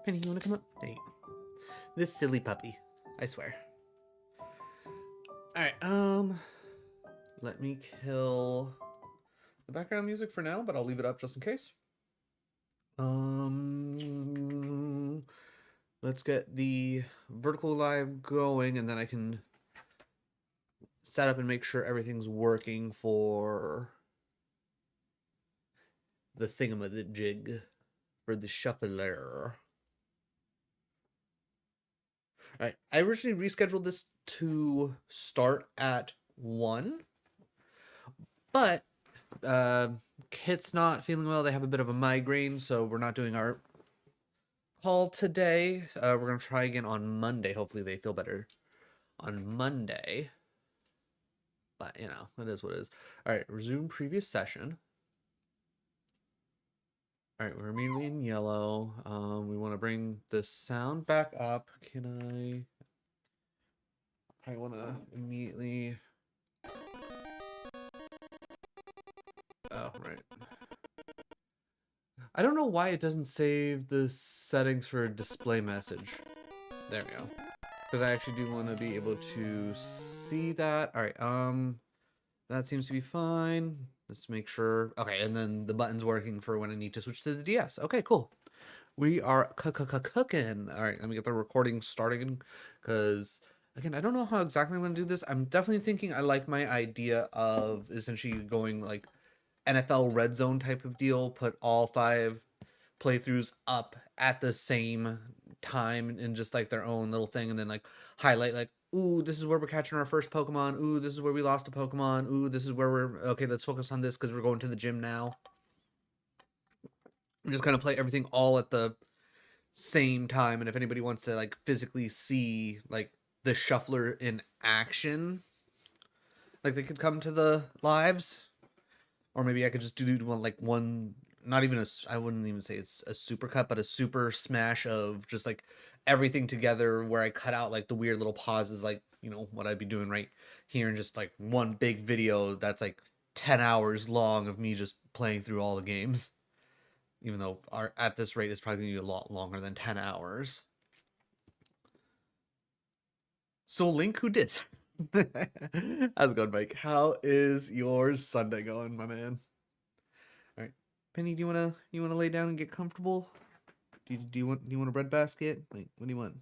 Penny, you want to come up? There you go. This silly puppy. I swear. Alright, let me kill the background music for now, but I'll leave it up just in case. Let's get the vertical live going, and then I can set up and make sure everything's working for the thingamajig, for the shuffler. Alright, I originally rescheduled this to start at 1, but Kit's not feeling well. They have a bit of a migraine, so we're not doing our call today. We're going to try again on Monday. Hopefully they feel better on Monday. But, you know, it is what it is. Alright, resume previous session. Alright, we're immediately in yellow. We want to bring the sound back up. Can I want to immediately... Oh, right. I don't know why it doesn't save the settings for display message. There we go. Because I actually do want to be able to see that. Alright, that seems to be fine. Let's make sure. Okay, and then the button's working for when I need to switch to the DS. Okay, cool. We are cooking. Alright, let me get the recording starting. Because, again, I don't know how exactly I'm going to do this. I'm definitely thinking I like my idea of essentially going like NFL Red Zone type of deal. Put all 5 playthroughs up at the same time in just like their own little thing, and then like highlight like, ooh, this is where we're catching our first Pokemon. Ooh, this is where we lost a Pokemon. Ooh, this is where we're... Okay, let's focus on this because we're going to the gym now. We're just going to play everything all at the same time. And if anybody wants to, like, physically see, like, the shuffler in action, like, they could come to the lives. Or maybe I could just do one... Not even I wouldn't even say it's a super cut, but a super smash of just like everything together where I cut out like the weird little pauses, like, you know, what I'd be doing right here, and just like one big video that's like 10 hours long of me just playing through all the games. Even though at this rate, it's probably going to be a lot longer than 10 hours. So Link, who dis? How's it going, Mike? How is your Sunday going, my man? Penny, do you wanna lay down and get comfortable? Do you want a bread basket? Like, what do you want?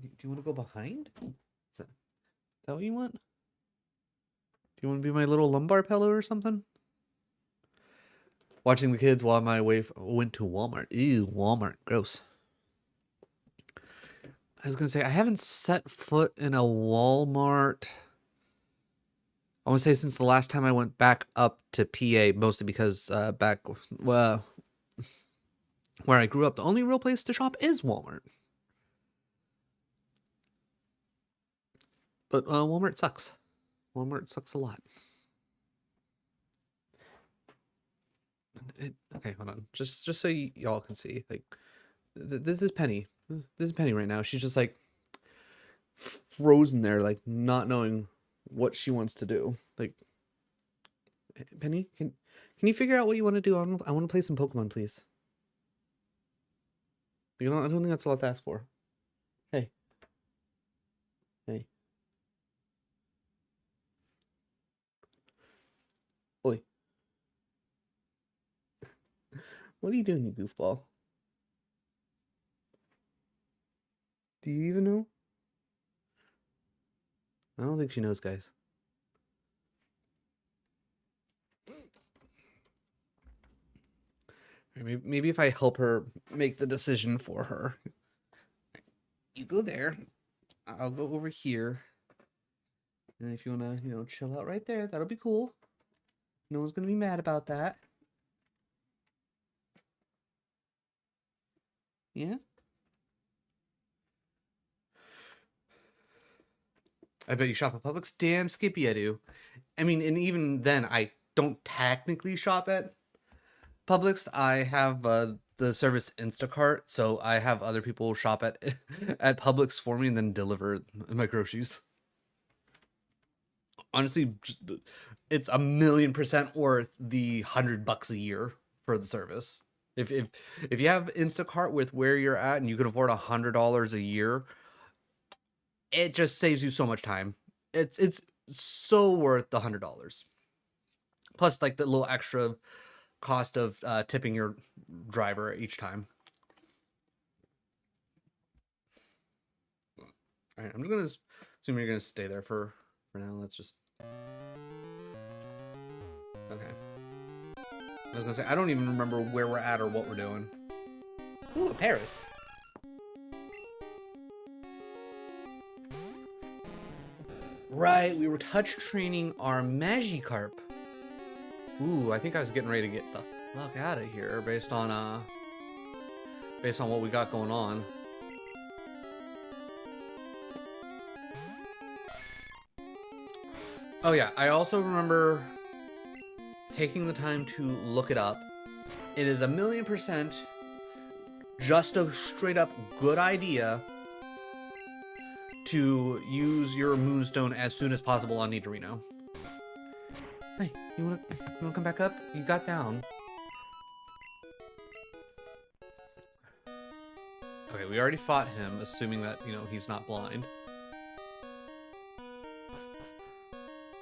Do you want to go behind? Is that what you want? Do you want to be my little lumbar pillow or something? Watching the kids while my wife went to Walmart. Ew, Walmart, gross. I was gonna say I haven't set foot in a Walmart. I want to say since the last time I went back up to PA, mostly because back where I grew up, the only real place to shop is Walmart. But Walmart sucks. Walmart sucks a lot. Okay, hold on. Just so y'all can see, like, this is Penny. This is Penny right now. She's just like frozen there, like not knowing what she wants to do. Like, Penny, can you figure out what you want to do? I want to play some Pokemon, please. You know, I don't think that's a lot to ask for. Hey. Oi. What are you doing, you goofball? Do you even know? I don't think she knows, guys. Maybe if I help her make the decision for her. You go there. I'll go over here. And if you want to, chill out right there, that'll be cool. No one's going to be mad about that. Yeah? I bet you shop at Publix. Damn Skippy, I do. I mean, and even then, I don't technically shop at Publix. I have the service Instacart, so I have other people shop at Publix for me and then deliver my groceries. Honestly, it's $1,000,000% worth the $100 a year for the service. If you have Instacart with where you're at and you can afford $100 a year, it just saves you so much time. It's so worth the $100. Plus, like the little extra cost of tipping your driver each time. All right, I'm just gonna assume you're gonna stay there for now. Let's just. Okay. I was gonna say I don't even remember where we're at or what we're doing. Ooh, Paris. Right, we were touch training our Magikarp. Ooh, I think I was getting ready to get the fuck out of here based on what we got going on. Oh yeah, I also remember taking the time to look it up. It is 1,000,000% just a straight up good idea to use your Moonstone as soon as possible on Nidorino. Hey, you wanna come back up? You got down. Okay, we already fought him, assuming that, you know, he's not blind.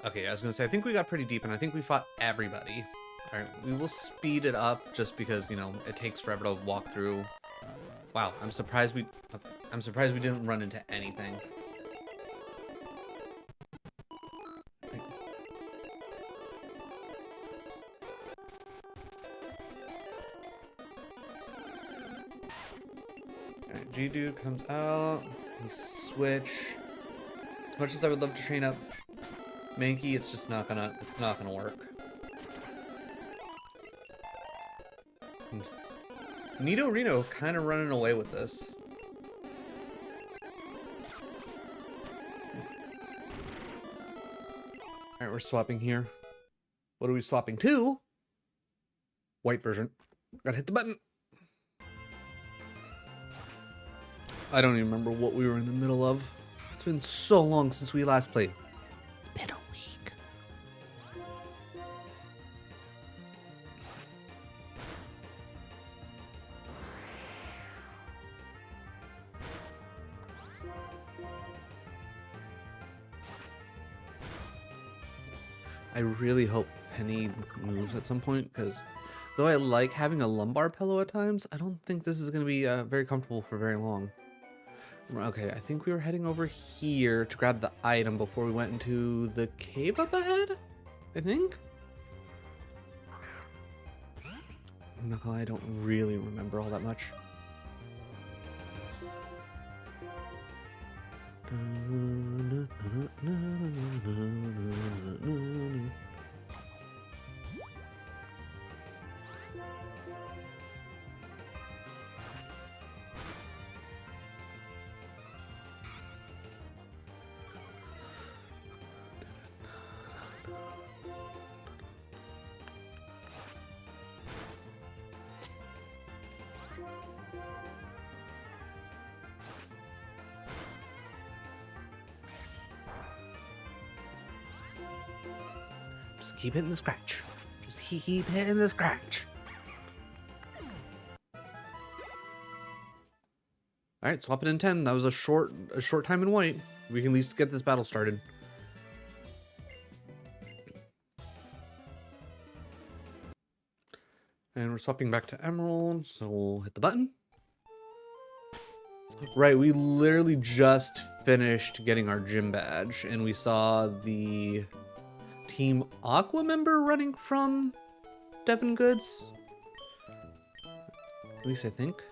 Okay, I was gonna say, I think we got pretty deep, and I think we fought everybody. Alright, we will speed it up just because, you know, it takes forever to walk through. Wow, I'm surprised we didn't run into anything. Alright, G-Dude comes out. We switch. As much as I would love to train up Mankey, it's just not gonna work. Nidorino kind of running away with this. Alright, we're swapping here. What are we swapping to? White version. Gotta hit the button. I don't even remember what we were in the middle of. It's been so long since we last played. It's been a week. I really hope Penny moves at some point, because though I like having a lumbar pillow at times, I don't think this is going to be very comfortable for very long. Okay, I think we were heading over here to grab the item before we went into the cave up ahead, I think? I'm not gonna lie, I don't really remember all that much. Just keep hitting the scratch. Just keep hitting the scratch. Alright, swap it in 10. That was a short time in white. We can at least get this battle started. And we're swapping back to Emerald, so we'll hit the button. Right, we literally just finished getting our gym badge, and we saw the Team Aqua member running from Devon Goods. At least I think.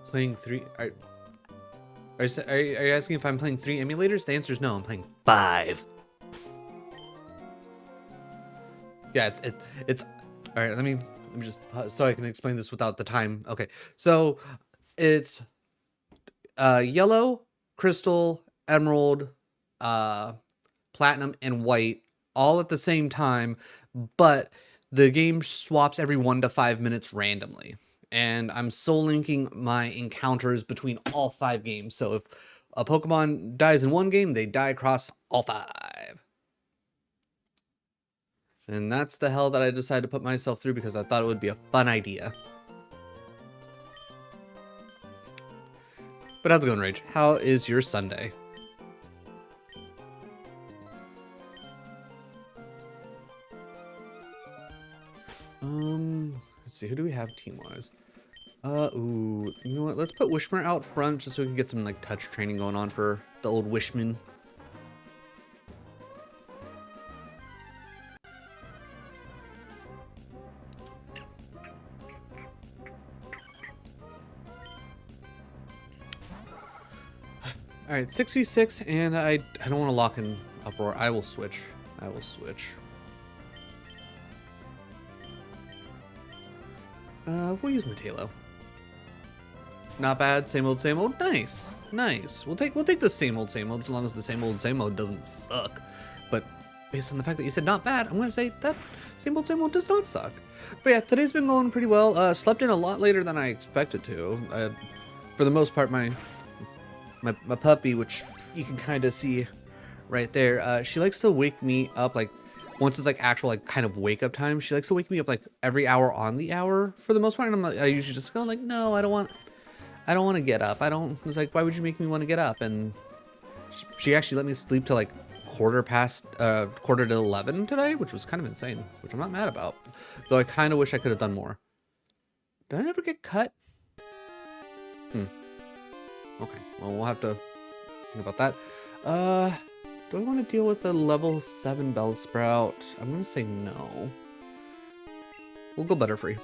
Playing 3. Are you asking if I'm playing 3 emulators? The answer is no. I'm playing 5. Yeah, it's all right. Let me just so I can explain this without the time. Okay, so it's yellow, crystal, emerald, platinum, and white all at the same time, but the game swaps every 1 to 5 minutes randomly. And I'm soul linking my encounters between all 5 games. So if a Pokemon dies in one game, they die across all 5. And that's the hell that I decided to put myself through because I thought it would be a fun idea. But how's it going, Rage? How is your Sunday? Let's see, who do we have team-wise? Ooh, you know what? Let's put Wishmer out front just so we can get some, like, touch training going on for the old Wishman. Alright, 6v6, and I don't want to lock in Uproar. I will switch. We'll use Matelo. Not bad, same old, nice. We'll take the same old as long as the same old doesn't suck. But based on the fact that you said not bad, I'm gonna say that same old does not suck. But yeah, today's been going pretty well. Slept in a lot later than I expected to. For the most part, my puppy, which you can kind of see right there, she likes to wake me up like once it's like actual like kind of wake up time. She likes to wake me up like every hour on the hour for the most part. And I'm like, I usually just go like, no, I don't want to get up. It's like, why would you make me want to get up? And she actually let me sleep till like quarter to 11 today, which was kind of insane, which I'm not mad about. Though I kind of wish I could have done more. Did I never get cut? Okay, well, we'll have to think about that. Do I want to deal with a level 7 Bellsprout? I'm going to say no. We'll go Butterfree.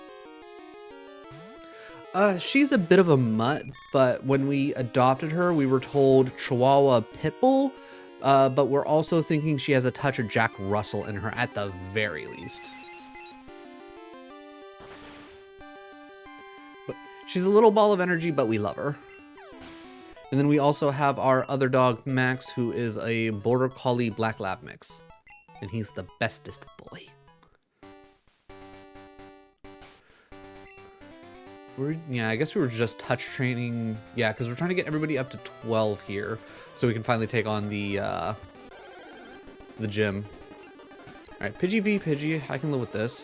She's a bit of a mutt, but when we adopted her, we were told Chihuahua Pitbull, but we're also thinking she has a touch of Jack Russell in her at the very least. But she's a little ball of energy, but we love her. And then we also have our other dog, Max, who is a Border Collie Black Lab mix. And he's the bestest boy. I guess we were just touch training. Yeah, because we're trying to get everybody up to 12 here. So we can finally take on the gym. Alright, Pidgey v Pidgey. I can live with this.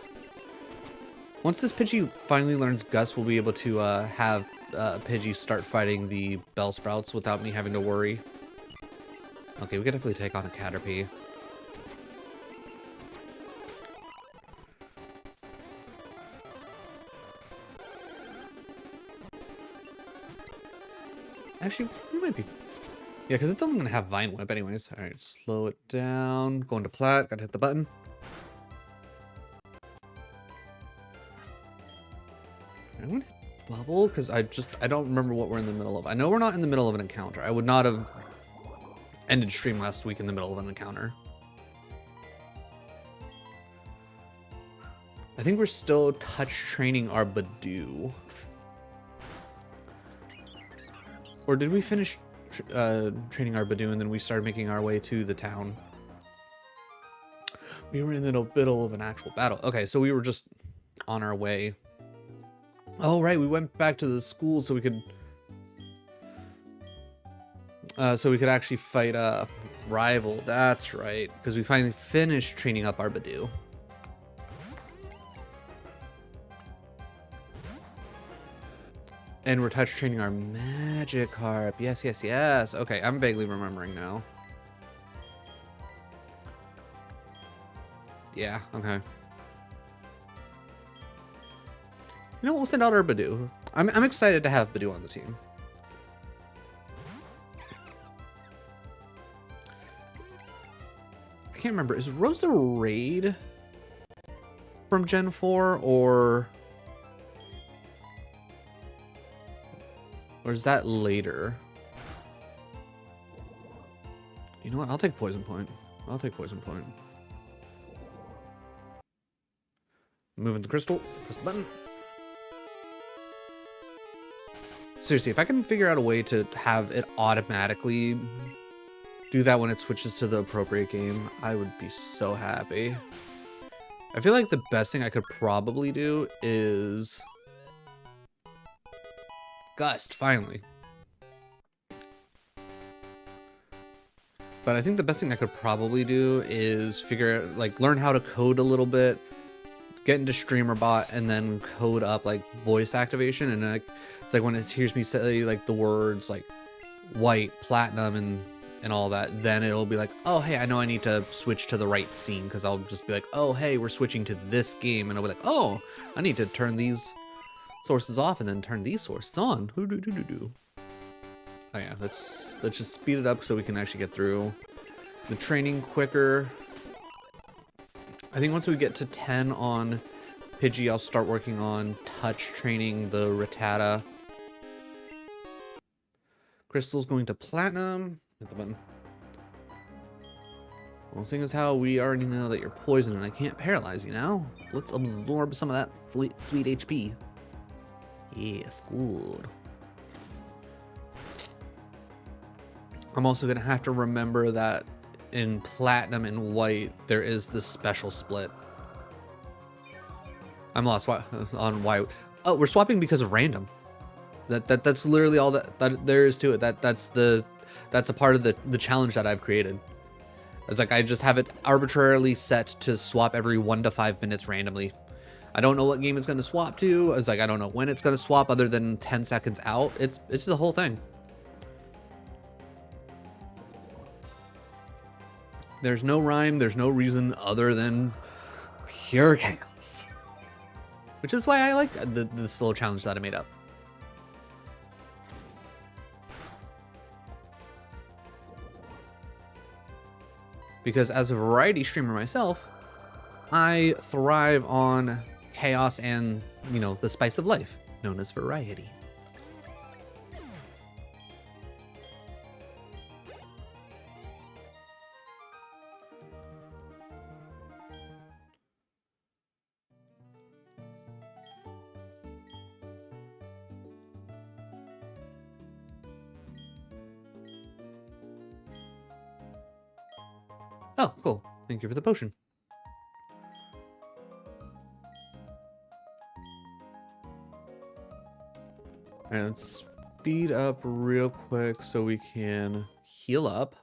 Once this Pidgey finally learns Gust, we'll be able to have Pidgey start fighting the Bellsprouts without me having to worry. Okay, we could definitely take on a Caterpie. Actually, we might be... Yeah, because it's only going to have Vine Whip anyways. Alright, slow it down. Going to Plat. Gotta hit the button. I'm going to Bubble, because I don't remember what we're in the middle of. I know we're not in the middle of an encounter. I would not have ended stream last week in the middle of an encounter. I think we're still touch training our Badoo. Or did we finish training our Badoo and then we started making our way to the town? We were in the middle of an actual battle. Okay, so we were just on our way. Oh, right, we went back to the school so we could actually fight a rival. That's right, because we finally finished training up our Badoo. And we're touch training our Magikarp. Yes, yes, yes. Okay, I'm vaguely remembering now. Yeah, okay. You know what, we'll send out our Badoo. I'm excited to have Badoo on the team. I can't remember, is Rosa Raid from Gen 4 or is that later? You know what, I'll take Poison Point. I'll take Poison Point. Moving the crystal, press the button. Seriously, if I can figure out a way to have it automatically do that when it switches to the appropriate game, I would be so happy. I feel like the best thing I could probably do is Gust, finally. But I think the best thing I could probably do is figure out, like, learn how to code a little bit, get into StreamerBot, and then code up like voice activation. And like, it's like when it hears me say like the words like white, platinum, and all that, then it'll be like, oh hey, I know I need to switch to the right scene, because I'll just be like, oh hey, we're switching to this game, and I'll be like, oh, I need to turn these sources off and then turn these sources on. Oh yeah, let's just speed it up so we can actually get through the training quicker. I think once we get to 10 on Pidgey, I'll start working on touch training the Rattata. Crystal's going to platinum. Hit the button. Well, seeing as how we already know that you're poisoned and I can't paralyze you now, let's absorb some of that sweet HP. Yes, good. I'm also gonna have to remember that in platinum and white, there is this special split. I'm lost on white. Oh, we're swapping because of random. That's literally all that there is to it. That's a part of the challenge that I've created. It's like I just have it arbitrarily set to swap every 1 to 5 minutes randomly. I don't know what game it's gonna swap to. It's like I don't know when it's gonna swap other than 10 seconds out. It's just the whole thing. There's no rhyme, there's no reason other than pure chaos. Which is why I like this little challenge that I made up. Because as a variety streamer myself, I thrive on chaos and, you know, the spice of life, known as variety. Oh, cool. Thank you for the potion. Alright, let's speed up real quick so we can heal up.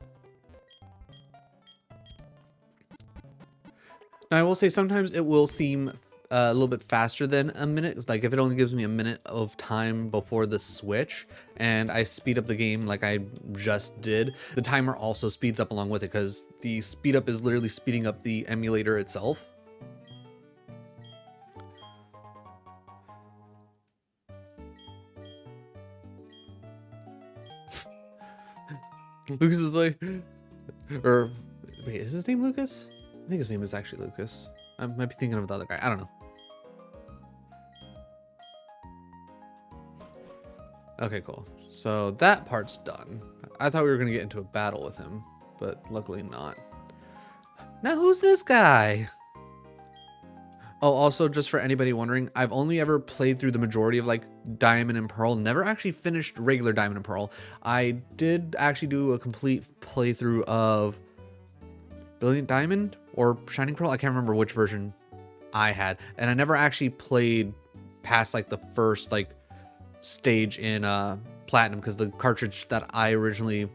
Now, I will say sometimes it will seem a little bit faster than a minute. Like if it only gives me a minute of time before the switch and I speed up the game like I just did, the timer also speeds up along with it because the speed up is literally speeding up the emulator itself. Lucas is like, or wait, is his name Lucas? I think his name is actually Lucas. I might be thinking of the other guy. I don't know. Okay, cool. So that part's done. I thought we were going to get into a battle with him, but luckily not. Now who's this guy? Oh, also just for anybody wondering, I've only ever played through the majority of like Diamond and Pearl, never actually finished regular Diamond and Pearl. I did actually do a complete playthrough of Brilliant Diamond or Shining Pearl. I can't remember which version I had. And I never actually played past like the first like stage in Platinum because the cartridge that I originally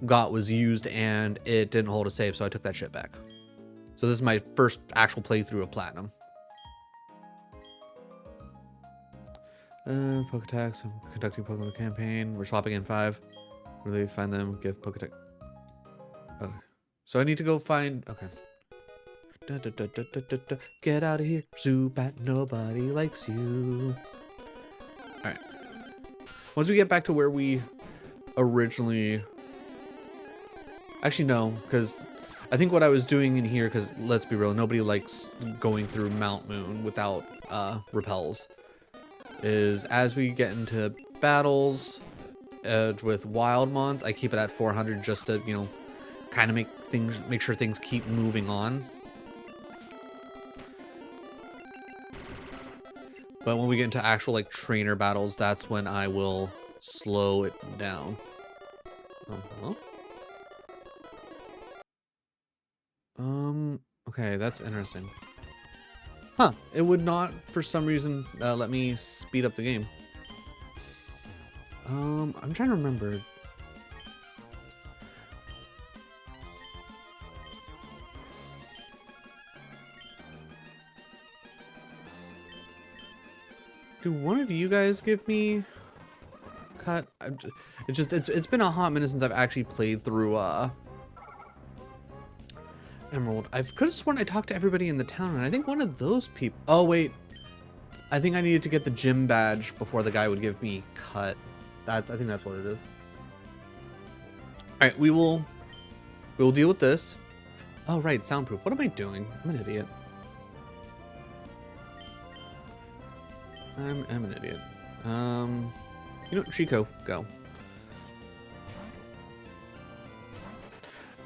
got was used and it didn't hold a save, so I took that shit back. So this is my first actual playthrough of Platinum. Poketax, I'm conducting Pokemon campaign. We're swapping in 5. Really find them, give Poketax. Okay. So I need to go find, okay. Get out of here, Zubat, nobody likes you. Alright. Once we get back to where we originally... Actually, no, because I think what I was doing in here, because let's be real, nobody likes going through Mount Moon without repels, is as we get into battles with wild mons, I keep it at 400 just to, you know, kind of make sure things keep moving on. But when we get into actual like trainer battles, that's when I will slow it down. Hello? Okay, that's interesting. Huh, it would not, for some reason, let me speed up the game. I'm trying to remember. Do one of you guys give me cut? It's been a hot minute since I've actually played through Emerald. I could have sworn I talked to everybody in the town, and I think one of those people. Oh wait, I think I needed to get the gym badge before the guy would give me cut. I think that's what it is. All right, we will deal with this. Oh right, soundproof. What am I doing? I'm an idiot. I'm an idiot. You know, Chico, go.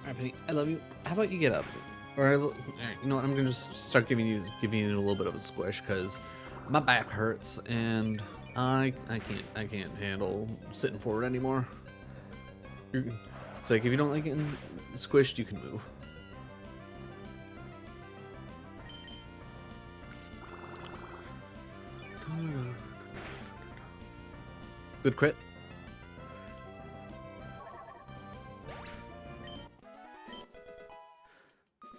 Alright, Penny, I love you. How about you get up? Or, alright, you know what? I'm gonna just start giving you a little bit of a squish because my back hurts and I can't handle sitting forward anymore. It's like if you don't like getting squished, you can move. Good crit.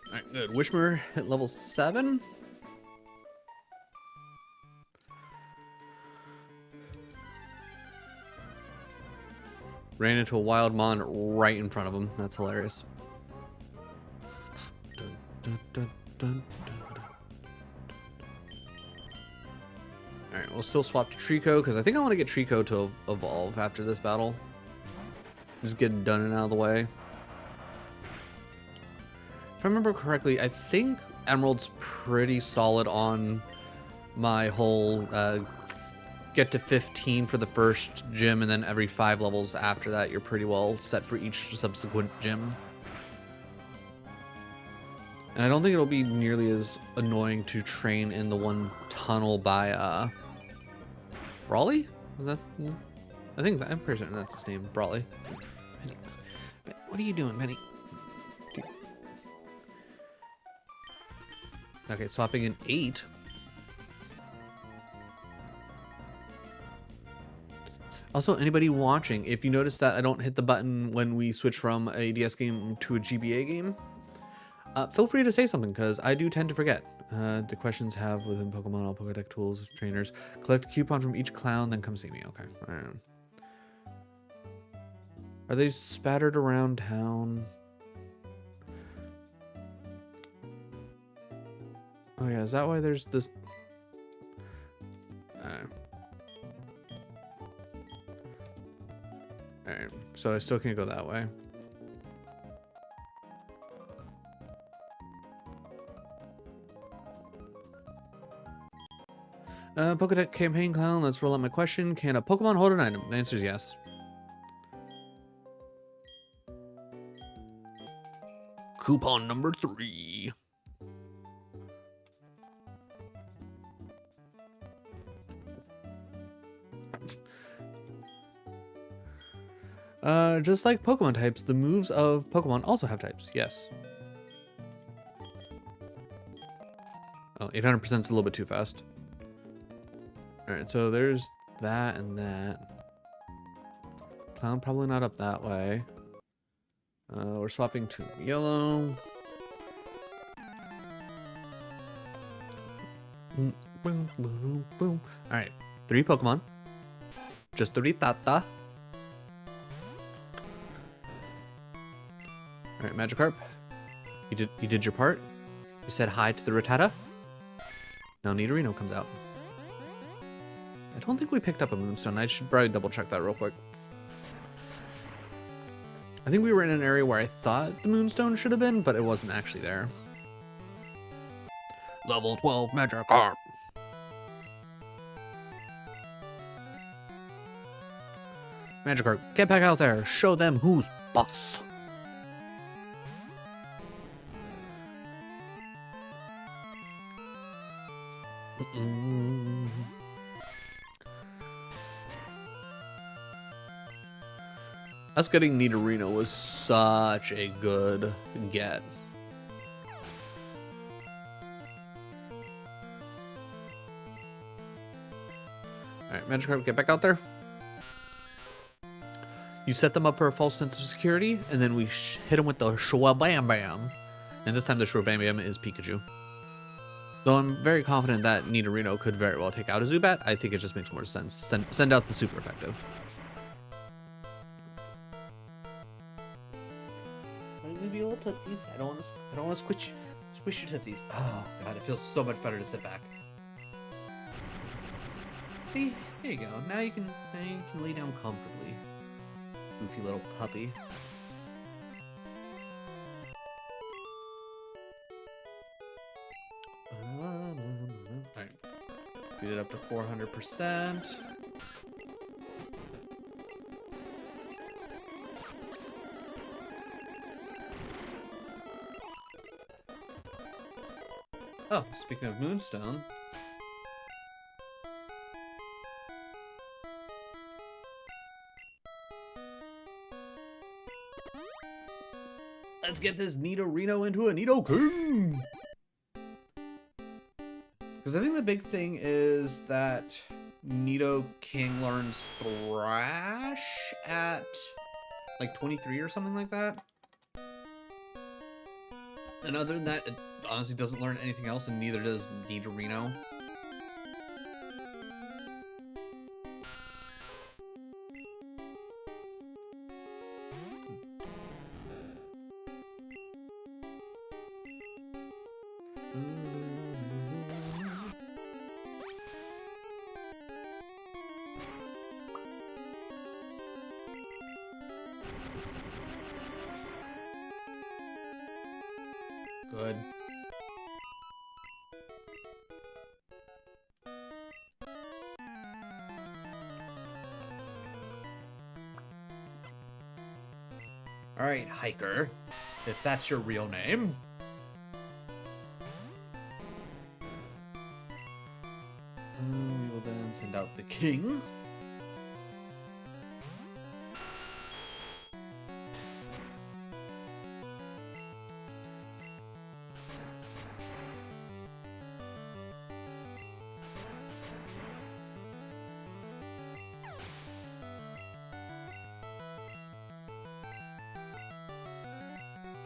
Alright, good. Wishmer hit level 7. Ran into a wild mon right in front of him. That's hilarious. Dun, dun, dun, dun, dun. Alright, we'll still swap to Trico, because I think I want to get Trico to evolve after this battle. Just get it done and out of the way. If I remember correctly, I think Emerald's pretty solid on my whole get to 15 for the first gym, and then every 5 levels after that, you're pretty well set for each subsequent gym. And I don't think it'll be nearly as annoying to train in the one tunnel by Brawley? I'm pretty certain that's his name, Brawley. Penny, what are you doing, Penny? Okay, swapping in 8. Also, anybody watching, if you notice that I don't hit the button when we switch from a DS game to a GBA game, feel free to say something, because I do tend to forget. The questions have within Pokemon all Pokedex tools, trainers. Collect a coupon from each clown, then come see me. Okay. All right. Are they spattered around town? Oh yeah, is that why there's this? Alright, so I still can't go that way. Pokedex campaign clown, let's roll out my question. Can a Pokemon hold an item? The answer is yes. Coupon number 3. Just like Pokemon types, the moves of Pokemon also have types. Yes. Oh, 800% is a little bit too fast. Alright, so there's that and that. Clown probably not up that way. We're swapping to yellow. Boom, boom, boom, boom. Alright, 3 Pokemon. Just 3 Tata. Alright, Magikarp. You did your part. You said hi to the Rattata. Now Nidorino comes out. I don't think we picked up a Moonstone. I should probably double check that real quick. I think we were in an area where I thought the Moonstone should have been, but it wasn't actually there. Level 12 Magikarp. Magikarp, get back out there. Show them who's boss. Us getting Nidorino was such a good get. Alright, Magikarp, get back out there. You set them up for a false sense of security, and then we hit them with the Shwabam Bam. And this time the Shwabam Bam is Pikachu. Though I'm very confident that Nidorino could very well take out a Zubat, I think it just makes more sense. Send out the super effective. I'm gonna be a little tootsies. I don't want to squish your tootsies. Oh god, it feels so much better to sit back. See, there you go. Now you can lay down comfortably. Goofy little puppy. Alright. Beat it up to 400%. Oh, speaking of Moonstone. Let's get this Nidorino into a Nidoking! Because I think the big thing is that Nidoking learns Thrash at like 23 or something like that. And other than that, it honestly doesn't learn anything else, and neither does Nidorino. Good. Alright, Hiker. If that's your real name. We will then send out the king.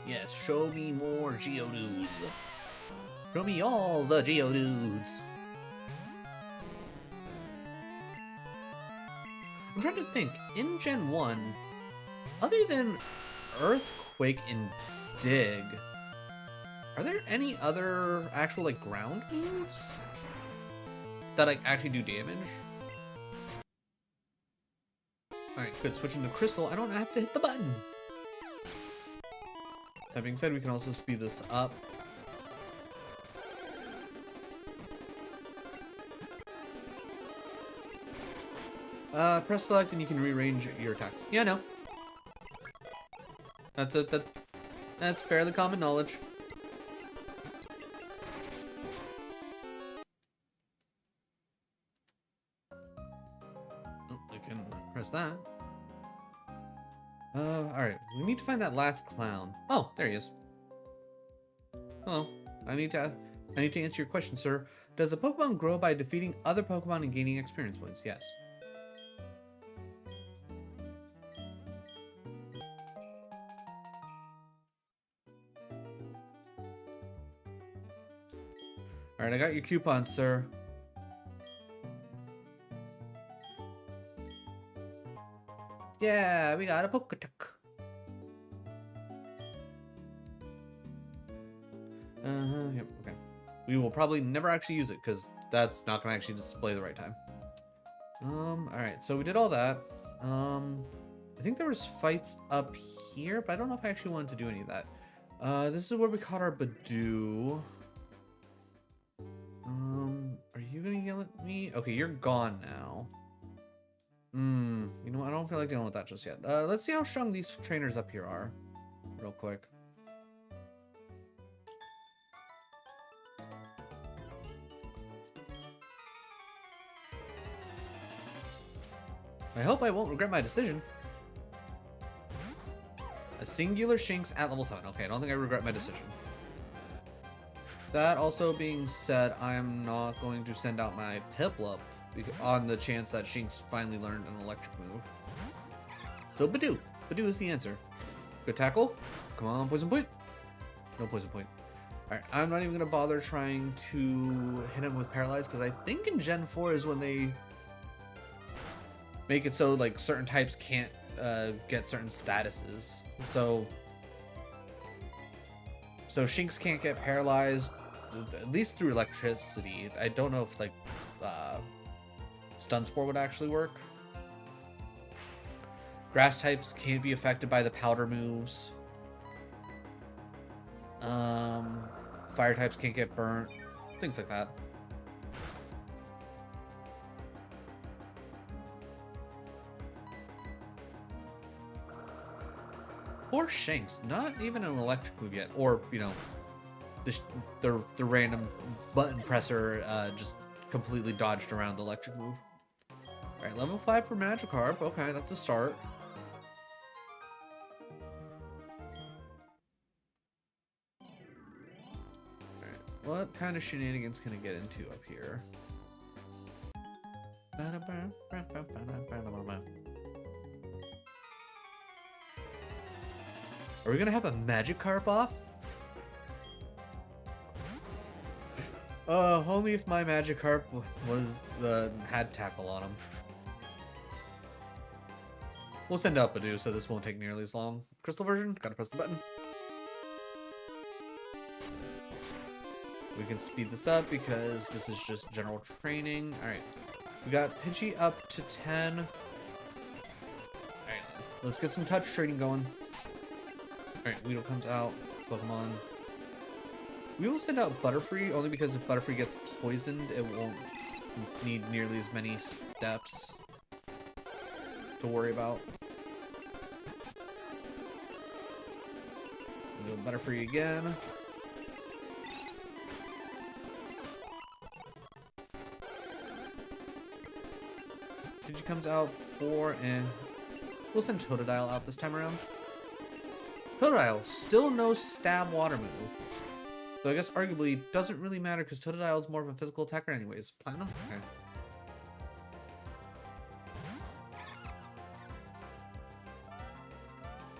Yes, show me more Geodudes. Show me all the Geodudes. I'm trying to think, in Gen 1, other than Earthquake and Dig, are there any other actual, like, ground moves that, like, actually do damage? Alright, good. Switching to Crystal, I don't have to hit the button. That being said, we can also speed this up. Press select and you can rearrange your attacks. Yeah, no. That's fairly common knowledge. Oh, I can press that. Alright, we need to find that last clown. Oh, there he is. Hello. I need to answer your question, sir. Does a Pokemon grow by defeating other Pokemon and gaining experience points? Yes. Alright, I got your coupon, sir. Yeah, we got a Poketuck. Yep, okay. We will probably never actually use it because that's not going to actually display the right time. Alright, so we did all that. I think there was fights up here, but I don't know if I actually wanted to do any of that. This is where we caught our Badoo. Are you going to yell at me? Okay, you're gone now. You know what? I don't feel like dealing with that just yet. Let's see how strong these trainers up here are. Real quick. I hope I won't regret my decision. A singular Shinx at level 7. Okay, I don't think I regret my decision. That also being said, I am not going to send out my Piplup on the chance that Shinx finally learned an electric move. So Badoo. Badoo is the answer. Good tackle. Come on, poison point. No poison point. Alright, I'm not even going to bother trying to hit him with Paralyze, because I think in Gen 4 is when they make it so like certain types can't get certain statuses. So Shinx can't get paralyzed, at least through electricity. I don't know if like Stun Spore would actually work. Grass types can't be affected by the powder moves. Fire types can't get burnt. Things like that. Poor Shanks, not even an electric move yet. Or, you know, the random button presser just completely dodged around the electric move. Alright, level 5 for Magikarp. Okay, that's a start. Alright, what kind of shenanigans can I get into up here? Are we gonna have a Magikarp off? Only if my Magikarp had tackle on him. We'll send out Badoo, so this won't take nearly as long. Crystal version, gotta press the button. We can speed this up because this is just general training. Alright, we got Pidgey up to 10. Alright, let's get some touch training going. Alright, Weedle comes out. Pokemon. We will send out Butterfree only because if Butterfree gets poisoned, it won't need nearly as many steps to worry about. We'll Butterfree again. Pidgey comes out for, and we'll send Totodile out this time around. Totodile, still no stab water move. So I guess arguably doesn't really matter because Totodile is more of a physical attacker anyways. Platinum? Okay.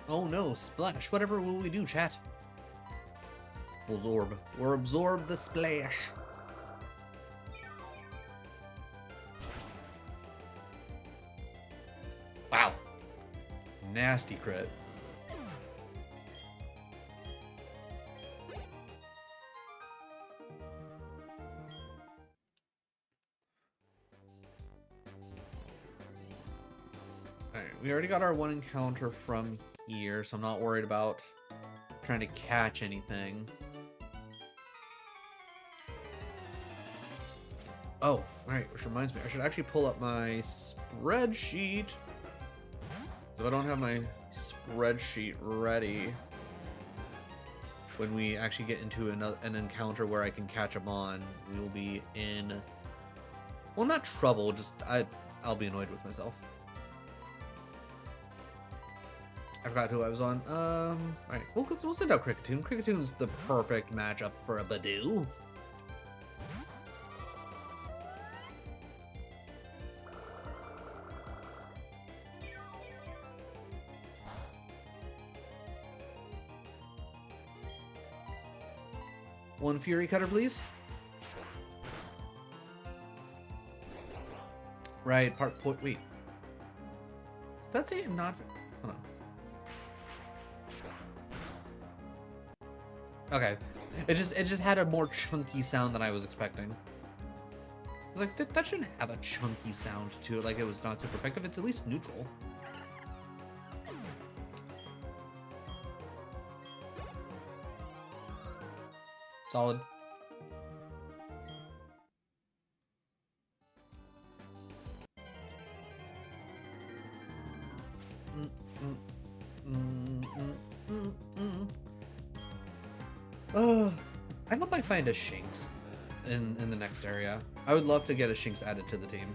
Oh no, splash. Whatever will we do, chat? We'll absorb. Or absorb the splash. Wow. Nasty crit. We already got our one encounter from here, so I'm not worried about trying to catch anything. Oh, right, which reminds me, I should actually pull up my spreadsheet. So I don't have my spreadsheet ready when we actually get into an encounter where I can catch them on, we will be in, well, not trouble, just I'll be annoyed with myself. I forgot who I was on. Alright, we'll send out Kricketune. Krickatune's the perfect matchup for a Badoo. One Fury Cutter, please. Right, wait. Does that say not? Hold on. Okay, it just had a more chunky sound than I was expecting. I was like, that shouldn't have a chunky sound to it, like it was not super effective. It's at least neutral. Solid. I hope I find a Shinx in the next area. I would love to get a Shinx added to the team.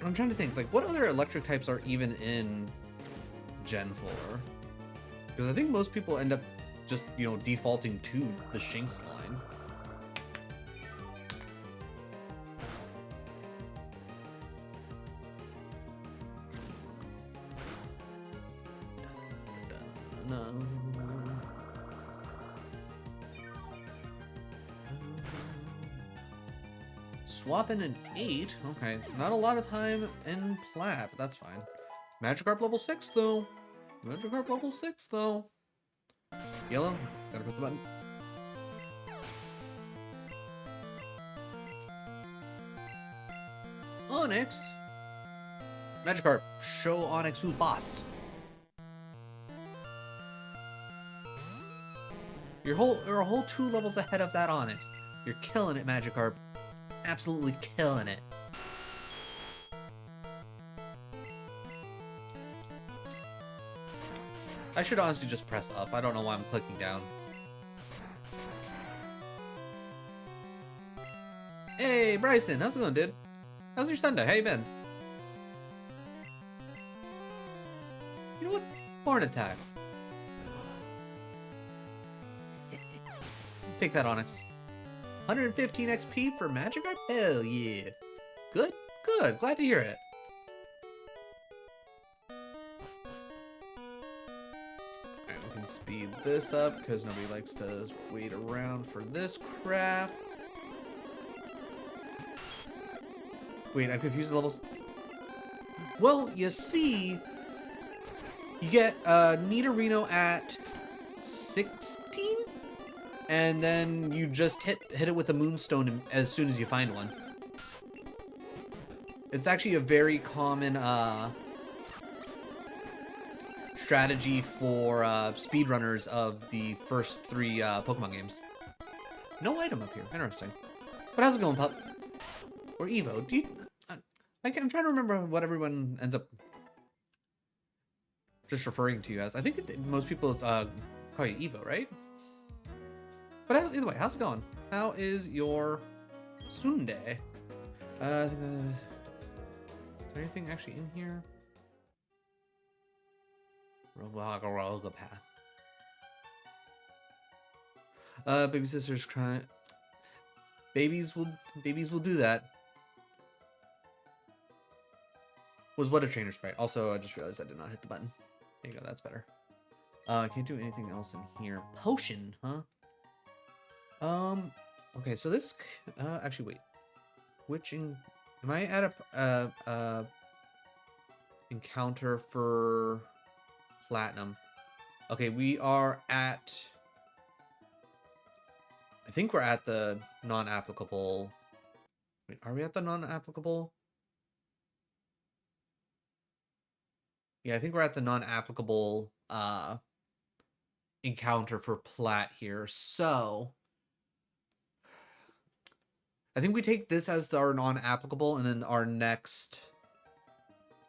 I'm trying to think, like, what other electric types are even in Gen 4? Because I think most people end up just, you know, defaulting to the Shinx line. Swapping an 8. Okay, not a lot of time in plat, but that's fine. Magikarp level 6 though. Magikarp level 6 though. Yellow, gotta press the button. Onyx. Magikarp, show Onyx who's boss. You're a whole 2 levels ahead of that Onyx. You're killing it, Magikarp. Absolutely killing it. I should honestly just press up. I don't know why I'm clicking down. Hey, Bryson, how's it going, dude? How's your Sunday? How you been? You know what? Horn attack. Take that, Onyx. 115 XP for Magikarp? Hell yeah. Good, good. Glad to hear it. Alright, we can speed this up because nobody likes to wait around for this crap. Wait, I'm confused the levels. Well, you see, you get Nidorino at 16, and then you just hit it with a Moonstone as soon as you find one. It's actually a very common strategy for speedrunners of the first 3 Pokemon games. No item up here. Interesting. But how's it going, pup? Or Evo? Do you? I'm trying to remember what everyone ends up just referring to you as. I think most people call you Evo, right? But either way, how's it going? How is your Sunday? Is there anything actually in here? Roga path. Baby sister's crying. Babies will do that. Was what a trainer sprite. Also, I just realized I did not hit the button. There you go, that's better. I can't do anything else in here. Potion, huh? Okay, so this, actually, wait. Am I at a, encounter for platinum? Okay, we are at, I think we're at the non-applicable. Wait, are we at the non-applicable? Yeah, I think we're at the non-applicable encounter for plat here. So I think we take this as our non-applicable, and then our next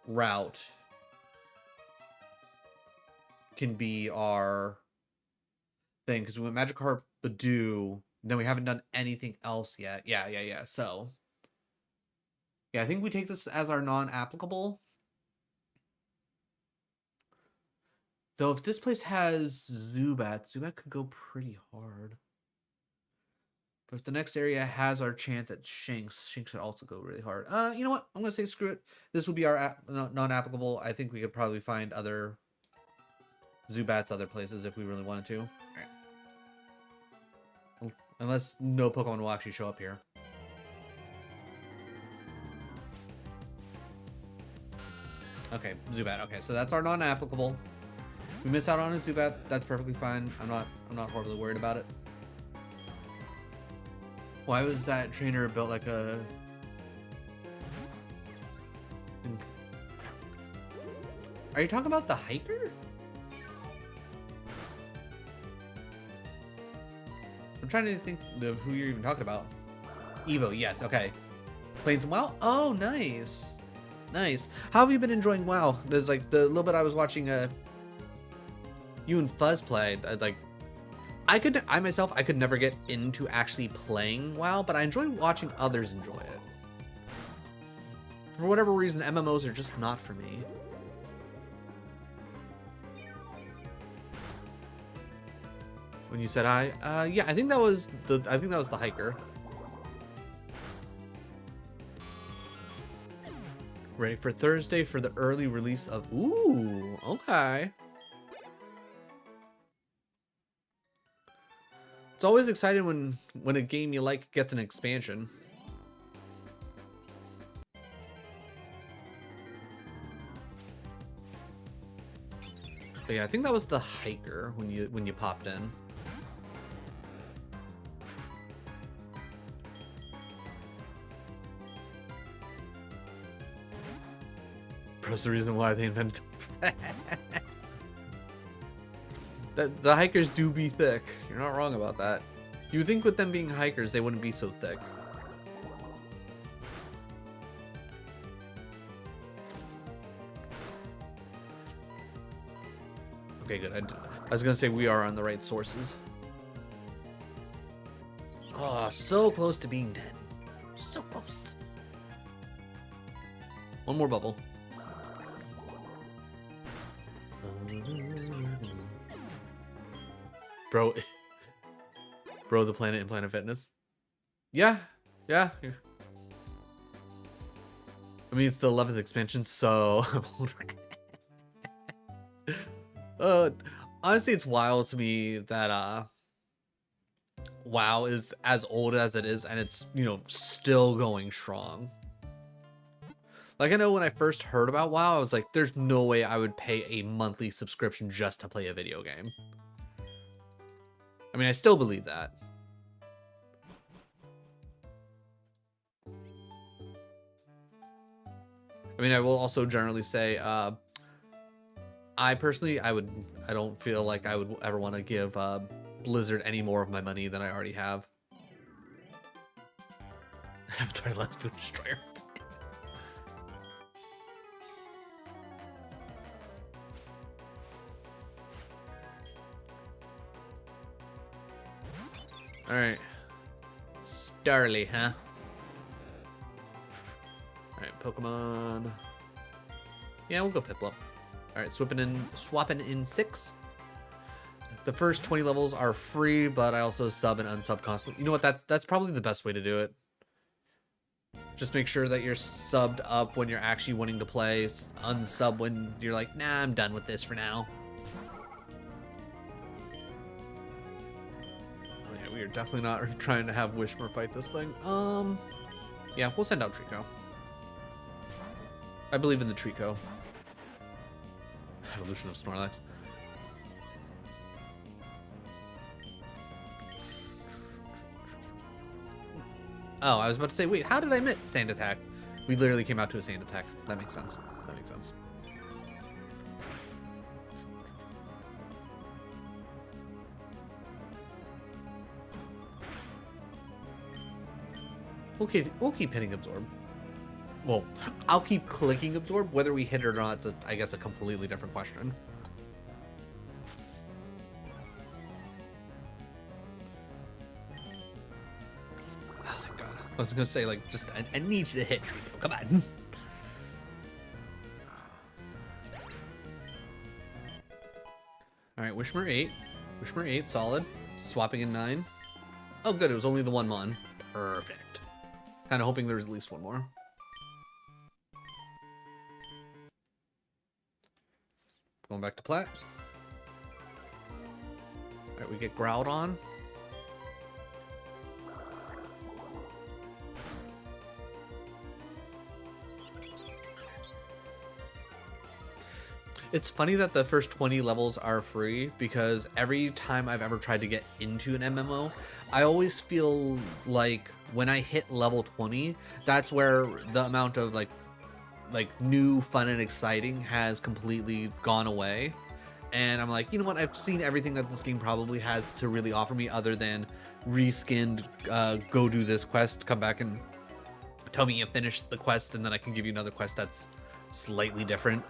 route can be our thing, because we went Magikarp, Badoo, then we haven't done anything else yet. Yeah. So yeah, I think we take this as our non-applicable. Though if this place has Zubat could go pretty hard. But if the next area has our chance at Shinx could also go really hard. You know what? I'm going to say screw it. This will be our non-applicable. I think we could probably find other Zubats other places if we really wanted to. All right. Unless no Pokemon will actually show up here. Okay, Zubat. Okay, so that's our non-applicable. We miss out on a Zubat. That's perfectly fine. I'm not horribly worried about it. Why was that trainer built like a... Are you talking about the hiker? I'm trying to think of who you're even talking about. Evo, yes, okay. Playing some WoW? Oh, nice. Nice. How have you been enjoying WoW? There's like the little bit I was watching you and Fuzz played. I myself could never get into actually playing WoW, but I enjoy watching others enjoy it. For whatever reason, MMOs are just not for me. When you said hi, yeah, I think that was the hiker. Ready for Thursday for the early release of... Ooh, okay. It's always exciting when a game you like gets an expansion. But yeah, I think that was the hiker when you popped in. Bro's the reason why they invented that. The hikers do be thick. You're not wrong about that. You would think with them being hikers, they wouldn't be so thick. Okay, good. I was gonna say we are on the right sources. Oh, so close to being dead. So close. One more bubble. Bro, the planet in Planet Fitness. Yeah. I mean, it's the 11th expansion, so honestly, it's wild to me that WoW is as old as it is, and it's, you know, still going strong. Like, I know when I first heard about WoW, I was like, there's no way I would pay a monthly subscription just to play a video game. I mean, I still believe that. I mean, I will also generally say, I personally, I don't feel like I would ever want to give Blizzard any more of my money than I already have. Avatar Last Food Destroyer. Alright. Starly, huh? Alright, Pokemon. Yeah, we'll go Piplup. Alright, swapping in 6. The first 20 levels are free, but I also sub and unsub constantly. You know what? That's probably the best way to do it. Just make sure that you're subbed up when you're actually wanting to play. Unsub when you're like, nah, I'm done with this for now. We are definitely not trying to have Wishmer fight this thing. Yeah, we'll send out Trico. I believe in the Trico. Evolution of Snorlax. Oh, I was about to say, wait, how did I miss Sand Attack? We literally came out to a Sand Attack. That makes sense. That makes sense. Okay, we'll keep hitting Absorb. Well, I'll keep clicking Absorb. Whether we hit it or not, it's, I guess, a completely different question. Oh, thank God. I was going to say, like, just, I need you to hit Trico. Come on. All right, Wishmer 8. Wishmer 8, solid. Swapping in 9. Oh, good. It was only the one Mon. Perfect. Kind of hoping there's at least one more. Going back to Plat. All right, we get Groudon. It's funny that the first 20 levels are free, because every time I've ever tried to get into an MMO, I always feel like when I hit level 20, that's where the amount of like new, fun, and exciting has completely gone away. And I'm like, you know what? I've seen everything that this game probably has to really offer me, other than reskinned, go do this quest, come back and tell me you finished the quest, and then I can give you another quest that's slightly different.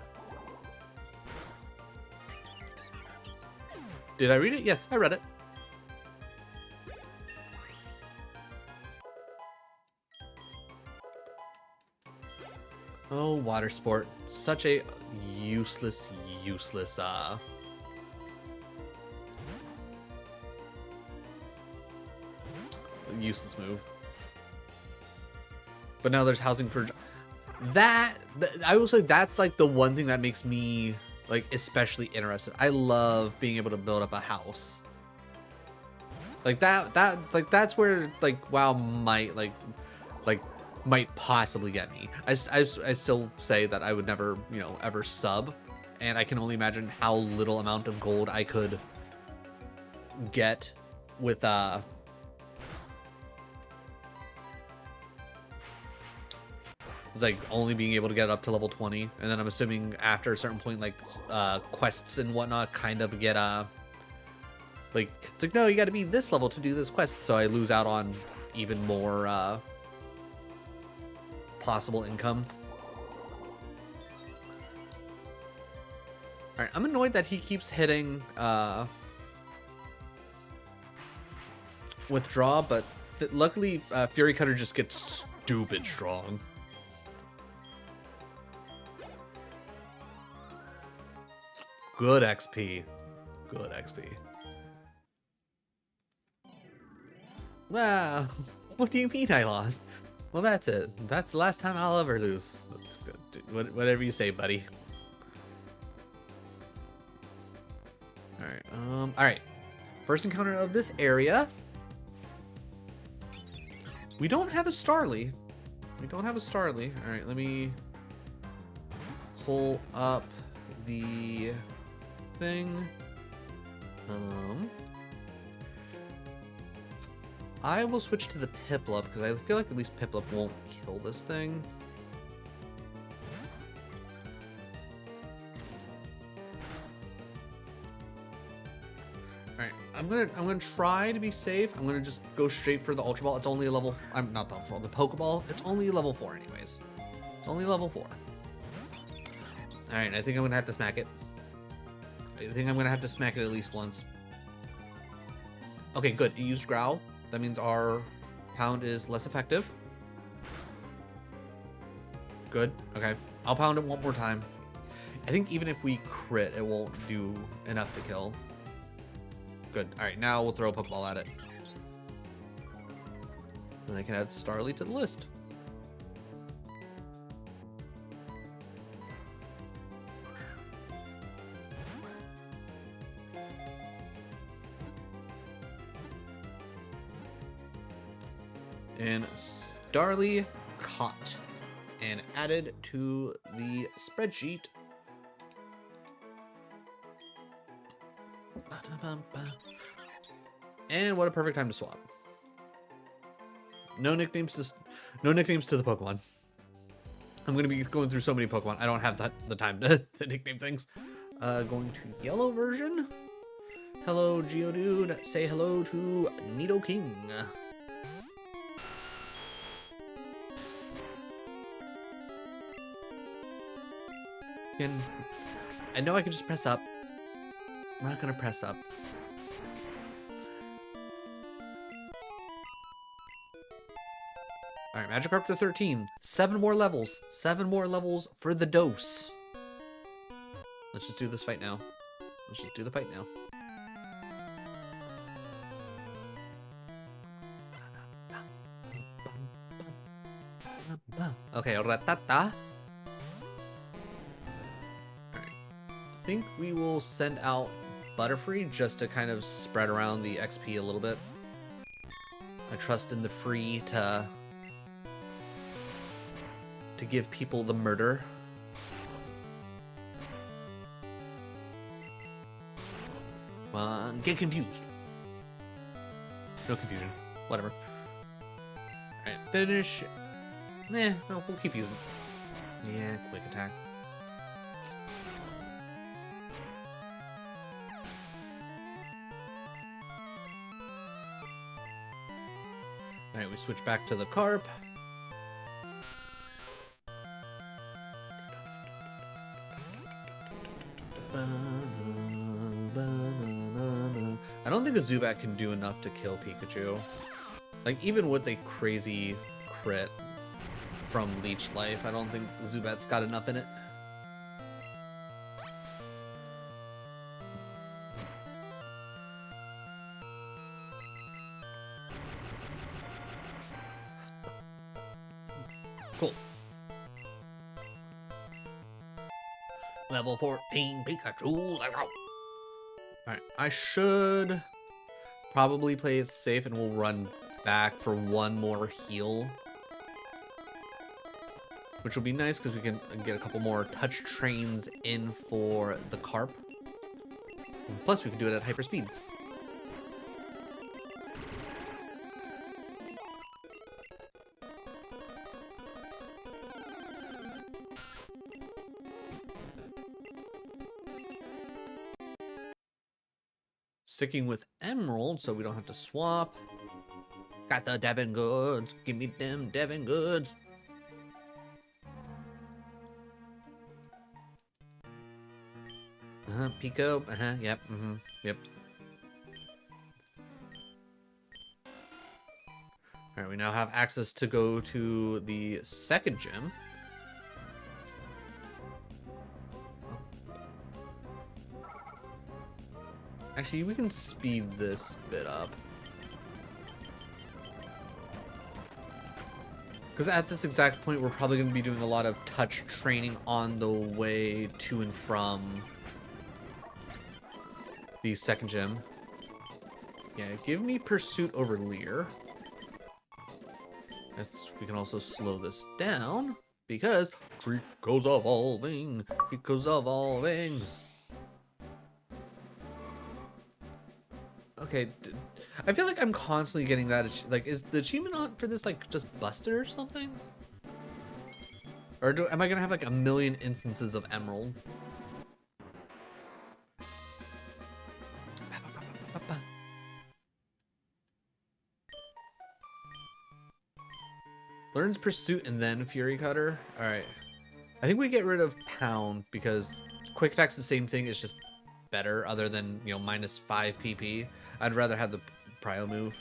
Did I read it? Yes, I read it. Oh, water sport. Such a useless useless move. But now there's housing for that. I will say that's like the one thing that makes me like especially interested. I love being able to build up a house. Like that's where like WoW might might possibly get me. I still say that I would never, you know, ever sub, and I can only imagine how little amount of gold I could get with it's like only being able to get up to level 20, and then I'm assuming after a certain point, like quests and whatnot kind of get like, it's like, no, you got to be this level to do this quest, so I lose out on even more possible income. All right, I'm annoyed that he keeps hitting withdraw, but luckily Fury Cutter just gets stupid strong. Good XP. Good XP. Wow. What do you mean I lost? Well, that's it. That's the last time I'll ever lose. That's good. Whatever you say, buddy. Alright, alright. First encounter of this area. We don't have a Starly. We don't have a Starly. Alright, let me pull up the thing. I will switch to the Piplup because I feel like at least Piplup won't kill this thing. Alright, I'm gonna try to be safe. I'm gonna just go straight for the Ultra Ball. It's only a level, I'm not the Ultra Ball, the Pokeball. It's only level 4 anyways. It's only level 4. Alright, I think I'm gonna have to smack it. I think I'm gonna have to smack it at least once. Okay, good. It used Growl. That means our pound is less effective. Good. Okay. I'll pound it one more time. I think even if we crit, it won't do enough to kill. Good. Alright, now we'll throw a Pokeball at it. And I can add Starly to the list. And Starly caught and added to the spreadsheet. And what a perfect time to swap. No nicknames to the Pokemon. I'm gonna be going through so many Pokemon. I don't have the time to nickname things. Going to yellow version. Hello, Geodude. Say hello to Nidoking. I know I can just press up. I'm not gonna press up. Alright, Magikarp to 13. 7 more levels. 7 more levels for the dose. Let's just do this fight now. Let's just do the fight now. Okay, Ratata. I think we will send out Butterfree just to kind of spread around the XP a little bit. I trust in the free to give people the murder. Come on, get confused. No confusion. Whatever. Alright, finish. Nah, no, we'll keep using it. Yeah, quick attack. Alright, we switch back to the Carp. I don't think a Zubat can do enough to kill Pikachu. Like, even with a crazy crit from Leech Life, I don't think Zubat's got enough in it. Cool. Level 14 Pikachu. Let's go. Alright, I should probably play it safe and we'll run back for one more heal. which will be nice because we can get a couple more touch trains in for the carp. And plus, we can do it at hyper speed. Sticking with emerald so we don't have to swap. Got the Devon goods. Give me them Devon goods. Pico. Yep. Yep. Alright, we now have access to go to the second gym. Actually, we can speed this bit up. Because at this exact point, we're probably going to be doing a lot of touch training on the way to and from the second gym. Yeah, give me Pursuit over Leer. We can also slow this down because Rico's evolving. Rico's evolving. Okay, I feel like I'm constantly getting that. Like, is the achievement on for this like just busted or something? Or am I gonna have like a million instances of emerald? Learns Pursuit and then Fury Cutter. All right, I think we get rid of Pound because Quick Attack's the same thing. It's just better, other than, you know, -5 PP. I'd rather have the Prio move.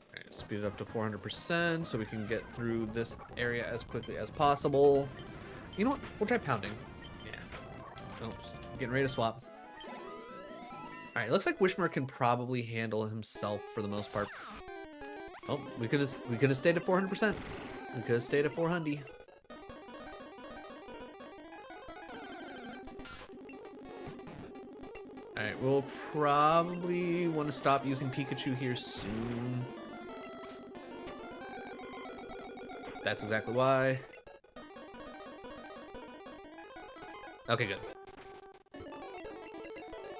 Alright, speed it up to 400% so we can get through this area as quickly as possible. You know what? We'll try pounding. Yeah. Oops. Getting ready to swap. Alright, it looks like Wishmore can probably handle himself for the most part. Oh, we could have stayed at 400%. We could have stayed at 400. Alright, we'll probably want to stop using Pikachu here soon. That's exactly why. Okay, good.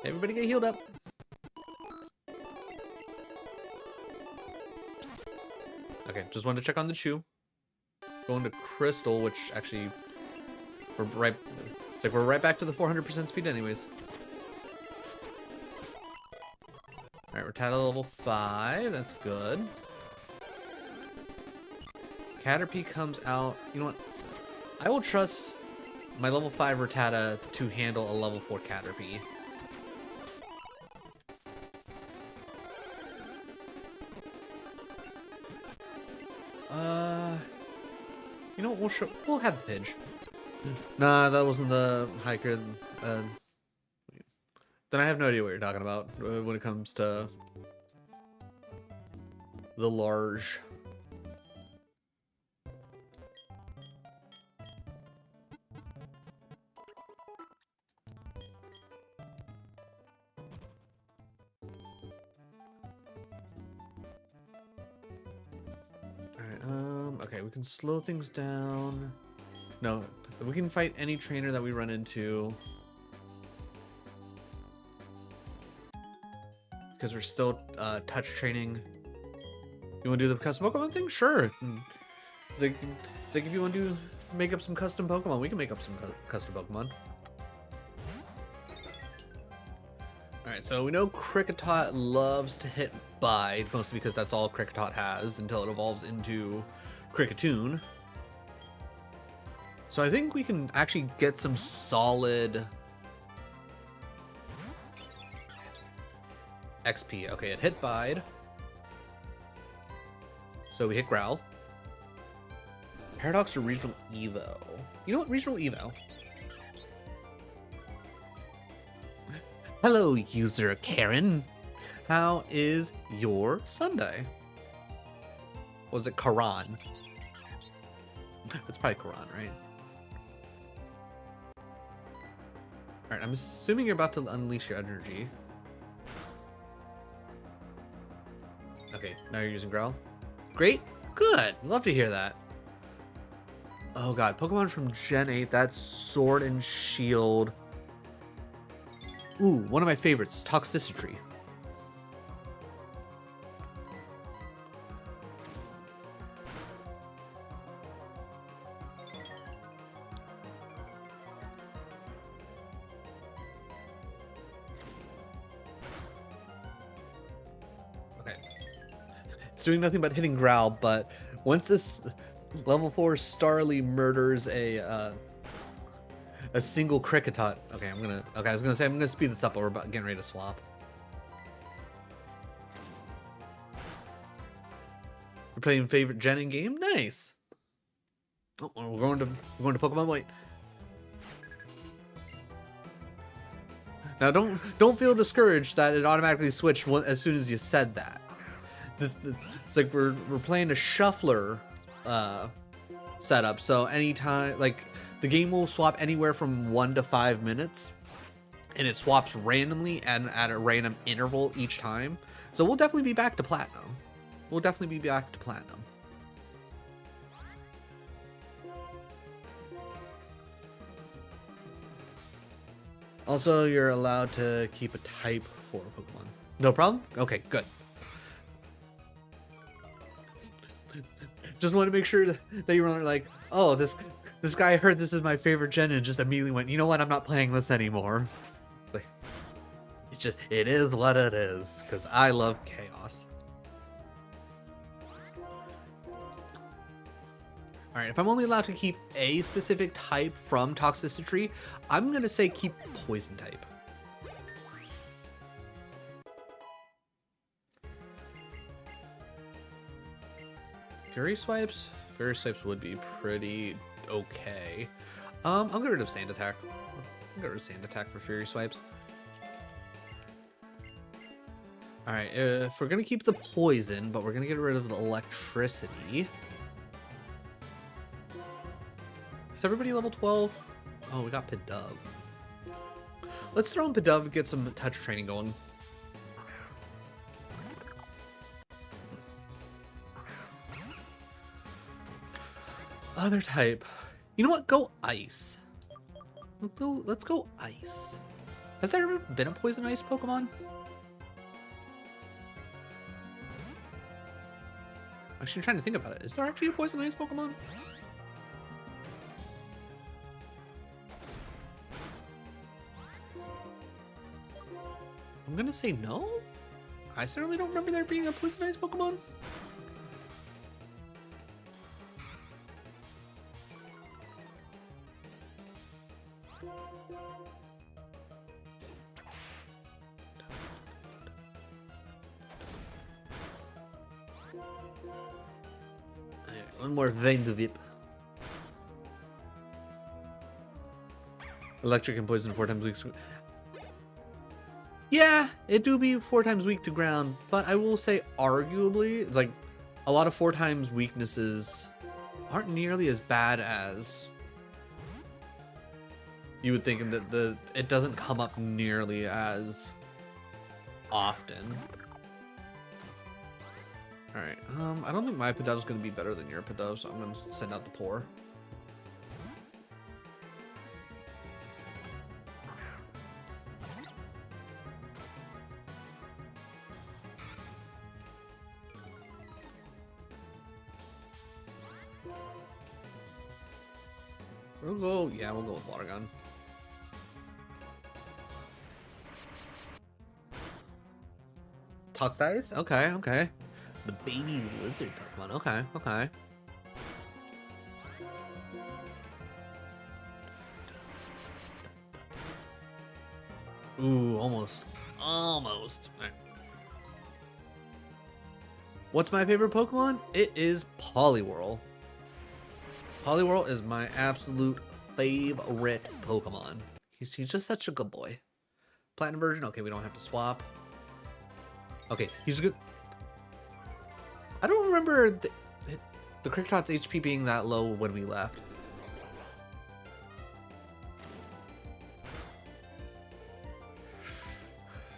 Everybody get healed up. Okay, just wanted to check on the Chew. Going to Crystal, which actually it's like we're right back to the 400% speed anyways. Alright, we're Rattata level 5, that's good. Caterpie comes out. You know what? I will trust my level 5 Rattata to handle a level 4 Caterpie. You know what? We'll have the Pidge. Nah, that wasn't the hiker. Then I have no idea what you're talking about when it comes to the large. Alright, okay, we can slow things down. No, we can fight any trainer that we run into. Because we're still touch training. You want to do the custom Pokemon thing? Sure. It's like if you want to make up some custom Pokemon, we can make up some custom Pokemon. Alright, so we know Kricketot loves to hit Bide, mostly because that's all Kricketot has until it evolves into Kricketune. So I think we can actually get some solid XP. Okay, it hit Bide. So we hit Growl. Paradox or Regional Evo? You know what? Regional Evo. Hello, user Karen. How is your Sunday? Was it Karan? It's probably Karan, right? Alright, I'm assuming you're about to unleash your energy. Now you're using Growl. Great. Good. Love to hear that. Oh god, Pokemon from Gen 8, that's Sword and Shield. Ooh, one of my favorites, Toxicity. Okay. It's doing nothing but hitting Growl, but once this level 4 Starly murders a single Kricketot. Okay, I was gonna say I'm gonna speed this up, but we're getting ready to swap. We're playing favorite Gen in game? Nice. Oh, we're going to Pokemon White. Now don't feel discouraged that it automatically switched as soon as you said that. It's like we're playing a shuffler setup, so anytime, like, the game will swap anywhere from 1 to 5 minutes, and it swaps randomly and at a random interval each time. So we'll definitely be back to Platinum. Also, you're allowed to keep a type for Pokemon. No problem? Okay, good. Just wanted to make sure that you were like, oh, this guy heard this is my favorite gen and just immediately went, you know what, I'm not playing this anymore. It's like, it is what it is, because I love chaos. Alright, if I'm only allowed to keep a specific type from Toxicity, I'm going to say keep Poison type. Fury Swipes would be pretty okay. I'll get rid of Sand Attack. For Fury Swipes. Alright, if we're going to keep the Poison, but we're going to get rid of the Electricity. Is everybody level 12? Oh, we got Pidove. Let's throw in Pidove and get some touch training going. Other type. You know what? Go Ice. Let's go Ice. Has there ever been a Poison Ice Pokemon? Actually, I'm trying to think about it. Is there actually a Poison Ice Pokemon? I'm gonna say no. I certainly don't remember there being a Poison Ice Pokemon. One more vein to Vip. Electric and poison 4 times weak. Yeah, it do be 4 times weak to ground, but I will say arguably, like, a lot of 4 times weaknesses aren't nearly as bad as you would think, that it doesn't come up nearly as often. Alright, I don't think my Pidove's gonna be better than your Pidove, so I'm gonna send out the Pour. We'll go with Water Gun. Toxize? Okay. The baby lizard Pokemon. Okay. Ooh, almost. Right. What's my favorite Pokemon? It is Poliwhirl. Poliwhirl is my absolute favorite Pokemon. He's just such a good boy. Platinum version? Okay, we don't have to swap. Okay, he's good. I don't remember the Kricketot's HP being that low when we left.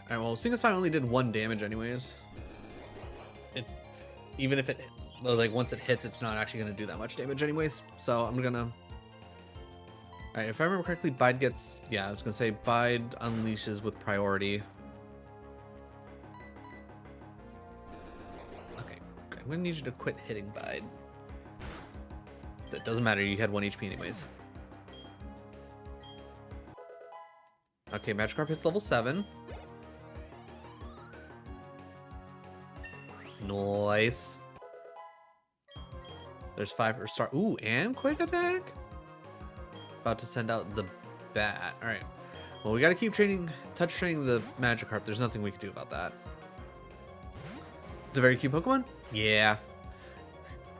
Alright, well, Single Sign only did 1 damage anyways. even if it, like, once it hits, it's not actually going to do that much damage anyways. So I'm going to... Alright, if I remember correctly, Bide gets... Yeah, I was going to say Bide unleashes with priority. Okay, I'm going to need you to quit hitting Bide. That doesn't matter, you had 1 HP anyways. Okay, Magikarp hits level 7. Nice. There's 5 for start. Ooh, and quick attack? About to send out the bat. Alright. Well, we gotta keep training, touch training the Magikarp. There's nothing we can do about that. It's a very cute Pokemon? Yeah.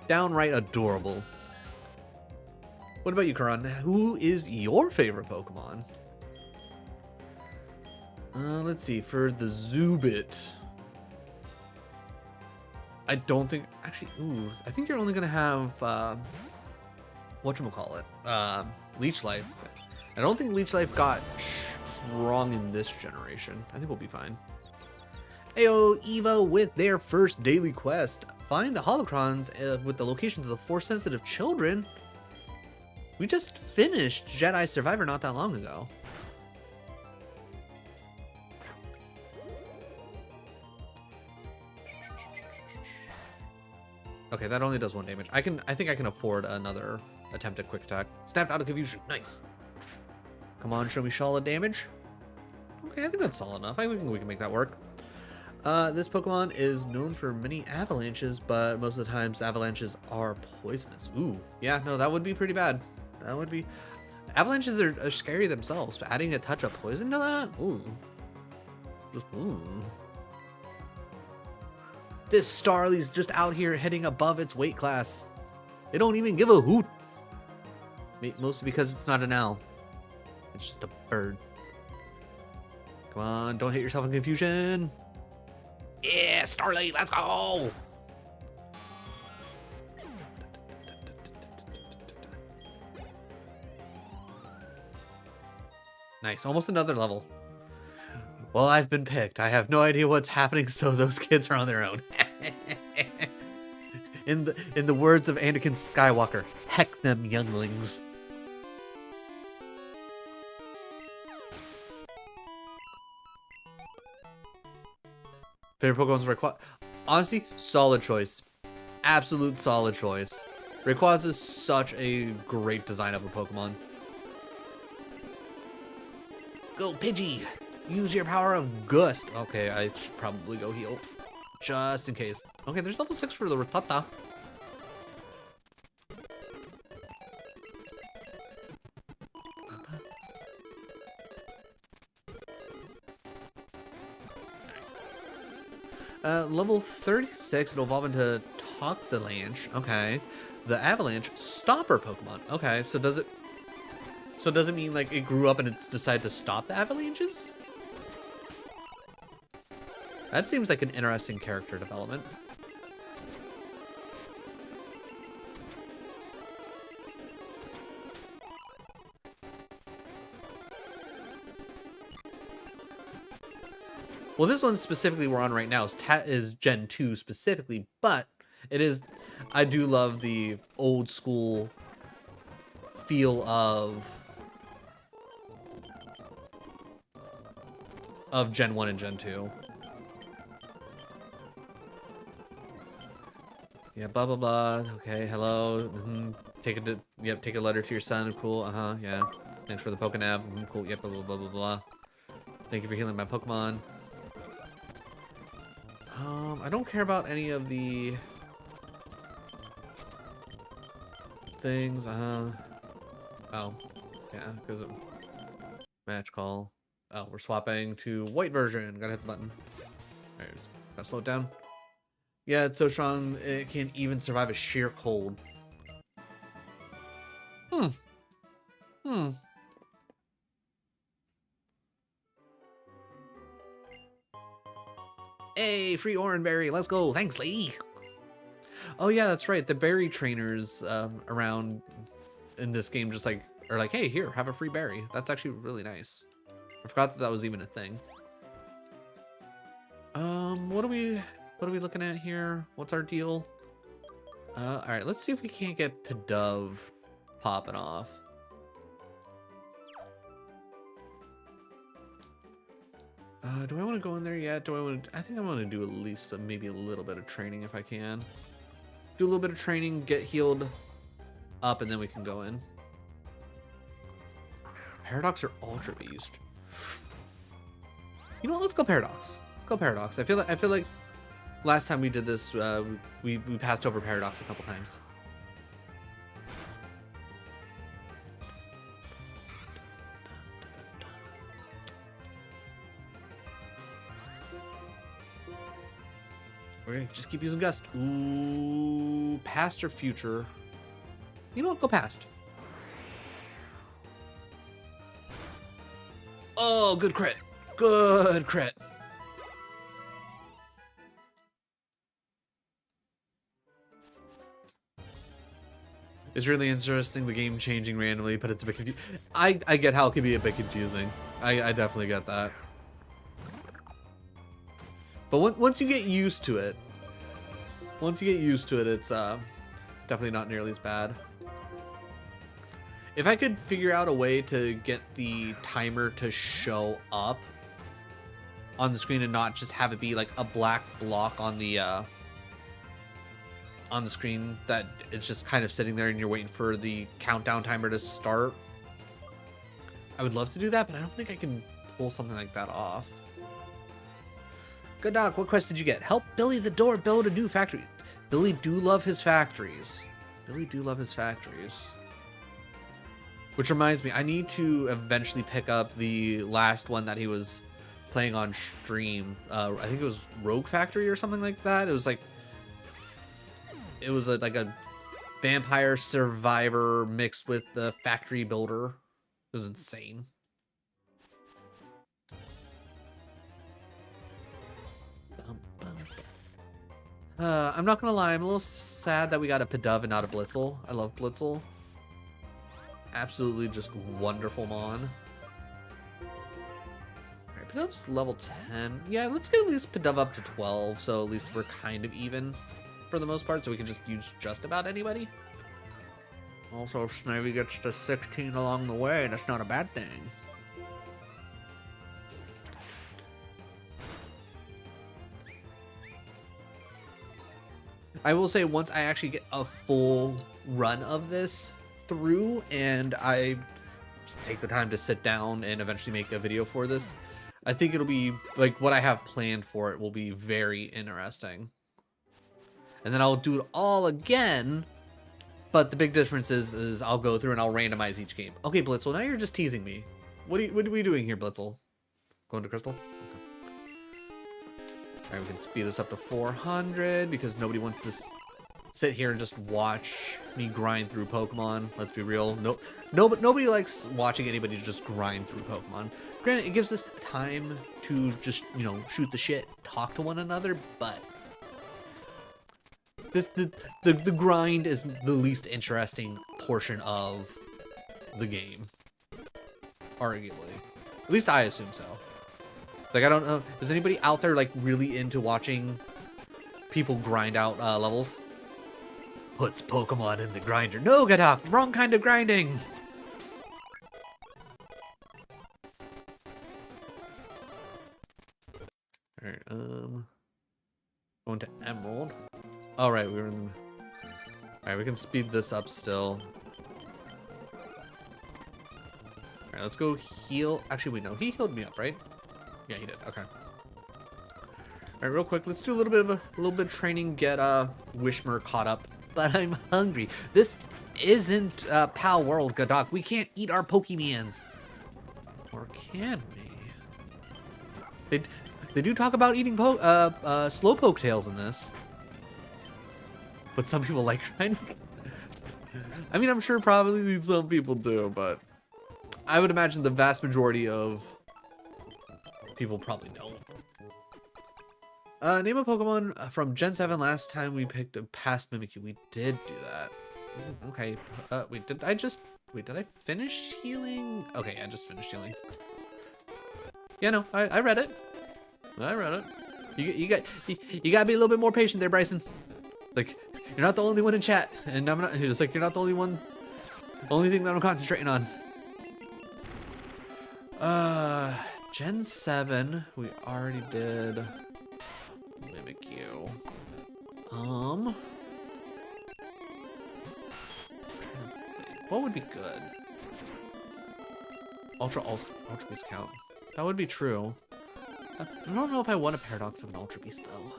Downright adorable. What about you, Karan? Who is your favorite Pokemon? Let's see. For the Zubit, I don't think... Actually, ooh. I think you're only going to have... whatchamacallit? Leech Life. I don't think Leech Life got strong in this generation. I think we'll be fine. Ayo, Evo with their first daily quest. Find the holocrons with the locations of the 4 sensitive children. We just finished Jedi Survivor not that long ago. Okay, that only does 1 damage. I think I can afford another attempt at quick attack. Snapped out of confusion. Nice. Come on, show me solid damage. Okay, I think that's solid enough. I think we can make that work. This Pokemon is known for many avalanches, but most of the times avalanches are poisonous. Ooh, yeah, no, that would be pretty bad. That would be... Avalanches are scary themselves, but adding a touch of poison to that? Ooh. Just, ooh. This Starly's just out here hitting above its weight class. They don't even give a hoot. Mostly because it's not an owl. It's just a bird. Come on, don't hit yourself in confusion. Yeah, Starly, let's go! Nice, almost another level. Well, I've been picked. I have no idea what's happening, so those kids are on their own. In the words of Anakin Skywalker, heck them younglings. Favorite Pokemon's Rayquaza. Honestly, solid choice. Absolute solid choice. Rayquaza is such a great design of a Pokemon. Go Pidgey! Use your power of Gust. Okay, I should probably go heal. Just in case. Okay, there's level 6 for the Rattata. Level 36, it'll evolve into Toxilanche. Okay. The Avalanche Stopper Pokemon. Okay, so does it mean like it grew up and it's decided to stop the avalanches? That seems like an interesting character development. Well, this one specifically we're on right now is Gen 2 specifically, but it is... I do love the old school feel of Gen 1 and Gen 2. Yeah, blah blah blah. Okay, hello. Take a letter to your son. Cool. Yeah. Thanks for the Pokénav. Cool. Yep. Blah blah blah blah blah. Thank you for healing my Pokemon. I don't care about any of the things. Oh, yeah, because of match call. Oh, we're swapping to white version. Gotta hit the button. Alright, just gotta slow it down. Yeah, it's so strong it can't even survive a sheer cold. Hey, free Oranberry, let's go. Thanks, lady. Oh yeah, that's right. The berry trainers around in this game just like are like, hey, here, have a free berry. That's actually really nice. I forgot that was even a thing. What What are we looking at here? What's our deal? All right, let's see if we can't get Pidove popping off. Do I want to go in there yet? Do I want to? I think I want to do at least maybe a little bit of training if I can. Do a little bit of training, get healed up, and then we can go in. Paradox or Ultra Beast? You know what? Let's go Paradox. Let's go Paradox. I feel like last time we did this, we passed over Paradox a couple times. We're gonna just keep using Gust. Ooh, past or future? You know what? Go past. Oh, good crit. Good crit. It's really interesting, the game changing randomly, but it's a bit confusing. I get how it can be a bit confusing. I definitely get that. But once you get used to it, it's definitely not nearly as bad. If I could figure out a way to get the timer to show up on the screen and not just have it be like a black block on the screen that it's just kind of sitting there and you're waiting for the countdown timer to start, I would love to do that, but I don't think I can pull something like that off. Good Doc, what quest did you get? Help Billy the Door build a new factory. Billy do love his factories. Billy do love his factories. Which reminds me, I need to eventually pick up the last one that he was playing on stream. I think it was Rogue Factory or something like that. It was like, like a vampire survivor mixed with the factory builder. It was insane. I'm not gonna lie, I'm a little sad that we got a Pidove and not a Blitzel. I love Blitzel. Absolutely just wonderful mon. Alright, Pidove's level 10. Yeah, let's get at least Pidove up to 12, so at least we're kind of even for the most part, so we can just use just about anybody. Also, if Snivy gets to 16 along the way, that's not a bad thing. I will say, once I actually get a full run of this through and I take the time to sit down and eventually make a video for this, I think it'll be like what I have planned for it will be very interesting. And then I'll do it all again, but the big difference is I'll go through and I'll randomize each game. Okay, Blitzel, now you're just teasing me. What are we doing here, Blitzel? Going to Crystal? All right, we can speed this up to 400 because nobody wants to sit here and just watch me grind through Pokemon. Let's be real. Nobody likes watching anybody just grind through Pokemon. Granted, it gives us time to just, you know, shoot the shit, talk to one another, but the grind is the least interesting portion of the game, arguably. At least I assume so. Like, I don't know. Is anybody out there, like, really into watching people grind out levels? Puts Pokemon in the grinder. No, Gadok, wrong kind of grinding. Alright, going to Emerald. Alright, we were in... Alright, we can speed this up still. Alright, let's go heal. Actually, wait, no, he healed me up, right? Yeah, he did. Okay. All right, real quick, let's do a little bit of training, get Wishmer caught up. But I'm hungry. This isn't Pal World, Gadok. We can't eat our Pokemans. Or can we? They do talk about eating Slowpoke tails in this. But some people like trying to... I mean, I'm sure probably some people do, but I would imagine the vast majority of people probably don't. Name a Pokemon from Gen 7. Last time we picked a past Mimikyu. We did do that. Okay. Wait, did I finish healing? Okay, I just finished healing. Yeah, no, I read it. I read it. You gotta be a little bit more patient there, Bryson. Like, you're not the only one in chat, and I'm not. It's like you're not the only one. Only thing that I'm concentrating on. Gen 7, we already did. Mimikyu. What would be good? Ultra Beast count. That would be true. I don't know if I want a Paradox of an Ultra Beast though.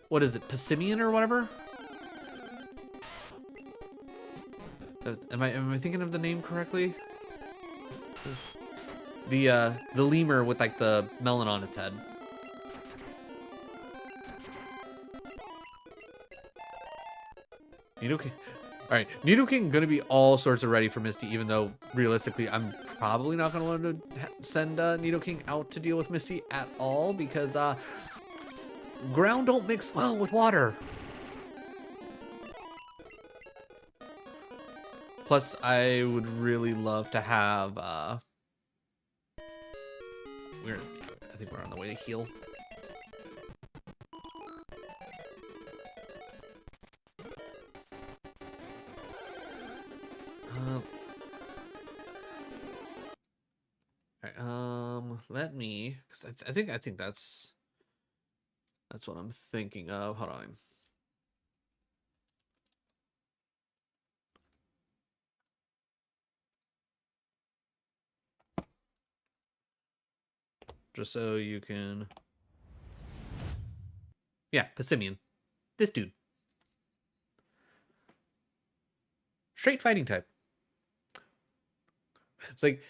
What is it? Pessimian or whatever? Am I thinking of the name correctly? The lemur with like the melon on its head. Nidoking. Alright, Nidoking gonna be all sorts of ready for Misty, even though realistically I'm probably not gonna want to send Nidoking out to deal with Misty at all because ground don't mix well with water. Plus, I would really love to have I think we're on the way to heal. Let me, because I think that's what I'm thinking of. Hold on. Just so you can, yeah, Pessimian. This dude. Straight fighting type. It's like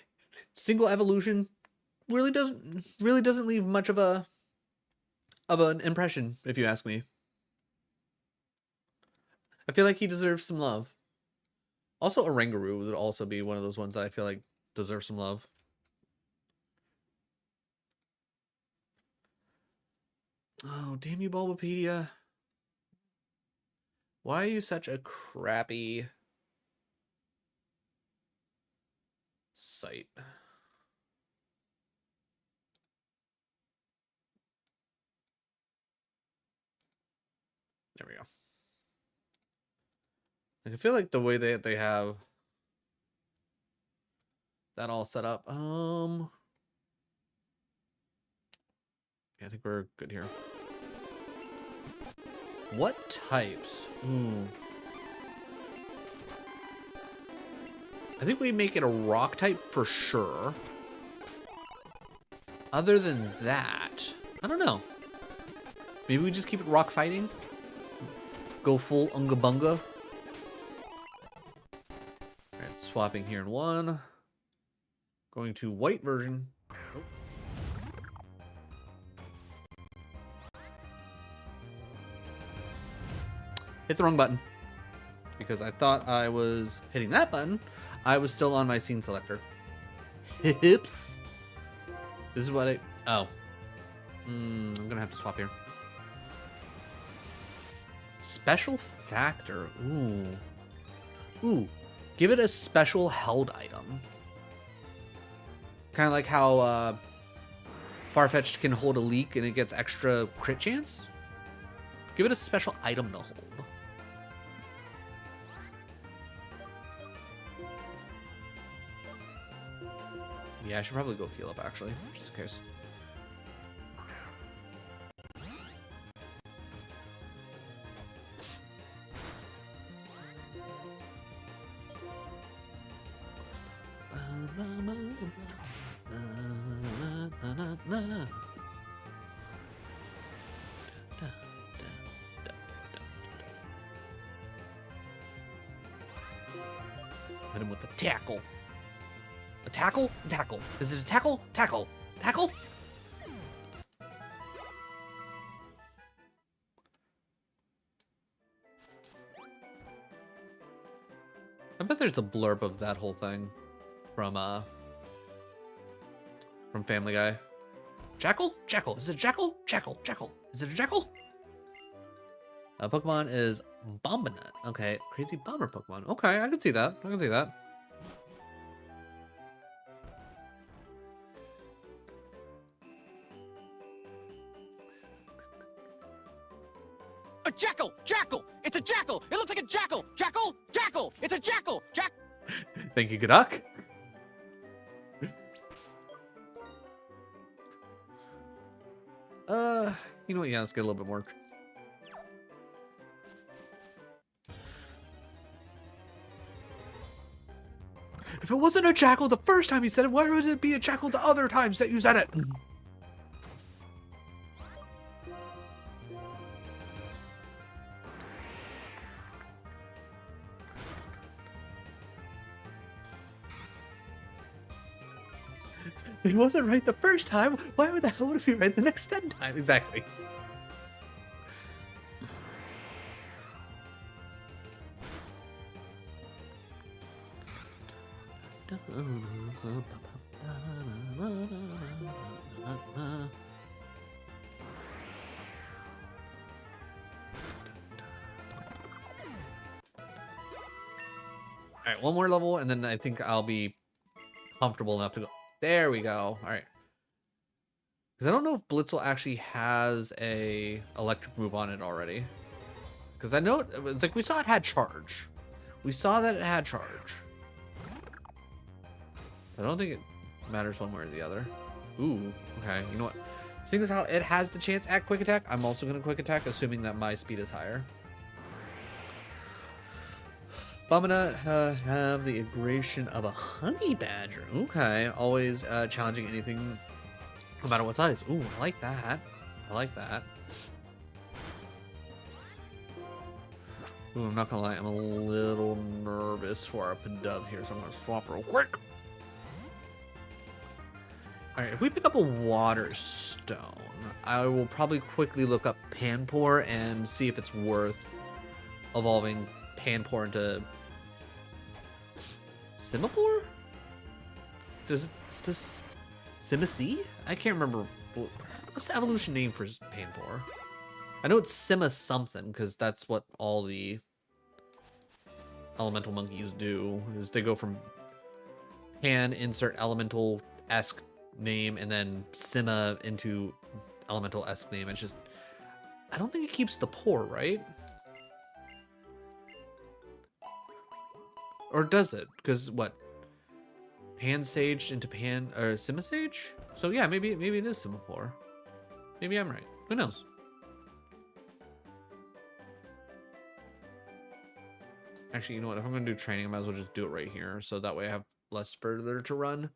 single evolution really doesn't leave much of an impression, if you ask me. I feel like he deserves some love. Also, Oranguru would also be one of those ones that I feel like deserves some love. Oh, damn you, Bulbapedia. Why are you such a crappy site? There we go. Like, I feel like the way they have that all set up. Yeah, I think we're good here. What types? Ooh. I think we make it a rock type for sure. Other than that, I don't know. Maybe we just keep it rock fighting. Go full Unga Bunga. Alright, swapping here in one. Going to white version. Oh. Hit the wrong button. Because I thought I was hitting that button. I was still on my scene selector. Hips. This is what I... Oh. I'm going to have to swap here. Special factor. Ooh. Ooh. Give it a special held item. Kind of like how Farfetch'd can hold a leak and it gets extra crit chance. Give it a special item to hold. Yeah, I should probably go heal up actually, just in case. Hit him with the tackle. A tackle? Tackle. Is it a tackle? Tackle. Tackle? I bet there's a blurb of that whole thing from Family Guy. Jackal? Jackal. Is it a jackal? Jackal. Jackal. Is it a jackal? Pokemon is Bombinut. Okay, crazy bomber Pokemon. Okay, I can see that. I can see that. A jackal! Jackal! It's a jackal! It looks like a jackal! Jackal! Jackal! It's a jackal! Thank you, Godok. You know what? Yeah, let's get a little bit more. If it wasn't a jackal the first time you said it, why would it be a jackal the other times that you said it? It wasn't right the first time. Why would the hell would it be right the next 10 times? Exactly. All right, one more level, and then I think I'll be comfortable enough to go. There we go. All right. Because I don't know if Blitzel actually has a electric move on it already. Because I know it's like we saw it had charge. We saw that it had charge. I don't think it matters one way or the other. Ooh, okay. You know what? Seeing as how it has the chance at quick attack, I'm also going to quick attack, assuming that my speed is higher. Bombinut have the aggression of a honey badger. Okay, always challenging anything, no matter what size. Ooh, I like that. I like that. Ooh, I'm not gonna lie, I'm a little nervous for our Pidove here, so I'm gonna swap real quick. Alright, if we pick up a water stone, I will probably quickly look up Panpour and see if it's worth evolving Panpour into Simipour? Does Simacy? I can't remember. What's the evolution name for Panpour? I know it's Sima something, because that's what all the elemental monkeys do, is they go from Pan, insert elemental-esque name, and then Sima into elemental-esque name. It's just, I don't think it keeps the poor, right? Or does it? Because what? Pan Sage into Pan or Sima Sage? So yeah, maybe it is Simipour. Maybe I'm right. Who knows? Actually, you know what? If I'm gonna do training, I might as well just do it right here, so that way I have less further to run.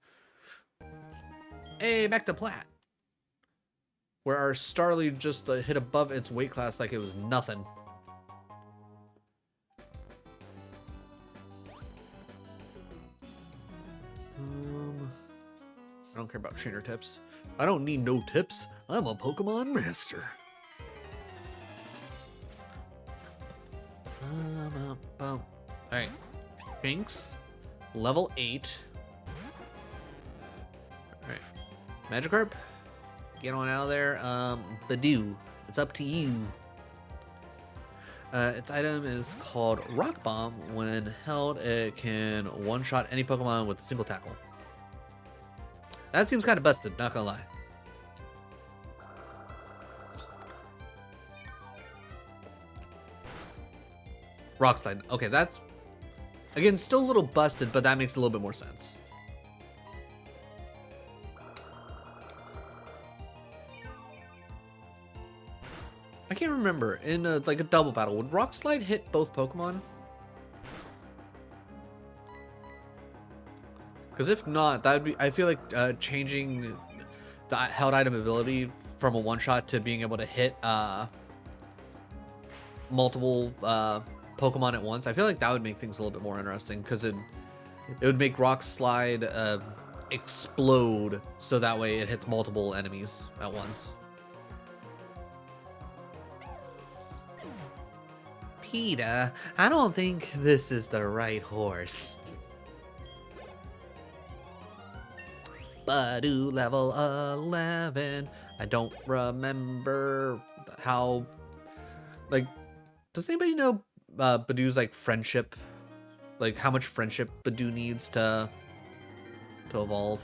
Hey, back to Plat, where our Starly just hit above its weight class like it was nothing. I don't care about trainer tips. I don't need no tips. I'm a Pokemon master. Alright. Shinx. Level 8. Alright. Magikarp. Get on out of there. Badoo. It's up to you. Its item is called Rock Bomb. When held, it can one-shot any Pokemon with a single tackle. That seems kind of busted, not gonna lie. Rock Slide. Okay, that's, again, still a little busted, but that makes a little bit more sense. I can't remember. In like a double battle, would Rock Slide hit both Pokemon? Because if not, that would be, I feel like changing the held item ability from a one-shot to being able to hit multiple Pokemon at once, I feel like that would make things a little bit more interesting, because it would make Rock Slide explode, so that way it hits multiple enemies at once. PETA, I don't think this is the right horse. Badoo level 11. I don't remember how, like, does anybody know Badoo's like friendship, like how much friendship Badoo needs to evolve.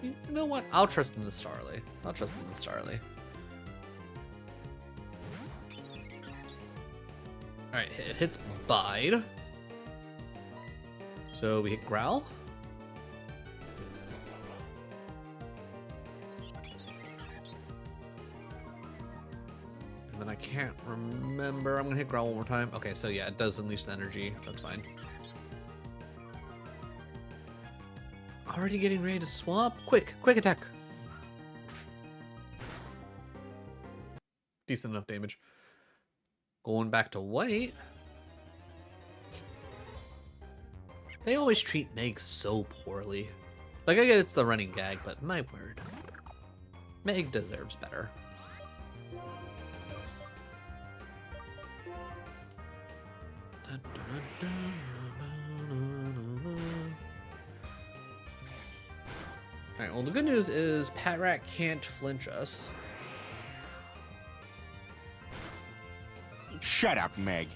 You know what? I'll trust in the Starly. I'll trust in the Starly. Alright, it hits Bide. So we hit Growl. And then I can't remember. I'm gonna hit Growl one more time. Okay, so yeah, it does unleash the energy. That's fine. Already getting ready to swap. Quick attack. Decent enough damage. Going back to white. They always treat Meg so poorly. Like, I get it's the running gag, but my word. Meg deserves better. Alright, well the good news is Patrat can't flinch us. Shut up, Meg.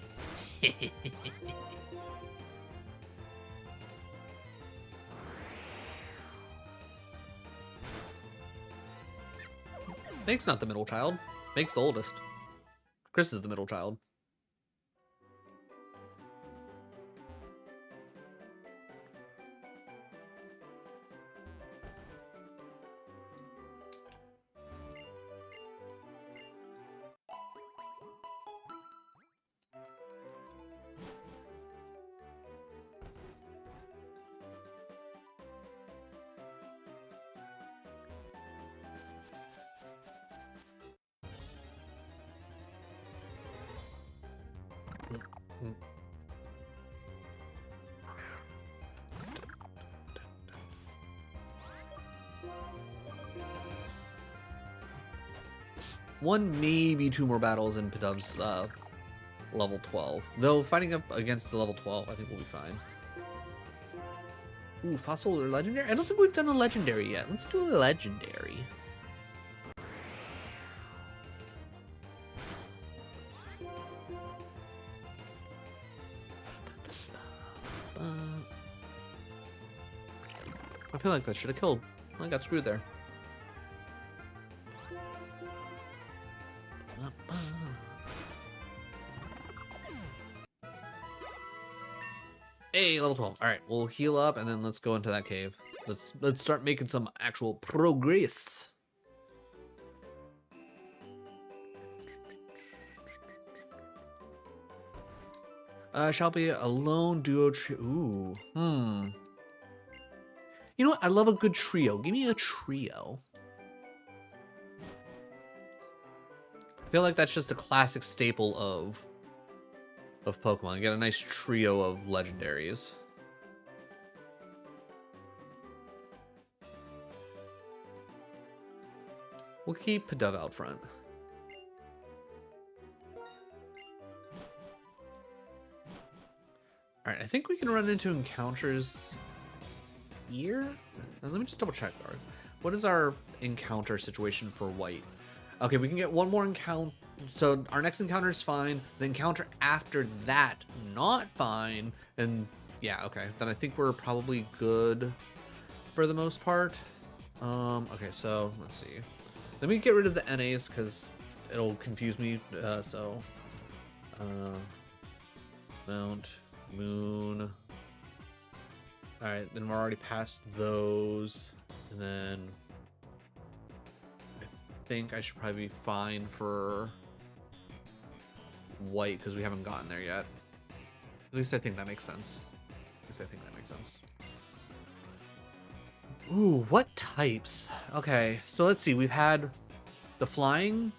Meg's not the middle child. Meg's the oldest. Chris is the middle child. One, maybe two more battles in Pidov's level 12. Though fighting up against the level 12, I think we'll be fine. Ooh, fossil or legendary? I don't think we've done a legendary yet. Let's do a legendary. I feel like that should have killed. I got screwed there. Hey, level 12. All right, we'll heal up and then let's go into that cave. Let's start making some actual progress. Shall be a lone duo trio. Ooh, You know what? I love a good trio. Give me a trio. I feel like that's just a classic staple of Pokemon. Get a nice trio of legendaries. We'll keep Pidove out front. Alright, I think we can run into encounters here. Let me just double check. What is our encounter situation for white? Okay, we can get one more encounter. So our next encounter is fine. The encounter after that, not fine. And yeah, okay. Then I think we're probably good for the most part. Okay, so let's see. Let me get rid of the NAs because it'll confuse me. Mount, Moon. All right, then we're already past those. And then I think I should probably be fine for white because we haven't gotten there yet. At least I think that makes sense. Ooh, what types? Okay, so let's see. We've had the flying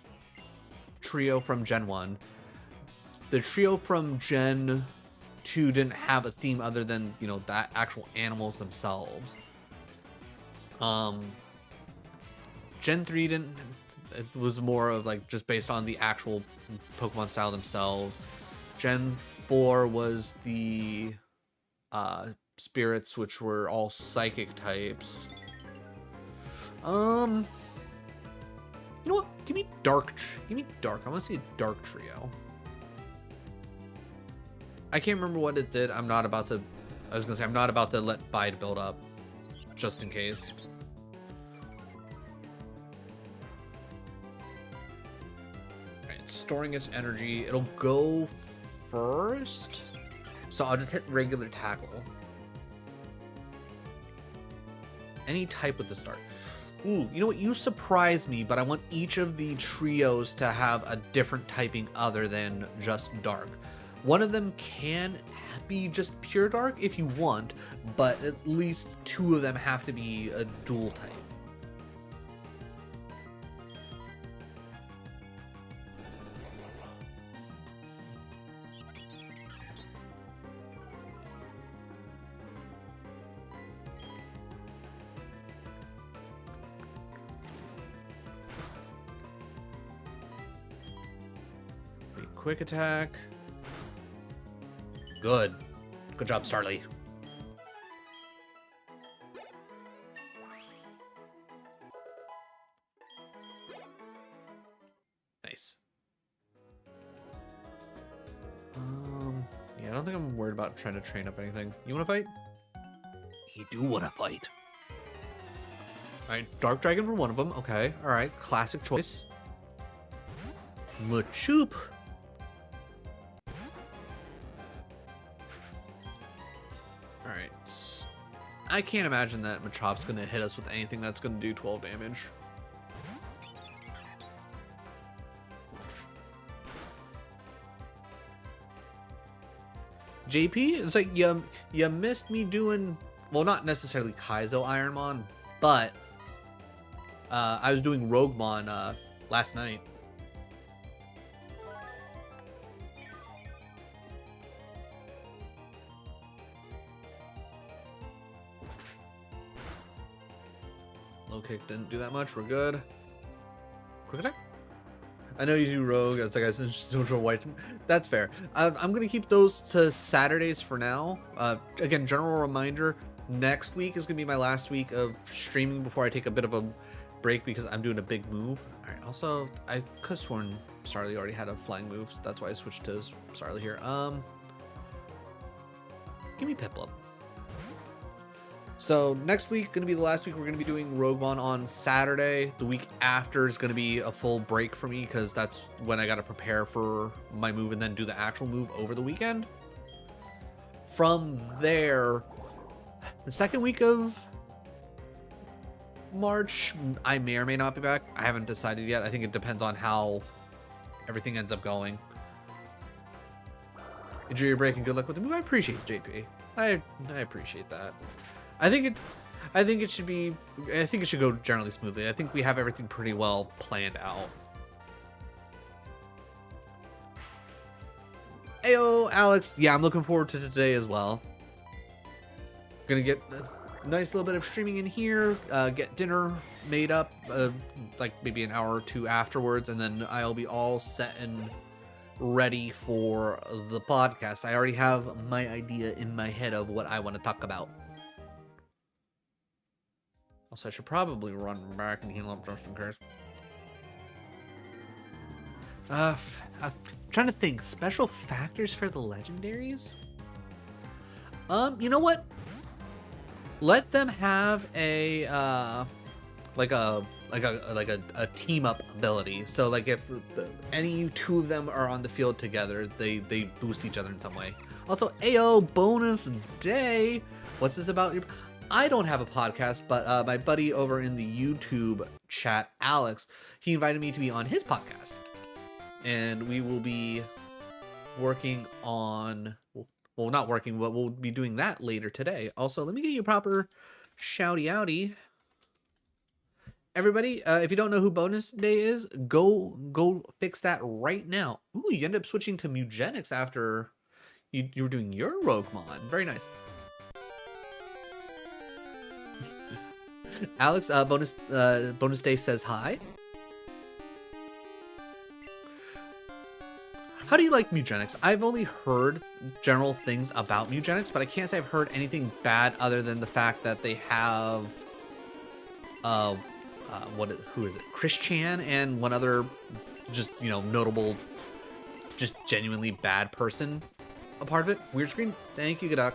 trio from Gen 1. The trio from Gen 2 didn't have a theme other than, you know, that actual animals themselves. Gen 3 didn't. It was more of like just based on the actual Pokemon style themselves. Gen 4 was the spirits, which were all psychic types. You know what? Give me dark. Give me dark. I want to see a dark trio. I can't remember what it did. I'm not about to. I was gonna say I'm not about to let Bide build up, just in case. Alright, storing its energy. It'll go first. So I'll just hit regular tackle. Any type with the start. Ooh, you know what? You surprise me, but I want each of the trios to have a different typing other than just dark. One of them can be just pure dark if you want, but at least two of them have to be a dual type. Quick attack. Good. Good job, Starly. Nice. Yeah, I don't think I'm worried about trying to train up anything. You want to fight? You do want to fight. All right, Dark Dragon for one of them. Okay, all right, classic choice. Machoop. Alright. I can't imagine that Machoop's going to hit us with anything that's going to do 12 damage. JP, it's like you missed me doing, well, not necessarily Kaizo Ironmon, but I was doing Roguemon last night. Low kick didn't do that much. We're good. Quick attack. I know you do Rogue. It's like I said, Social White. That's fair. I'm gonna keep those to Saturdays for now. Again, general reminder: next week is gonna be my last week of streaming before I take a bit of a break because I'm doing a big move. All right. Also, I could have sworn Starly already had a flying move. So that's why I switched to Starly here. Give me Piplup. So next week gonna be the last week we're gonna be doing Roguemon on Saturday. The week after is gonna be a full break for me because that's when I gotta prepare for my move and then do the actual move over the weekend. From there, the second week of March, I may or may not be back. I haven't decided yet. I think it depends on how everything ends up going. Enjoy your break and good luck with the move. I appreciate it, JP. I appreciate that. I think it should go generally smoothly. I think we have everything pretty well planned out. Ayo, Alex. Yeah, I'm looking forward to today as well. Gonna get a nice little bit of streaming in here, get dinner made up, like maybe an hour or two afterwards, and then I'll be all set and ready for the podcast. I already have my idea in my head of what I want to talk about. Also, I should probably run back and heal up just in case. I'm trying to think. Special factors for the legendaries? You know what? Let them have a like a team up ability. So like if any two of them are on the field together, they boost each other in some way. Also, Ayo, bonus day. What's this about? I don't have a podcast, but my buddy over in the YouTube chat, Alex, he invited me to be on his podcast. And we will be working on, well, not working, but we'll be doing that later today. Also, let me get you a proper shouty outy. Everybody, if you don't know who bonus day is, go fix that right now. Ooh, you end up switching to Mugenics after you were doing your Roguemon. Very nice. Alex, bonus day says hi. How do you like Mugenics? I've only heard general things about Mugenics, but I can't say I've heard anything bad other than the fact that they have, who is it? Chris Chan and one other, just, you know, notable, just genuinely bad person a part of it. Weird screen. Thank you, Gadak.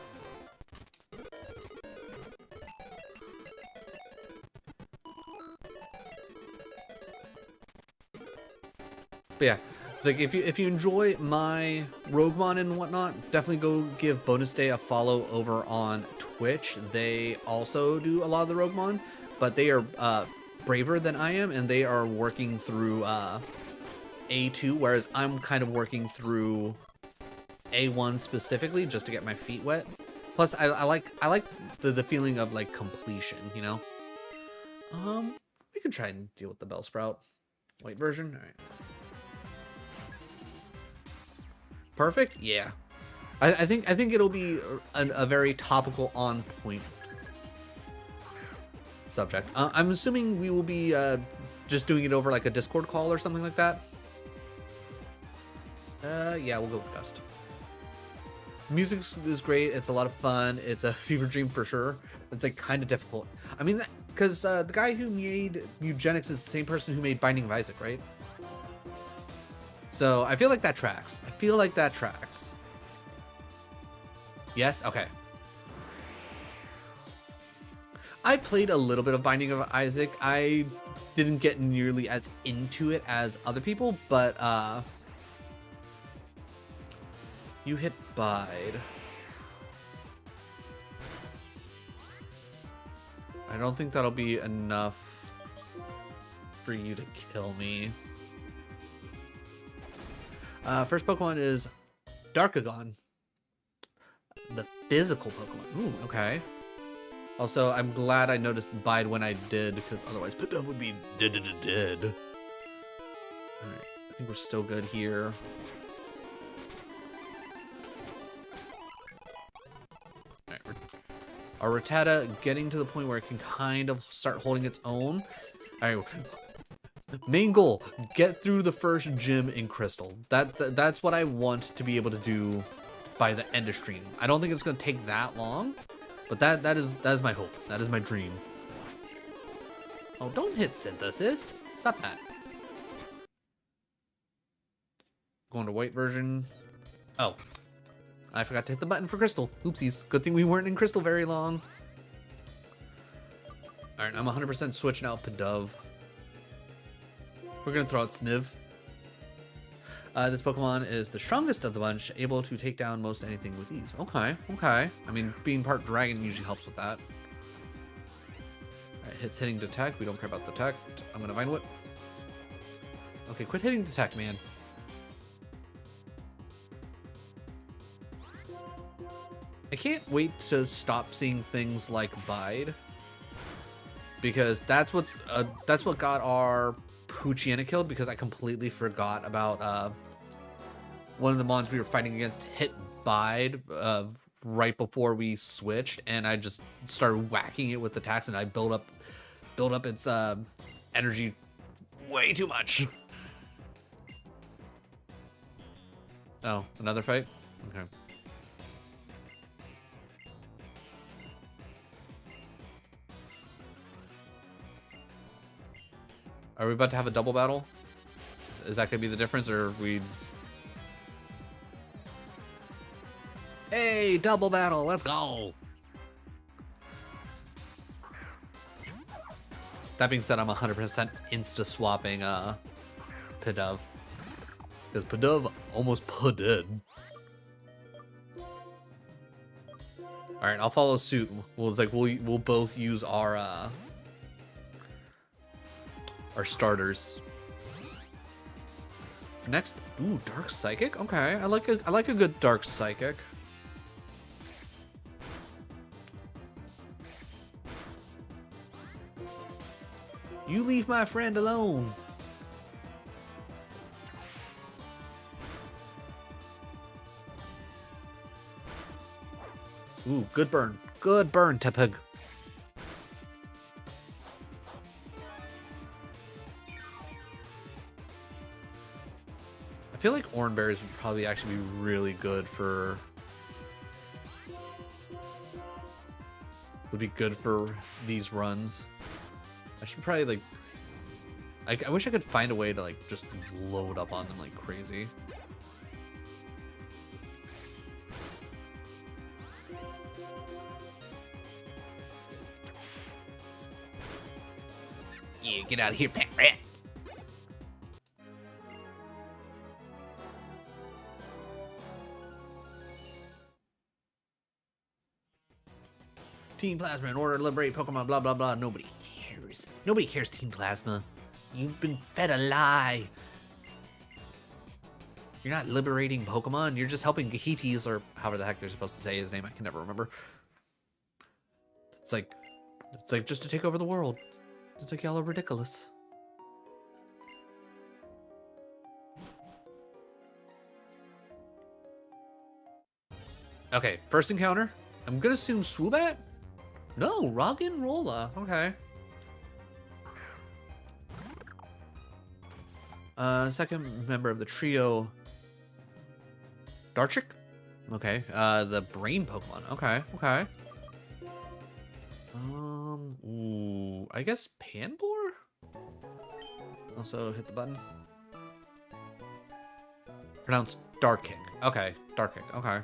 But yeah, it's like if you enjoy my Roguemon and whatnot, definitely go give Bonus Day a follow over on Twitch. They also do a lot of the Roguemon, but they are braver than I am, and they are working through A2, whereas I'm kind of working through A1 specifically just to get my feet wet. Plus, I like the feeling of like completion, you know. We could try and deal with the Bellsprout white version. All right. Perfect. Yeah, I think it'll be a very topical, on point subject. I'm assuming we will be just doing it over like a Discord call or something like that. Yeah, we'll go with Gust. Music is great. It's a lot of fun. It's a fever dream for sure. It's like kind of difficult. I mean, because the guy who made Eugenics is the same person who made Binding of Isaac, right? So I feel like that tracks. Yes? Okay. I played a little bit of Binding of Isaac. I didn't get nearly as into it as other people, but you hit Bide. I don't think that'll be enough for you to kill me. First Pokemon is Darkagon, the physical Pokemon. Ooh, okay. Also, I'm glad I noticed Bide when I did, because otherwise Pidove would be dead. Alright, I think we're still good here. Alright, our Rattata getting to the point where it can kind of start holding its own. Alright. Main goal, get through the first gym in Crystal. That's what I want to be able to do by the end of stream. I don't think it's going to take that long, but that is my hope. That is my dream. Oh, don't hit Synthesis. Stop that. Going to white version. Oh, I forgot to hit the button for Crystal. Oopsies. Good thing we weren't in Crystal very long. All right, I'm 100% switching out Pidove. We're going to throw out Sniv. This Pokemon is the strongest of the bunch, able to take down most anything with ease. Okay. I mean, being part dragon usually helps with that. Alright, hits hitting Detect. We don't care about Detect. I'm going to Vine Whip. Okay, quit hitting Detect, man. I can't wait to stop seeing things like Bide. Because that's what got our Poochyena killed, because I completely forgot about one of the mons we were fighting against hit Bide right before we switched, and I just started whacking it with attacks, and I built up its energy way too much. Oh, another fight? Okay. Are we about to have a double battle? Is that gonna be the difference, or are we... Hey, double battle, let's go! That being said, I'm 100% insta-swapping Pidove. Because Pidove almost dead. Alright, I'll follow suit. We'll both use our starters. Next, ooh, Dark Psychic. Okay, I like a good Dark Psychic. You leave my friend alone. Ooh, good burn. Good burn, Tepig. I feel like orange berries would probably actually be really good for... Would be good for these runs. I should probably, like... I wish I could find a way to, like, just load up on them like crazy. Yeah, get out of here, pet rat. Team Plasma in order to liberate Pokemon, blah, blah, blah. Nobody cares. Nobody cares, Team Plasma. You've been fed a lie. You're not liberating Pokemon. You're just helping Gahites, or however the heck you're supposed to say his name. I can never remember. It's like just to take over the world. It's like y'all are ridiculous. Okay, first encounter. I'm gonna assume Swoobat? No, Roggenrola. Okay. Second member of the trio, Dartrick? Okay. The brain Pokemon. Okay, okay. Ooh, I guess Panbor? Also hit the button. Pronounced Dark Kick. Okay, Dark Kick. Okay.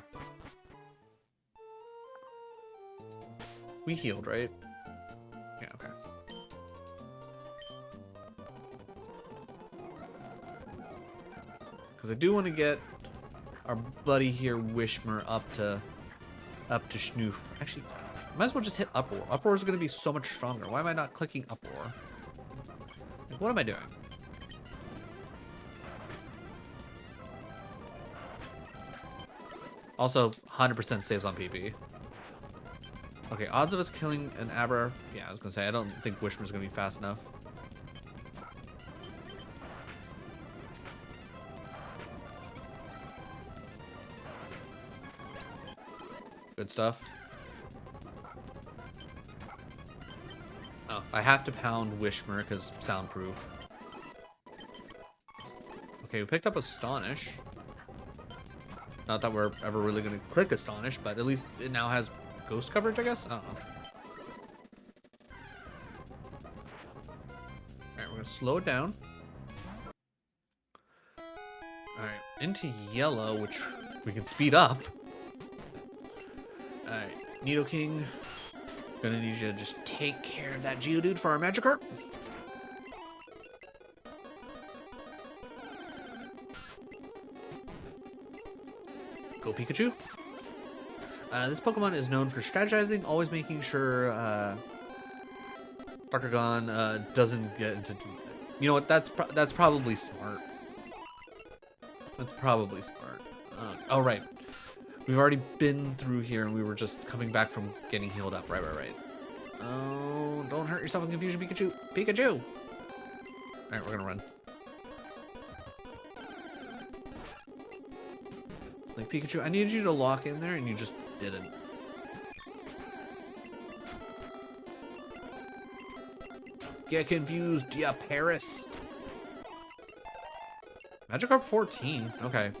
We healed, right? Yeah, okay. Because I do want to get our buddy here, Wishmer, up to Schnoof. Actually, might as well just hit Uproar. Uproar is going to be so much stronger. Why am I not clicking Uproar? Like, what am I doing? Also, 100% saves on PP. Okay, odds of us killing an Abra. Yeah, I was going to say, I don't think Wishmer's going to be fast enough. Good stuff. Oh, I have to pound Wishmer because soundproof. Okay, we picked up Astonish. Not that we're ever really going to click Astonish, but at least it now has ghost coverage, I guess? I don't know. Alright, we're going to slow it down. Alright, into yellow, which we can speed up. Alright, Nidoking. Gonna need you to just take care of that Geodude for our Magikarp. Go Pikachu. This Pokemon is known for strategizing, always making sure Darkagon doesn't get into... You know what? That's probably smart. That's probably smart. Oh, right. We've already been through here, and we were just coming back from getting healed up. Right. Oh, don't hurt yourself in Confusion, Pikachu. Pikachu! Alright, we're gonna run. Like, Pikachu, I needed you to lock in there, and you just didn't. Get confused, yeah, Paris. Magikarp 14. Okay.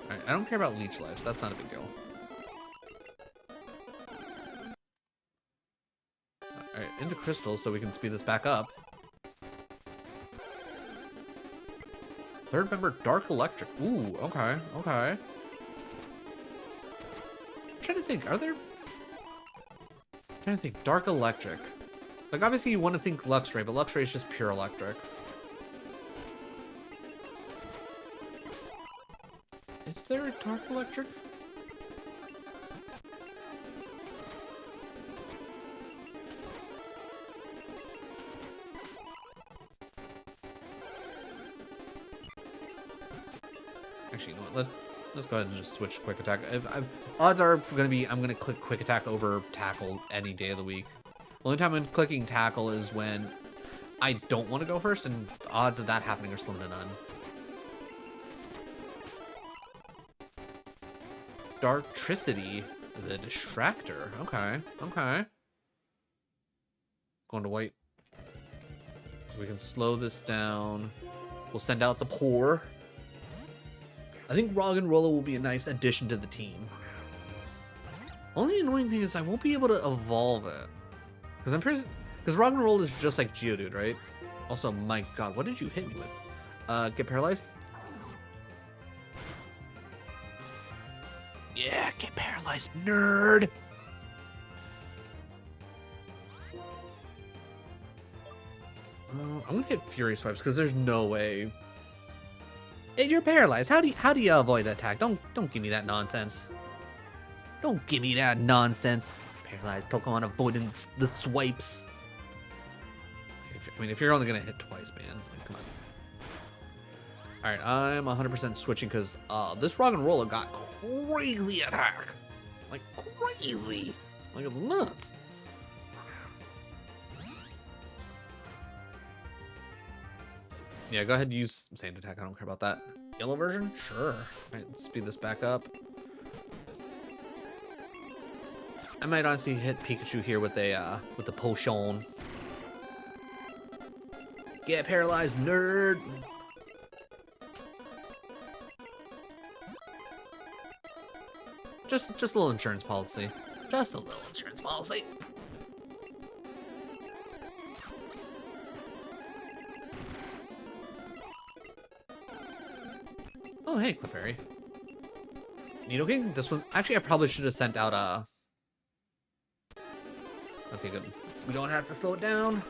Alright, I don't care about leech life, so that's not a big deal. Alright, into crystals so we can speed this back up. Third member, Dark Electric. Ooh, okay. I'm trying to think, Dark Electric. Like, obviously you want to think Luxray, but Luxray is just pure electric. Is there a Dark Electric? Actually, you know what? Let's go ahead and just switch Quick Attack. Odds are going to be I'm going to click Quick Attack over Tackle any day of the week. The only time I'm clicking Tackle is when I don't want to go first, and the odds of that happening are slim to none. Darktricity, the Distractor. Okay. Going to white. We can slow this down. We'll send out the pour. I think Roggenrola will be a nice addition to the team. Only annoying thing is I won't be able to evolve it. Because Roggenrola is just like Geodude, right? Also, my god, what did you hit me with? Get paralyzed? Yeah, get paralyzed, nerd! I'm gonna get Fury Swipes because there's no way. Hey, you're paralyzed. How do you avoid that attack? Don't give me that nonsense. Don't give me that nonsense. Paralyzed Pokemon avoiding the swipes. If you're only gonna hit twice, man, like, come on. All right, I'm 100% switching because this Roggenrola got crazy attack, like crazy, like it's nuts. Yeah, go ahead and use Sand Attack. I don't care about that. Yellow version? Sure. Alright, speed this back up. I might honestly hit Pikachu here with the potion. Get paralyzed, nerd! Just a little insurance policy. Just a little insurance policy. Oh, hey, Clefairy. Nidoking? This one... Actually, I probably should have sent out, Okay, good. We don't have to slow it down.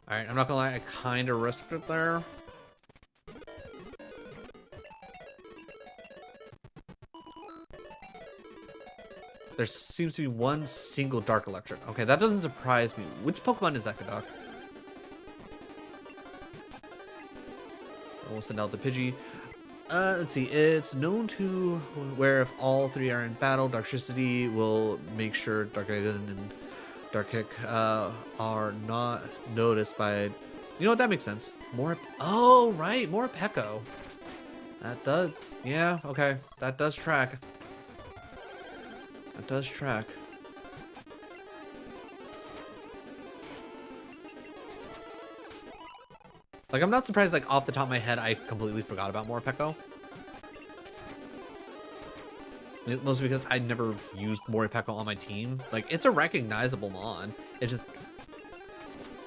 Alright, I'm not gonna lie, I kinda risked it there. There seems to be one single Dark Electric. Okay, that doesn't surprise me. Which Pokemon is that, Kadok? We'll send out the Pidgey. Let's see. It's known to where if all three are in battle, Darktricity will make sure Darkaigan and Darkick are not noticed by... You know what? That makes sense. More... Oh, right. More Pekko. That does... Yeah, okay. That does track. That does track. Like, I'm not surprised, like, off the top of my head, I completely forgot about Morpeko. Mostly because I never used Morpeko on my team. Like, it's a recognizable mon. It's just...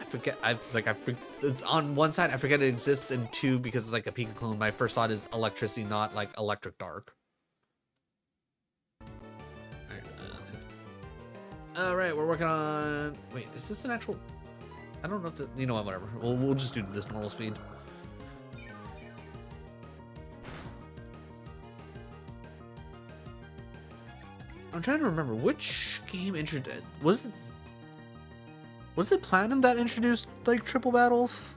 I forget... it's on one side, I forget it exists, and two, because it's like a Pika clone, my first thought is Electricity, not, like, Electric Dark. Alright, we're working on... Wait, is this an actual... I don't know if the... You know what, whatever. We'll just do this normal speed. I'm trying to remember which game introduced... Was it Platinum that introduced, like, triple battles?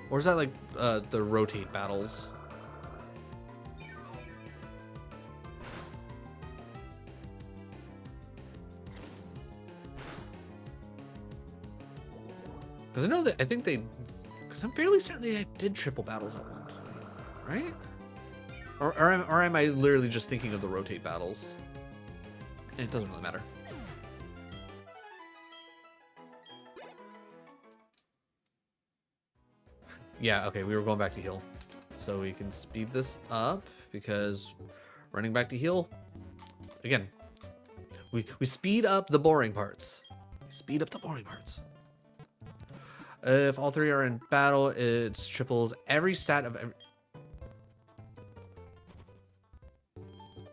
Or is that, like, the rotate battles? Because I know that, I think they... Because I'm fairly certain they did triple battles at one point, right? Or am I literally just thinking of the rotate battles? It doesn't really matter. Yeah, okay, we were going back to heal. So we can speed this up, because running back to heal... Again, we speed up the boring parts. Speed up the boring parts. If all three are in battle, it triples every stat of every...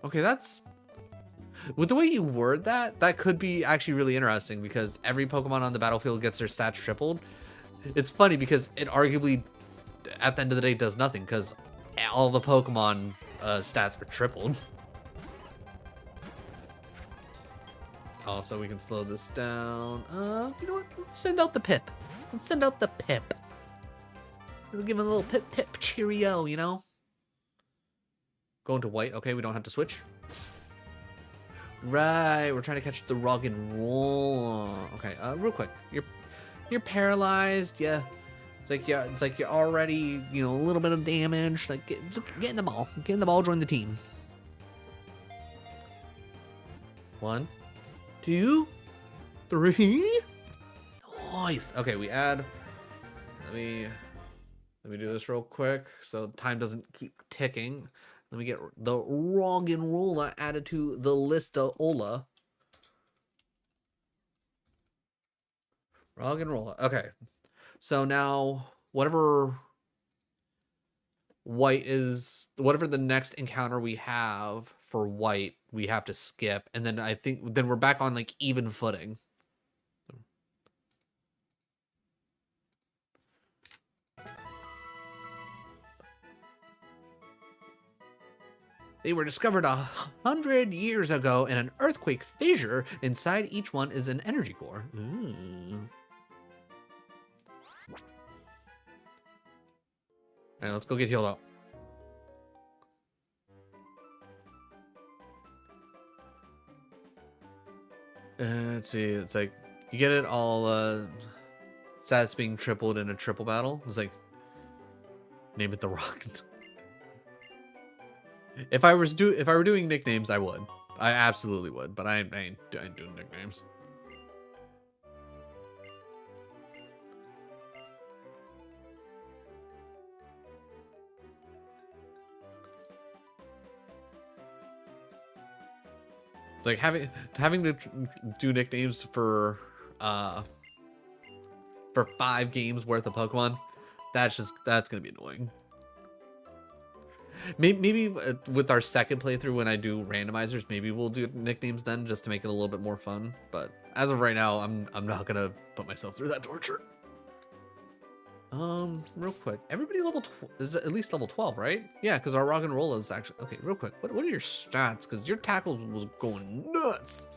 Okay, that's... With the way you word that, that could be actually really interesting, because every Pokemon on the battlefield gets their stats tripled. It's funny because it arguably, at the end of the day, does nothing, because all the Pokemon stats are tripled. Also, we can slow this down. You know what? Let's send out the Pip. Let's send out the Pip. We'll give him a little pip cheerio, you know? Going to white. Okay, we don't have to switch. Right, we're trying to catch the Roggenrola. Okay, real quick. You're paralyzed. Yeah, it's like you're already, you know, a little bit of damage. Like get in the ball. Get in the ball. Join the team. 1, 2, 3. Nice. Okay, we add. Let me do this real quick so time doesn't keep ticking. Let me get the Roggenrola added to the lista Ola. Roggenrola. Okay. So now whatever whatever the next encounter we have for white, we have to skip, and then I think then we're back on like even footing. They were discovered 100 years ago in an earthquake fissure. Inside each one is an energy core. Ooh. All right, let's go get healed up. Let's see. It's like you get it all. Stats being tripled in a triple battle. It's like name it the Rock. If I were doing nicknames, I would. I absolutely would. But I ain't doing nicknames. Like having to do nicknames for 5 games worth of Pokemon, that's gonna be annoying. Maybe with our second playthrough when I do randomizers, maybe we'll do nicknames then just to make it a little bit more fun. But as of right now, I'm not gonna put myself through that torture. Real quick, everybody is at least level 12, right? Yeah, because our Roggenrola is actually okay. Real quick, what are your stats? Because your tackles was going nuts.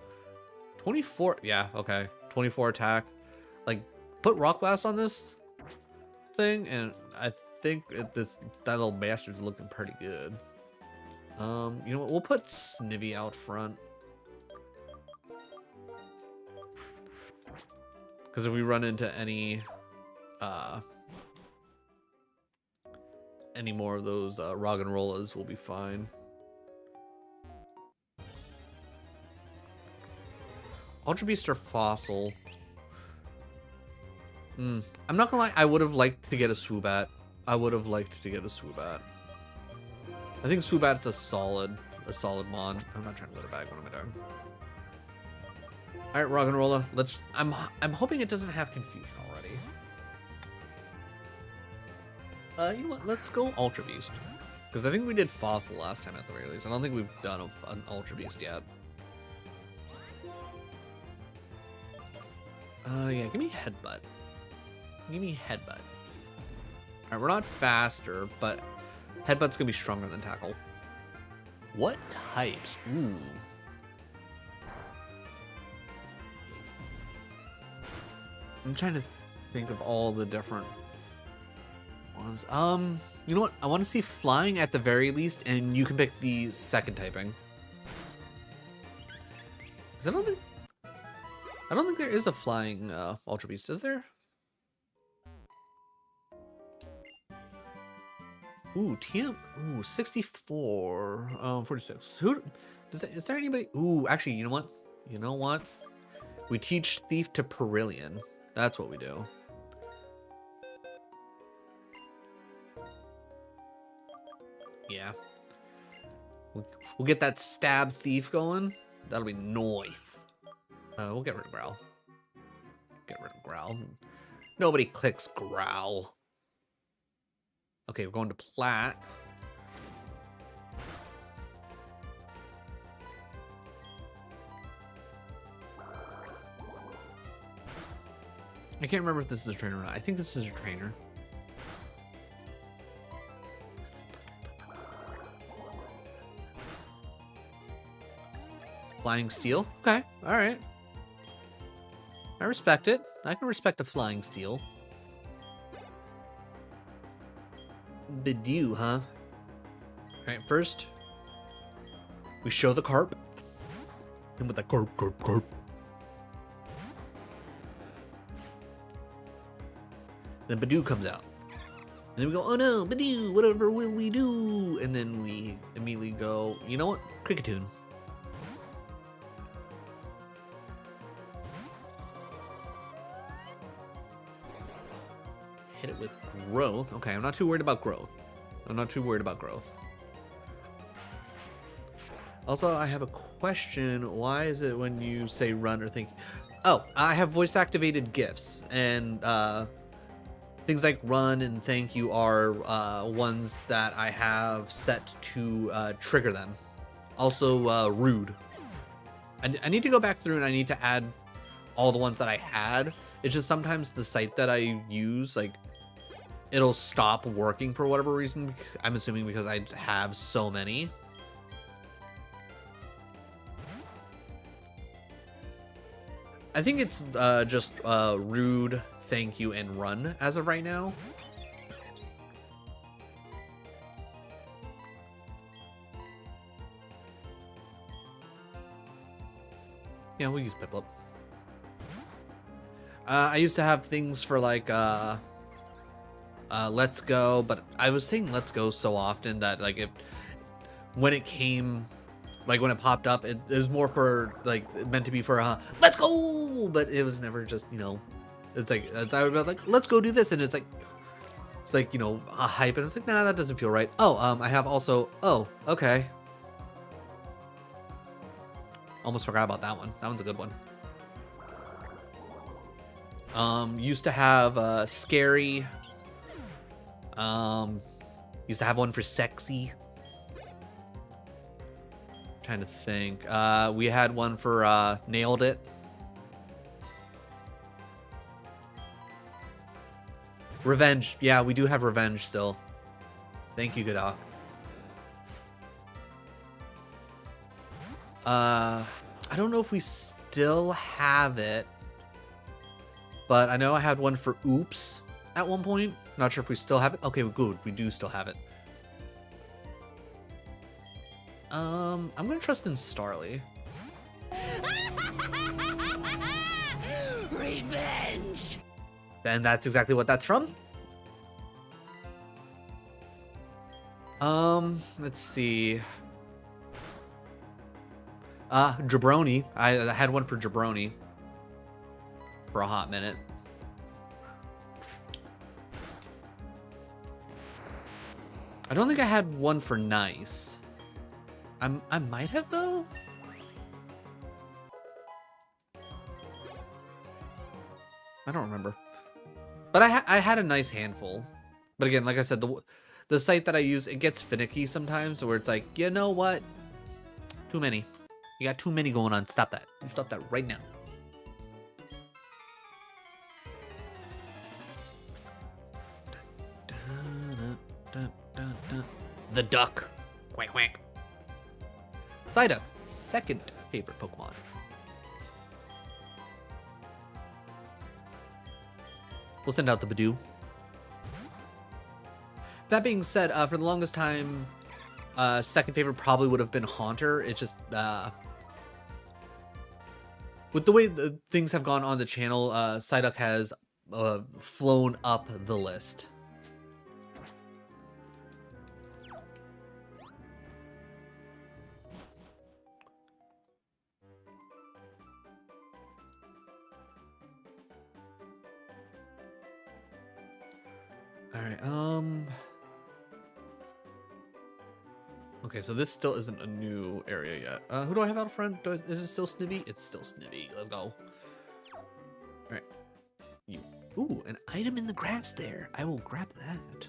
24, yeah, okay, 24 attack. Like, put Rock Blast on this thing, and I think that little bastard's looking pretty good. You know what? We'll put Snivy out front. Because if we run into any more of those Roggenrolas, we'll be fine. Ultra Beast or Fossil? I'm not gonna lie, I would have liked to get a Swoobat. I think Swoobat's a solid mon. I'm not trying to go to bag. What am I doing? All right, Roggenrola. I'm hoping it doesn't have confusion already. You know what? Let's go Ultra Beast, because I think we did Fossil last time at the very least. I don't think we've done an Ultra Beast yet. Yeah, give me Headbutt. Alright, we're not faster, but Headbutt's gonna be stronger than Tackle. What types? Ooh. I'm trying to think of all the different ones. You know what? I want to see Flying at the very least, and you can pick the second typing. 'Cause I don't think there is a Flying Ultra Beast, is there? Ooh, TM. Ooh, 64. 46. Is there anybody? Ooh, actually, you know what? We teach Thief to Perillion. That's what we do. Yeah. We'll get that Stab Thief going. That'll be nice. We'll get rid of Growl. Nobody clicks Growl. Okay, we're going to Plat. I can't remember if this is a trainer or not. I think this is a trainer. Flying Steel. Okay, alright. I respect it. I can respect a Flying Steel. Bidoof, huh? Alright, first we show the carp. And with the carp. Then Bidoof comes out. And then we go, oh no, Bidoof, whatever will we do? And then we immediately go, you know what? Cricketune. hit it with growth. Okay, I'm not too worried about growth. Also, I have a question. Why is it when you say run or think... Oh, I have voice activated GIFs, and things like run and thank you are ones that I have set to trigger them. Also, rude. I need to go back through and I need to add all the ones that I had. It's just sometimes the site that I use, like, it'll stop working for whatever reason. I'm assuming because I have so many. I think it's just rude, thank you, and run as of right now. Yeah, we'll use Piplup. I used to have things for like let's go, but I was saying let's go so often that like when it came, like when it popped up, it was more for like meant to be for let's go, but it was never just, you know, it's like I would be like let's go do this, and it's like you know, a hype, and it's like nah, that doesn't feel right. Oh, I have also, oh, okay. Almost forgot about that one. That one's a good one. Used to have scary. Used to have one for sexy. Trying to think. We had one for nailed it. Revenge. Yeah, we do have revenge still. Thank you, Godot. I don't know if we still have it, but I know I had one for oops at one point. Not sure if we still have it. Okay, good. We do still have it. I'm gonna trust in Starly. Revenge. And that's exactly what that's from. Let's see. Jabroni. I had one for Jabroni for a hot minute. I don't think I had one for nice. I might have though. I don't remember. But I had a nice handful. But again, like I said, the site that I use, it gets finicky sometimes, where it's like, you know what? Too many. You got too many going on. Stop that. You stop that right now. The duck. Quack quack. Psyduck, second favorite Pokemon. We'll send out the Badoo. That being said, for the longest time, second favorite probably would have been Haunter. It's just with the way things have gone on the channel, Psyduck has flown up the list. All right. Okay, so this still isn't a new area yet. Who do I have out front? Is it still Snivy? It's still Snivy. Let's go. All right. You. Ooh, an item in the grass there. I will grab that.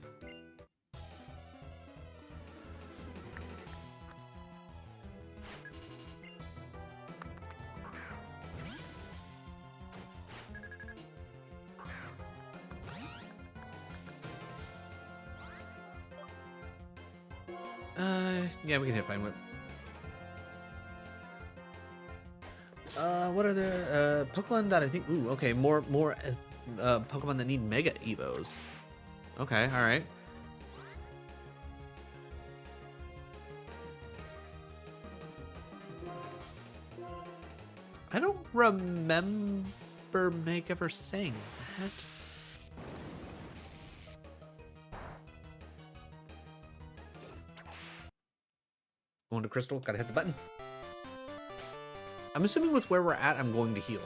Yeah, we can hit fine with. What are the Pokemon that I think? Ooh, okay, more Pokemon that need Mega Evos. Okay, all right. I don't remember Meg ever saying that. Going to Crystal, gotta hit the button. I'm assuming with where we're at, I'm going to heal.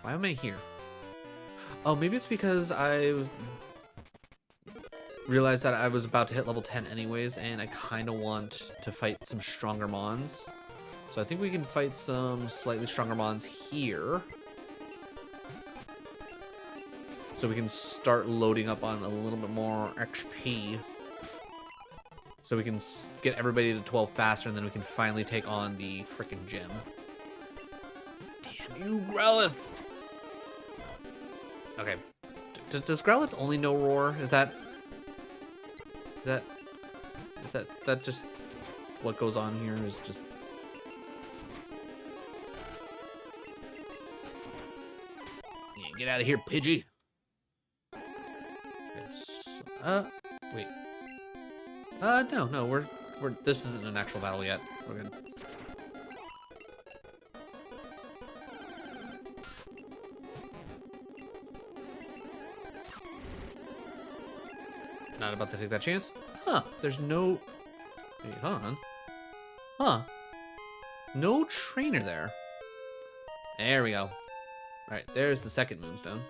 Why am I here? Oh, maybe it's because I realized that I was about to hit level 10 anyways, and I kind of want to fight some stronger mons. So I think we can fight some slightly stronger mons here. So we can start loading up on a little bit more XP. So we can get everybody to 12 faster, and then we can finally take on the frickin' gym. Damn you, Growlithe! Okay. Does Growlithe only know Roar? Is that just what goes on here? Is just... Yeah, get out of here, Pidgey! Wait. No, we're this isn't an actual battle yet. We're good. Not about to take that chance. Huh, there's no... Wait, hold on. Huh. No trainer there. There we go. Alright, there's the second moonstone.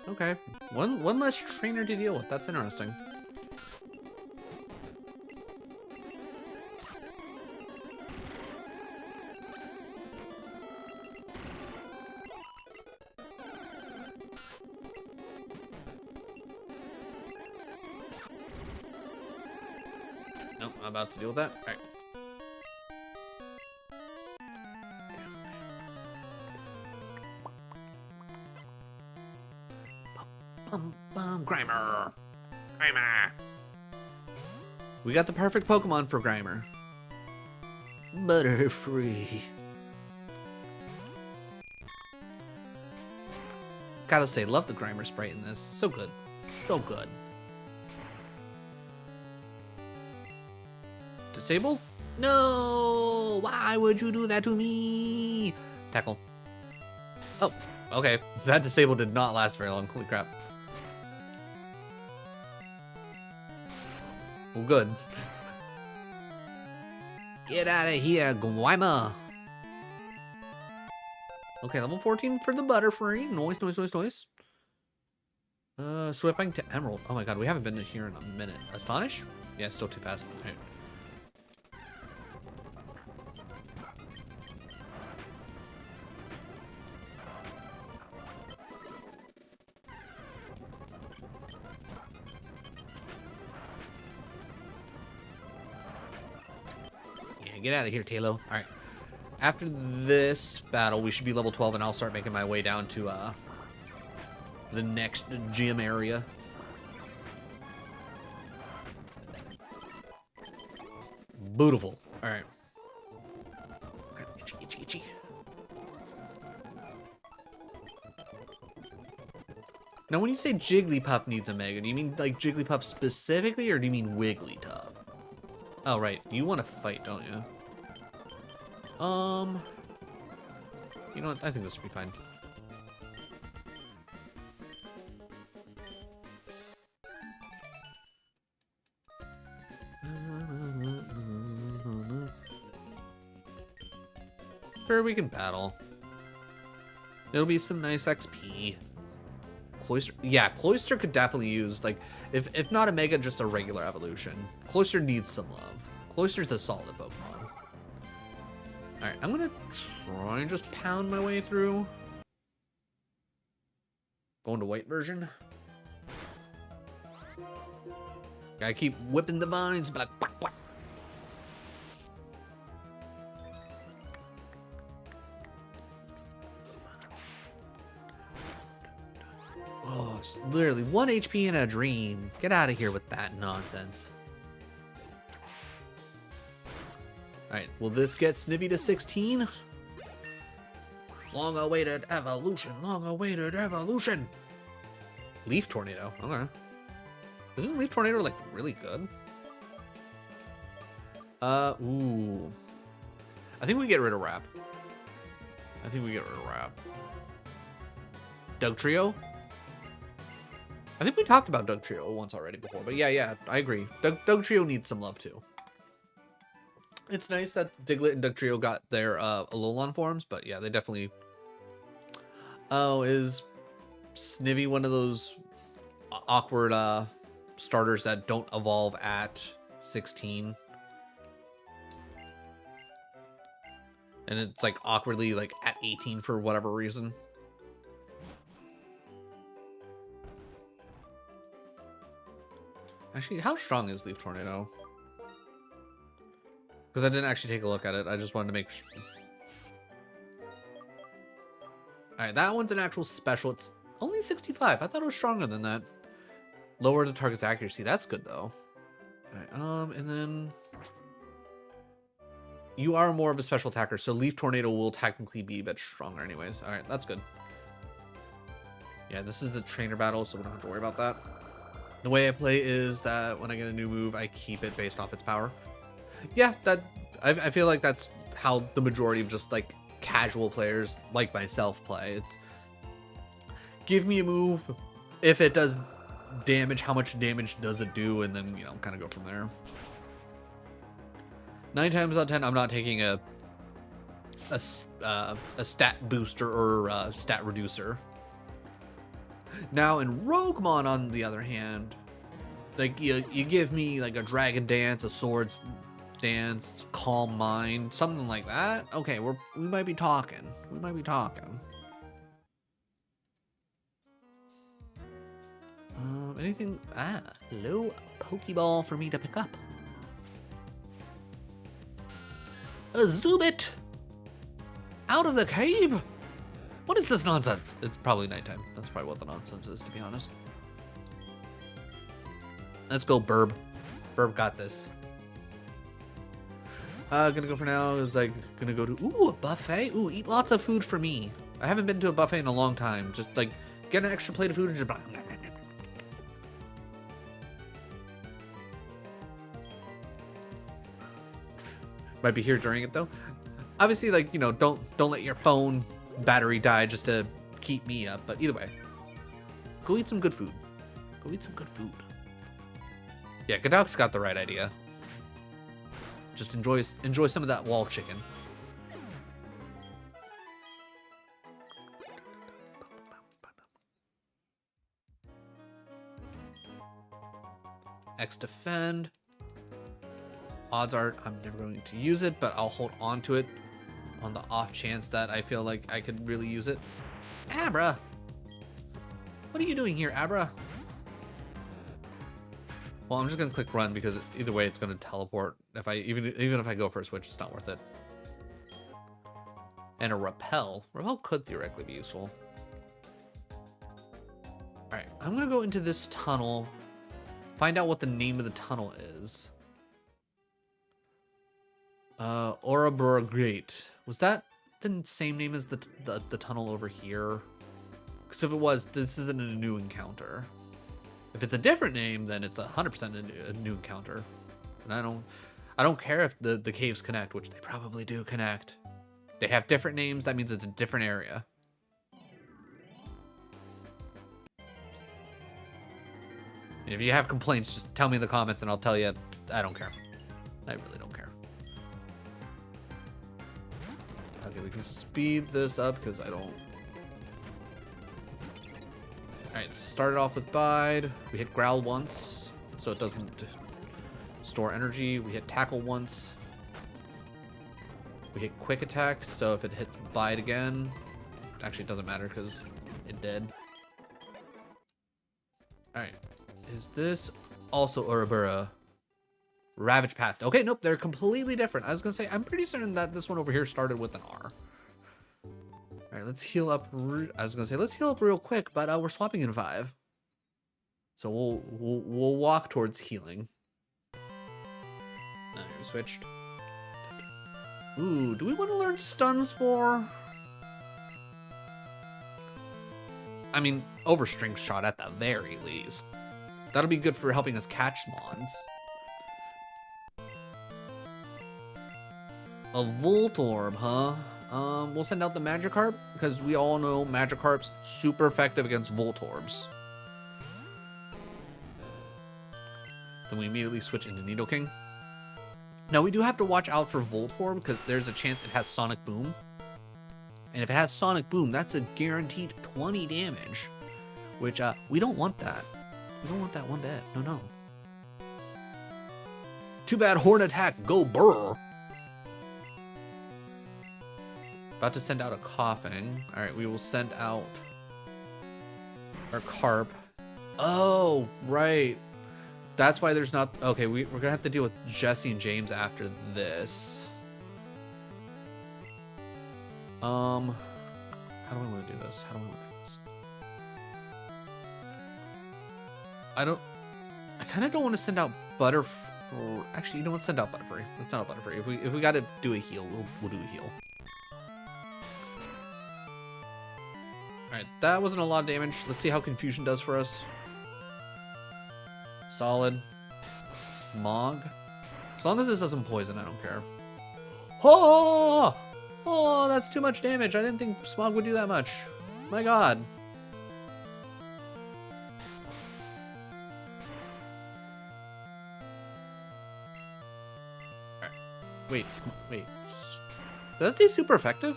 Okay. One less trainer to deal with. That's interesting. Nope, I'm about to deal with that. Alright. Grimer! Grimer! We got the perfect Pokemon for Grimer. Butterfree. Gotta say, love the Grimer sprite in this. So good. So good. Disable? No! Why would you do that to me? Tackle. Oh, okay. That disable did not last very long. Holy crap. Well, good. Get out of here, Grimer. Okay, level 14 for the Butterfree. Noise. Swipping to Emerald. Oh my god, we haven't been here in a minute. Astonish? Yeah, still too fast. Right. Get out of here, Talo. Alright. After this battle, we should be level 12, and I'll start making my way down to the next gym area. Beautiful. Alright. Itchy. Now, when you say Jigglypuff needs a Mega, do you mean like Jigglypuff specifically, or do you mean Wigglytuff? Oh, right. You want to fight, don't you? You know what? I think this should be fine. Sure, we can battle. It'll be some nice XP. Cloyster, yeah, Cloyster could definitely use, like, if not a Mega, just a regular evolution. Cloyster needs some love. Cloyster's a solid Pokemon. Alright, I'm gonna try and just pound my way through. Going to white version. Gotta keep whipping the vines, but like, quack, quack. Oh, it's literally 1 HP in a dream. Get out of here with that nonsense. Alright, will this get Snivy to 16? Long-awaited evolution, long-awaited evolution. Leaf Tornado, okay. Isn't Leaf Tornado, like, really good? Ooh. I think we get rid of Wrap. Doug Trio? I think we talked about Doug Trio once already before, but yeah, I agree. Doug Trio needs some love too. It's nice that Diglett and Doug Trio got their Alolan forms, but yeah, they definitely Oh, is Snivy one of those awkward starters that don't evolve at 16? And it's like awkwardly like at 18 for whatever reason. Actually, how strong is Leaf Tornado? Because I didn't actually take a look at it. I just wanted to make sure. Alright, that one's an actual special. It's only 65. I thought it was stronger than that. Lower the target's accuracy. That's good, though. Alright, and then... You are more of a special attacker, so Leaf Tornado will technically be a bit stronger anyways. Alright, that's good. Yeah, this is the trainer battle, so we don't have to worry about that. The way I play is that when I get a new move, I keep it based off its power. Yeah, I feel like that's how the majority of just like casual players like myself play. It's give me a move, if it does damage, how much damage does it do, and then, you know, kind of go from there. 9 times out of 10, I'm not taking a stat booster or a stat reducer. Now in Roguemon, on the other hand, like you give me like a Dragon Dance, a Swords Dance, Calm Mind, something like that. Okay, we might be talking. We might be talking. Anything? Hello, Pokeball for me to pick up. A Zubit! Out of the cave? What is this nonsense? It's probably nighttime. That's probably what the nonsense is, to be honest. Let's go, Burb. Burb got this. Gonna go for now. Is like gonna go to a buffet. Ooh, eat lots of food for me. I haven't been to a buffet in a long time. Just like get an extra plate of food and just. Might be here during it though. Obviously, like, you know, don't let your phone battery die just to keep me up. But either way, go eat some good food. Go eat some good food. Yeah, Godok's got the right idea. Just enjoy some of that wall chicken. X defend. Odds are I'm never going to use it, but I'll hold on to it on the off chance that I feel like I could really use it. Abra! What are you doing here, Abra? Well, I'm just gonna click run because either way it's gonna teleport. If I even if I go for a switch, it's not worth it. And a repel. Repel could theoretically be useful. Alright, I'm gonna go into this tunnel, find out what the name of the tunnel is. Orabura Great. Was that the same name as the tunnel over here? Because if it was, this isn't a new encounter. If it's a different name, then it's 100% a new encounter. And I don't care if the caves connect, which they probably do connect. They have different names, that means it's a different area. And if you have complaints, just tell me in the comments and I'll tell you. I don't care. I really don't care. Okay, we can speed this up because I don't. Alright, start it off with Bide. We hit Growl once, so it doesn't store energy. We hit Tackle once. We hit Quick Attack, so if it hits Bide again, actually it doesn't matter because it did. Alright, is this also Orabura? Ravage Path. Okay, nope, they're completely different. I was gonna say, I'm pretty certain that this one over here started with an R. All right, let's heal up. I was gonna say, let's heal up real quick, but we're swapping in 5. So we'll walk towards healing. We switched. Ooh, do we want to learn stuns more? I mean, Overstring Shot at the very least. That'll be good for helping us catch Mons. A Voltorb, huh? We'll send out the Magikarp, because we all know Magikarp's super effective against Voltorbs. Then we immediately switch into Nidoking. Now we do have to watch out for Voltorb, because there's a chance it has Sonic Boom. And if it has Sonic Boom, that's a guaranteed 20 damage. Which, we don't want that. We don't want that one bit. No, no. Too bad Horn Attack, go burr. About to send out a Coughing. Alright, we will send out our Carp. Oh, right. That's why there's not... Okay, we're going to have to deal with Jesse and James after this. How do I want to do this? How do I want to do this? I kind of don't want to send out Butterfree. Actually, you know what? Send out Butterfree. Let's send out Butterfree. If we got to do a heal, we'll do a heal. Alright, that wasn't a lot of damage. Let's see how Confusion does for us. Solid. Smog. As long as this doesn't poison, I don't care. Oh! Oh, that's too much damage. I didn't think Smog would do that much. My god. Alright. Wait. Did that say super effective?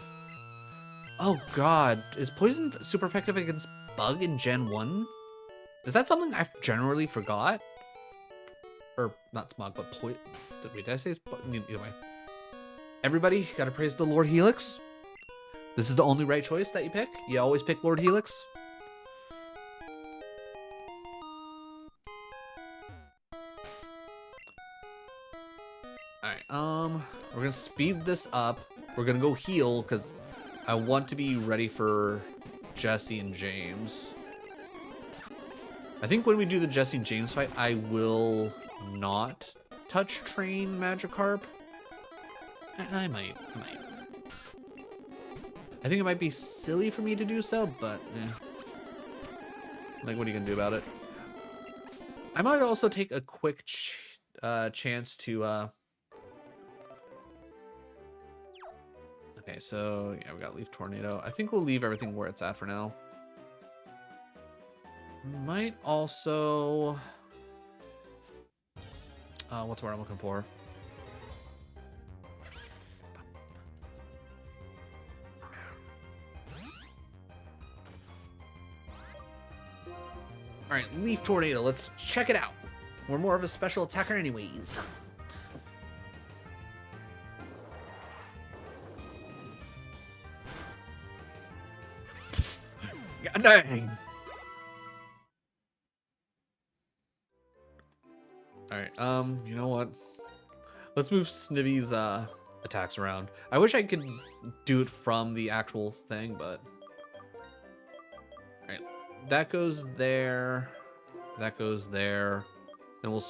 Oh god. Is poison super effective against Bug in Gen 1? Is that something I generally forgot? Or, not Smog, but poison. Did I say either way. Everybody, gotta praise the Lord Helix. This is the only right choice that you pick. You always pick Lord Helix. Alright, we're gonna speed this up. We're gonna go heal, because I want to be ready for Jesse and James. I think when we do the Jesse and James fight, I will not touch Train Magikarp. I might. I think it might be silly for me to do so, but like, what are you gonna do about it? I might also take a quick chance to okay, so yeah, we got Leaf Tornado. I think we'll leave everything where it's at for now. Might also what's the word I'm looking for? Alright, Leaf Tornado, let's check it out. We're more of a special attacker anyways. God dang. Alright, you know what? Let's move Snivvy's attacks around. I wish I could do it from the actual thing, but... Alright, that goes there. That goes there. And we'll...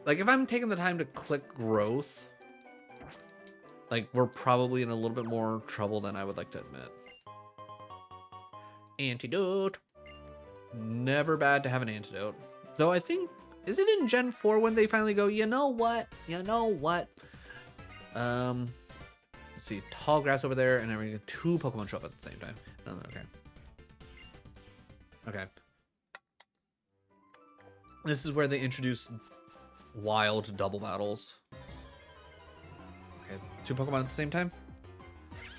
Like, if I'm taking the time to click growth, like, we're probably in a little bit more trouble than I would like to admit. Antidote. Never bad to have an antidote. Though I think... Is it in Gen 4 when they finally go, you know what? You know what? Let's see. Tall grass over there, and then we get 2 Pokemon show up at the same time. Oh, okay. Okay. This is where they introduce wild double battles. Okay, 2 Pokemon at the same time?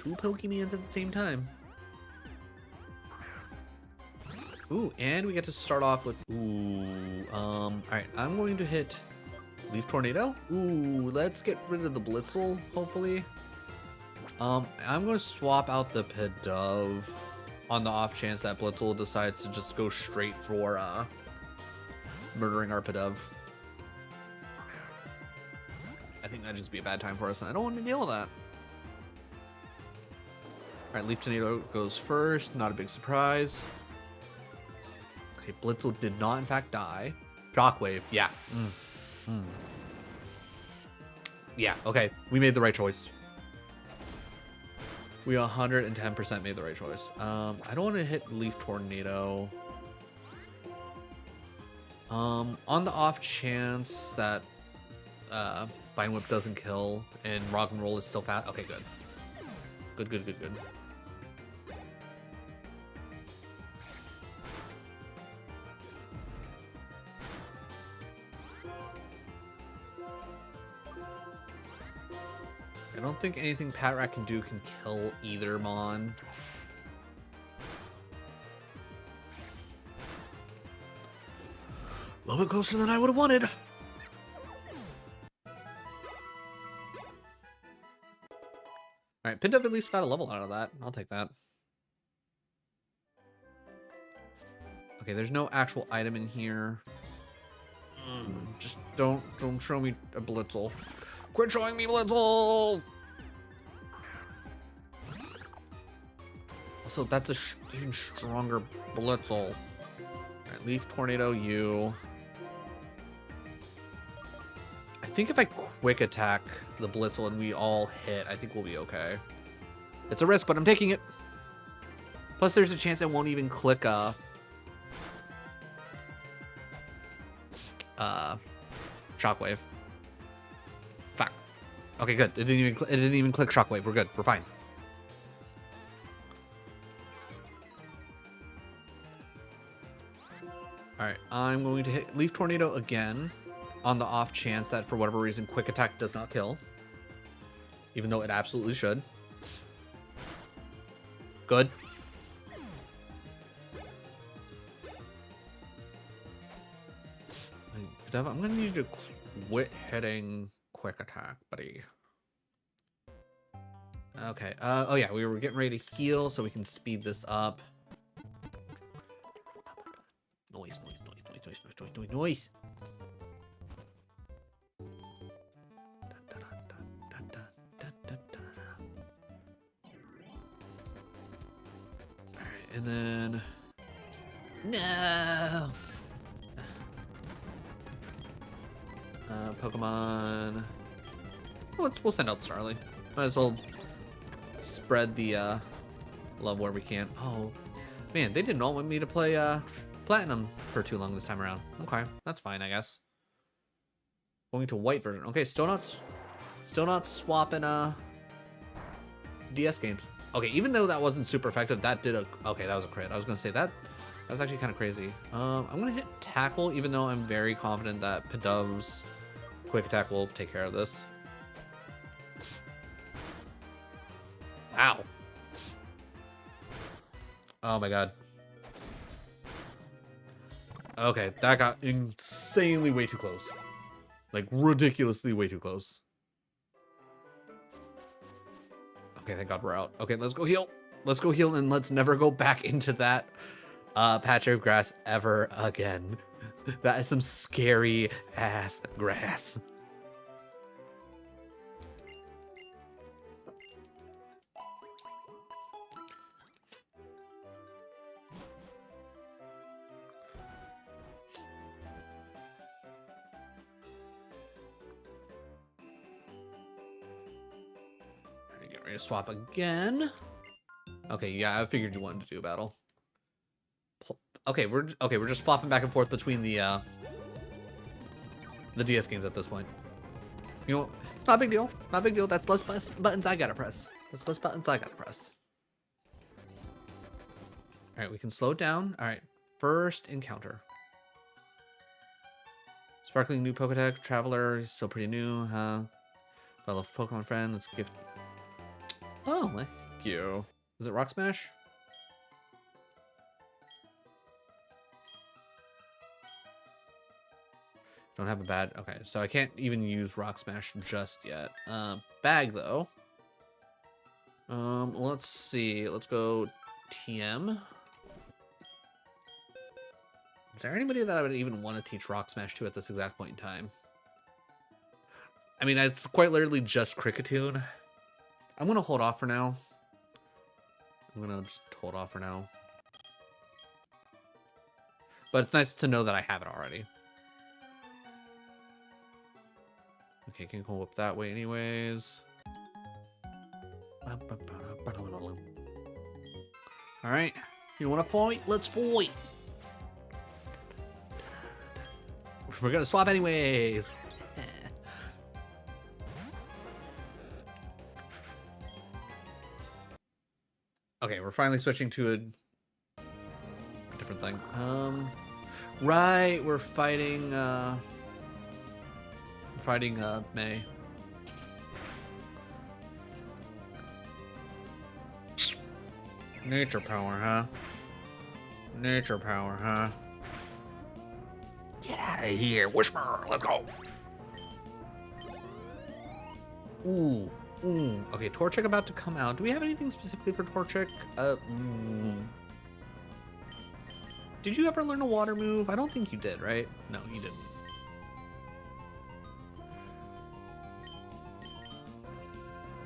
2 Pokemons at the same time. Ooh, and we get to start off with, alright, I'm going to hit Leaf Tornado. Ooh, let's get rid of the Blitzel, hopefully. I'm going to swap out the Pidove on the off chance that Blitzel decides to just go straight for, murdering our Pidove. I think that'd just be a bad time for us, and I don't want to deal with that. Alright, Leaf Tornado goes first, not a big surprise. Okay, Blitzel did not, in fact, die. Shockwave, yeah. Yeah, okay. We made the right choice. We 110% made the right choice. I don't want to hit Leaf Tornado. On the off chance that Vine Whip doesn't kill and Rock and Roll is still fast. Okay, good. Good. I don't think anything Patrat can do can kill either Mon. A little bit closer than I would have wanted. Alright, Pindov at least got a level out of that. I'll take that. Okay, there's no actual item in here. Just don't show me a Blitzel. Quit showing me Blitzels! Also, that's a even stronger Blitzel. Alright, Leaf Tornado, you. I think if I quick attack the Blitzel and we all hit, I think we'll be okay. It's a risk, but I'm taking it. Plus, there's a chance I won't even click Shockwave. Fuck. Okay, good. It didn't even click Shockwave. We're good. We're fine. All right, I'm going to hit Leaf Tornado again on the off chance that for whatever reason Quick Attack does not kill, even though it absolutely should. Good. I'm gonna need you to quit hitting Quick Attack, buddy. Okay. Oh yeah, we were getting ready to heal, so we can speed this up. Noise. Alright, and then... No! Pokemon... We'll send out Starly. Might as well spread the love where we can. Oh, man, they did not want me to play Platinum for too long this time around. Okay, that's fine, I guess. Going to white version. Okay, still not swapping DS games. Okay, even though that wasn't super effective, that did okay, that was a crit. I was gonna say that was actually kind of crazy. I'm gonna hit Tackle, even though I'm very confident that Pidov's Quick Attack will take care of this. Ow. Oh my god. Okay, that got insanely way too close. Like, ridiculously way too close. Okay, thank god we're out. Okay, let's go heal. Let's go heal, and let's never go back into that patch of grass ever again. That is some scary ass grass. Get ready to swap again. Okay, yeah, I figured you wanted to do a battle. Okay, we're just flopping back and forth between the DS games at this point. You know, it's not a big deal. Not a big deal. That's less buttons I gotta press. That's less buttons I gotta press. All right, we can slow it down. All right, first encounter. Sparkling new Pokédex, Traveler, still pretty new, huh? Fellow Pokemon friend, let's gift. Oh, thank you. Is it Rock Smash? Don't have a bad. Okay, so I can't even use Rock Smash just yet. Bag though. Let's see. Let's go TM. Is there anybody that I would even want to teach Rock Smash to at this exact point in time? I mean, it's quite literally just Cricketune. I'm gonna hold off for now. I'm gonna just hold off for now. But it's nice to know that I have it already. Okay, can go up that way anyways. Alright, you wanna fight? Let's fight! We're gonna swap anyways! Okay, we're finally switching to a different thing. Right, we're fighting May. Nature power, huh? Nature power, huh? Get out of here, Whisper. Let's go. Ooh. Okay, Torchic about to come out. Do we have anything specifically for Torchic? Did you ever learn a water move? I don't think you did, right? No, you didn't.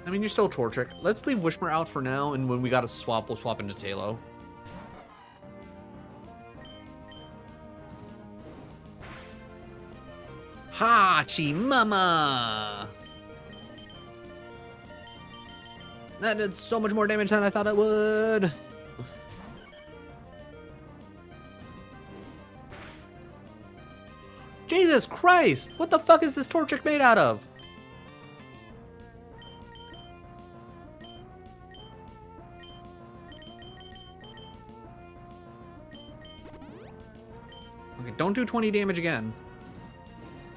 I mean, you're still Torchic. Let's leave Wishmer out for now, and when we got to swap, we'll swap into Talo. Hachi Mama! That did so much more damage than I thought it would. Jesus Christ! What the fuck is this Torchic made out of? Okay, don't do 20 damage again.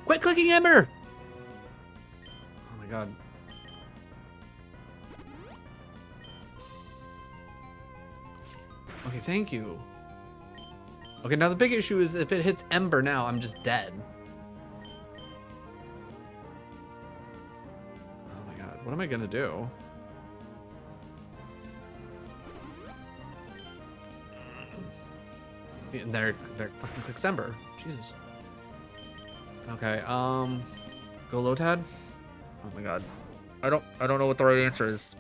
Quit clicking Ember! Oh my god. Okay, thank you. Okay, now the big issue is if it hits Ember now, I'm just dead. Oh my god, what am I gonna do? And there fucking clicks Ember. Jesus. Okay, go Lotad? Oh my god. I don't know what the right answer is.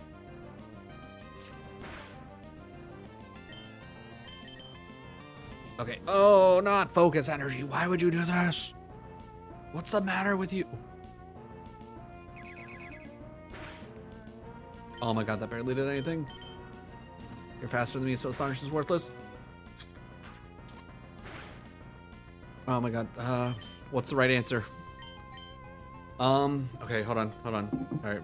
Okay. Oh, not focus energy. Why would you do this? What's the matter with you? Oh my god, that barely did anything. You're faster than me, so Astonish is worthless. Oh my god. What's the right answer? Okay, hold on. Alright.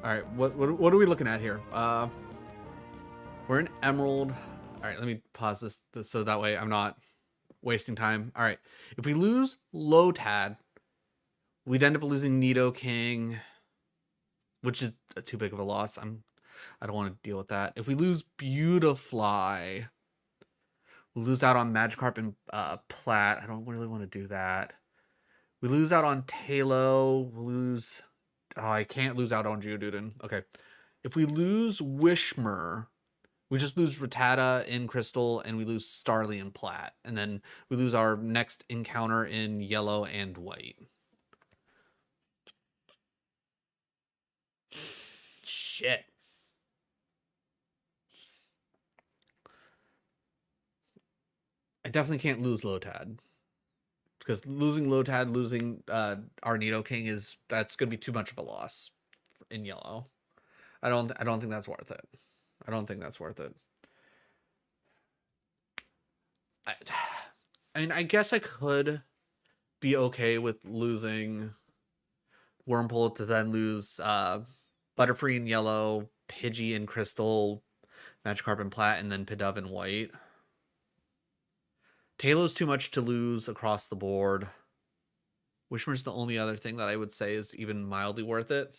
Alright, what are we looking at here? We're in Emerald. Alright, let me pause this so that way I'm not wasting time. Alright. If we lose Lotad, we'd end up losing Nidoking, which is too big of a loss. I don't want to deal with that. If we lose Beautifly, we'll lose out on Magikarp and Plat. I don't really want to do that. We lose out on Talo. We'll lose... Oh, I can't lose out on Geodude. Okay. If we lose Wishmer, we just lose Rattata in Crystal, and we lose Starly in Plat. And then we lose our next encounter in Yellow and White. Shit. I definitely can't lose Lotad. Because losing Lotad, losing our Nidoking that's gonna be too much of a loss in Yellow. I don't think that's worth it. I don't think that's worth it. I mean, I guess I could be okay with losing Wurmple to then lose Butterfree in Yellow, Pidgey in Crystal, Magikarp in Plat, and then Pidove in White. Talo's too much to lose across the board. Wishmer's the only other thing that I would say is even mildly worth it.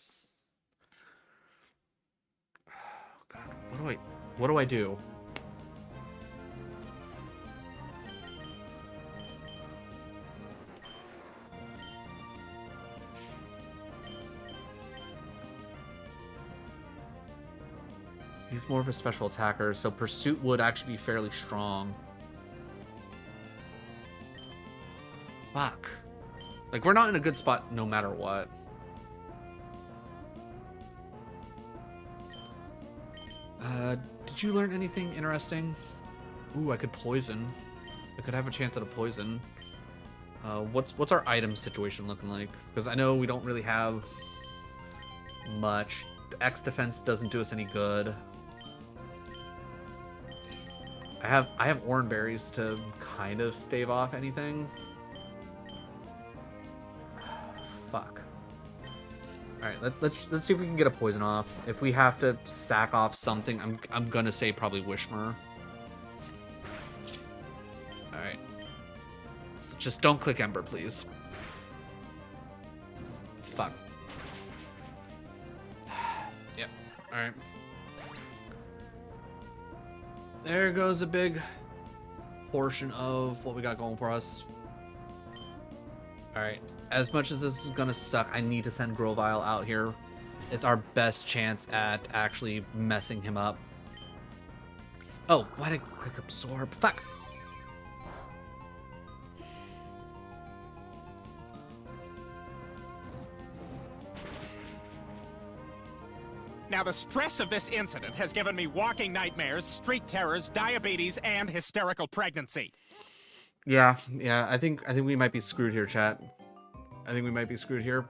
God, what do I do? He's more of a special attacker, so Pursuit would actually be fairly strong. Fuck. Like, we're not in a good spot no matter what. Did you learn anything interesting? Ooh, I could poison. I could have a chance at a poison. What's our item situation looking like? Because I know we don't really have much. The X defense doesn't do us any good. I have Oran Berries to kind of stave off anything. Fuck. Alright, let's see if we can get a poison off. If we have to sack off something, I'm gonna say probably Wishmer. Alright. Just don't click Ember, please. Fuck. Yep. Alright. There goes a big portion of what we got going for us. Alright. As much as this is gonna suck, I need to send Grovile out here. It's our best chance at actually messing him up. Oh, why did I click absorb? Fuck! Now, the stress of this incident has given me walking nightmares, street terrors, diabetes, and hysterical pregnancy. Yeah, I think we might be screwed here, chat. I think we might be screwed here.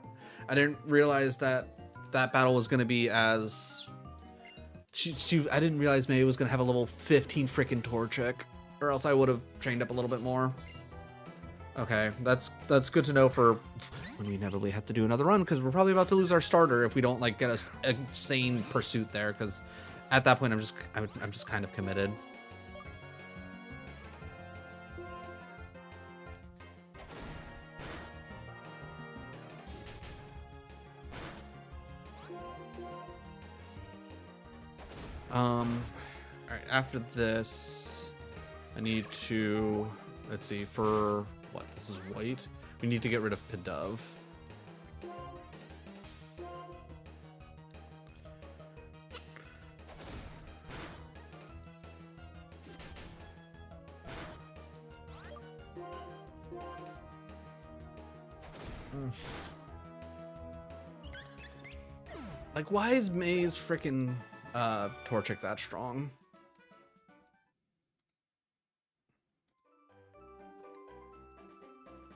I didn't realize that battle was gonna be as... I didn't realize maybe it was gonna have a level 15 freaking Torchic, or else I would have trained up a little bit more. Okay, that's good to know for when we inevitably have to do another run, because we're probably about to lose our starter if we don't like get a sane pursuit there. Because at that point, I'm just kind of committed. All right. After this, I need to, let's see, for what? This is white. We need to get rid of Pidove. Like, why is May's freaking Torchic that strong?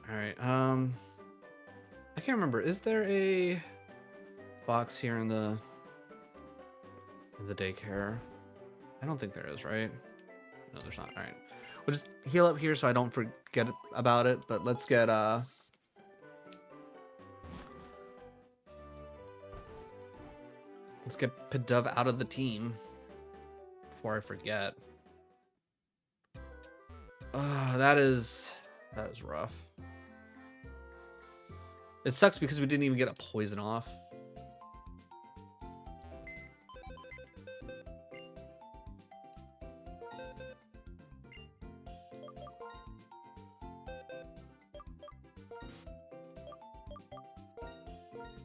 All right. I can't remember. Is there a box here in the daycare? I don't think there is, right? No, there's not. All right. We'll just heal up here so I don't forget about it. But let's get Pidove out of the team before I forget. That is rough. It sucks because we didn't even get a poison off.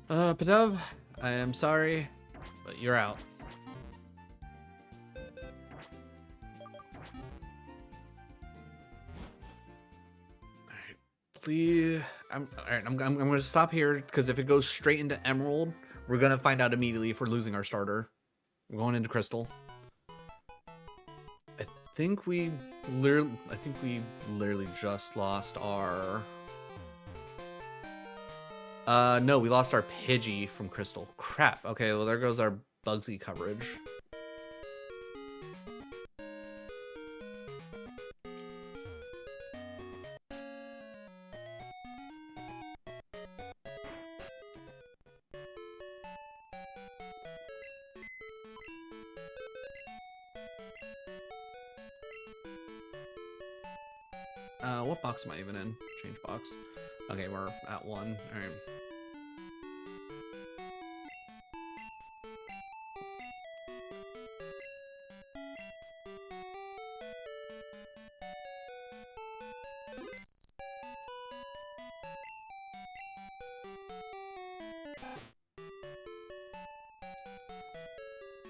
Pidove, I am sorry, but you're out. Please, all right. I'm gonna stop here because if it goes straight into Emerald, we're gonna find out immediately if we're losing our starter. We're going into Crystal. I think we literally just lost our. No, we lost our Pidgey from Crystal. Crap. Okay, well there goes our Bugsy coverage. What box am I even in? Change box. Okay, we're at 1. Alright.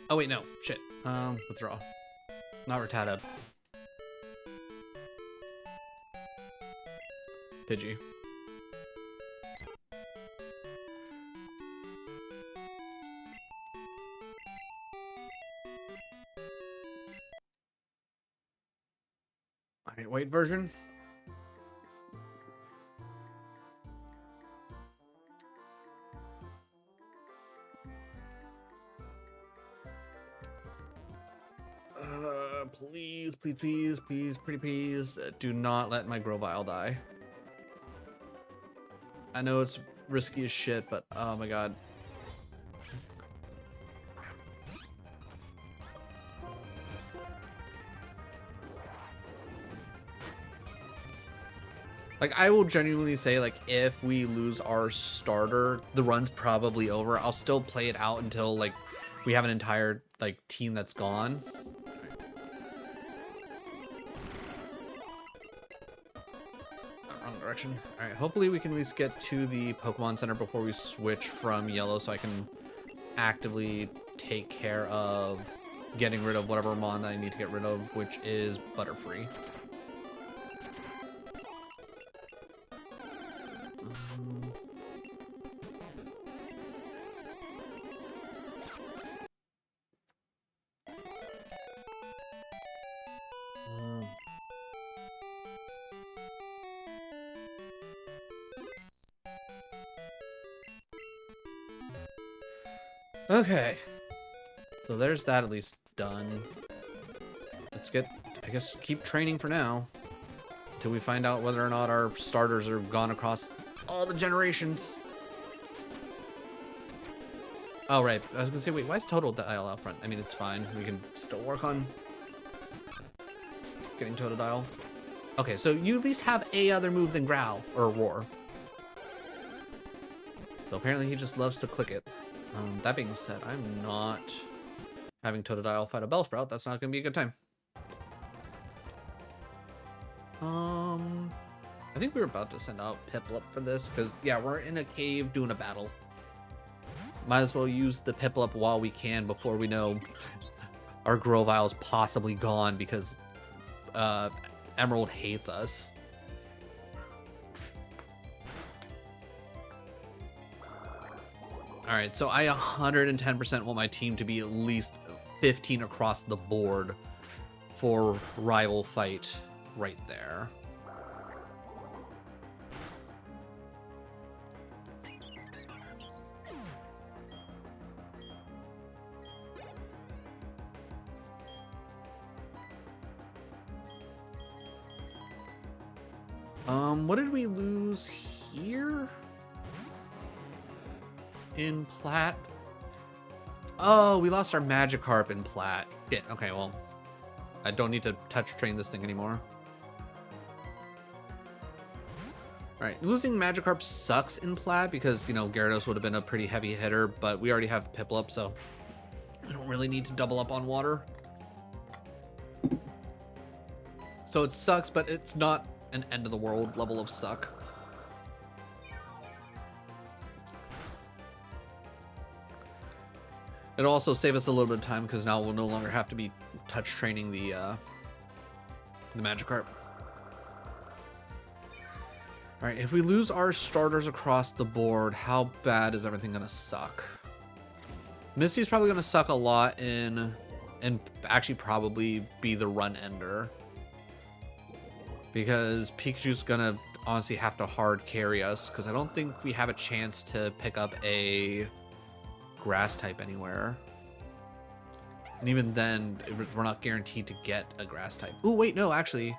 Oh wait, no. Shit. Withdraw. Not Rattata. Pidgey. Alright, white version. Please, please, please, please, pretty please, do not let my Grovile die. I know it's risky as shit, but oh my god. Like, I will genuinely say, like, if we lose our starter, the run's probably over. I'll still play it out until, like, we have an entire like team that's gone. Wrong direction. All right, hopefully we can at least get to the Pokemon Center before we switch from yellow, so I can actively take care of getting rid of whatever Mon that I need to get rid of, which is Butterfree. Okay, so there's that at least done. Let's get, I guess, keep training for now until we find out whether or not our starters are gone across all the generations. Oh, right. I was gonna say, wait, why is Totodile out front? I mean, it's fine. We can still work on getting Totodile. Okay, so you at least have a other move than Growl or Roar. So apparently he just loves to click it. That being said, I'm not having Totodile fight a Bellsprout. That's not going to be a good time. I think we were about to send out Piplup for this because, yeah, we're in a cave doing a battle. Might as well use the Piplup while we can before we know our Grovile's possibly gone because Emerald hates us. All right, so I 110% want my team to be at least 15 across the board for rival fight right there. What did we lose here? In Plat? Oh, we lost our Magikarp in Plat. Shit, okay, well, I don't need to touch train this thing anymore. Alright, losing Magikarp sucks in Plat because, you know, Gyarados would have been a pretty heavy hitter, but we already have Piplup, so I don't really need to double up on water. So it sucks, but it's not an end of the world level of suck. It'll also save us a little bit of time because now we'll no longer have to be touch training the Magikarp. All right, if we lose our starters across the board, how bad is everything gonna suck? Misty's probably gonna suck a lot and actually probably be the run ender because Pikachu's gonna honestly have to hard carry us because I don't think we have a chance to pick up a grass type anywhere. And even then, we're not guaranteed to get a grass type. Oh, wait, no, actually.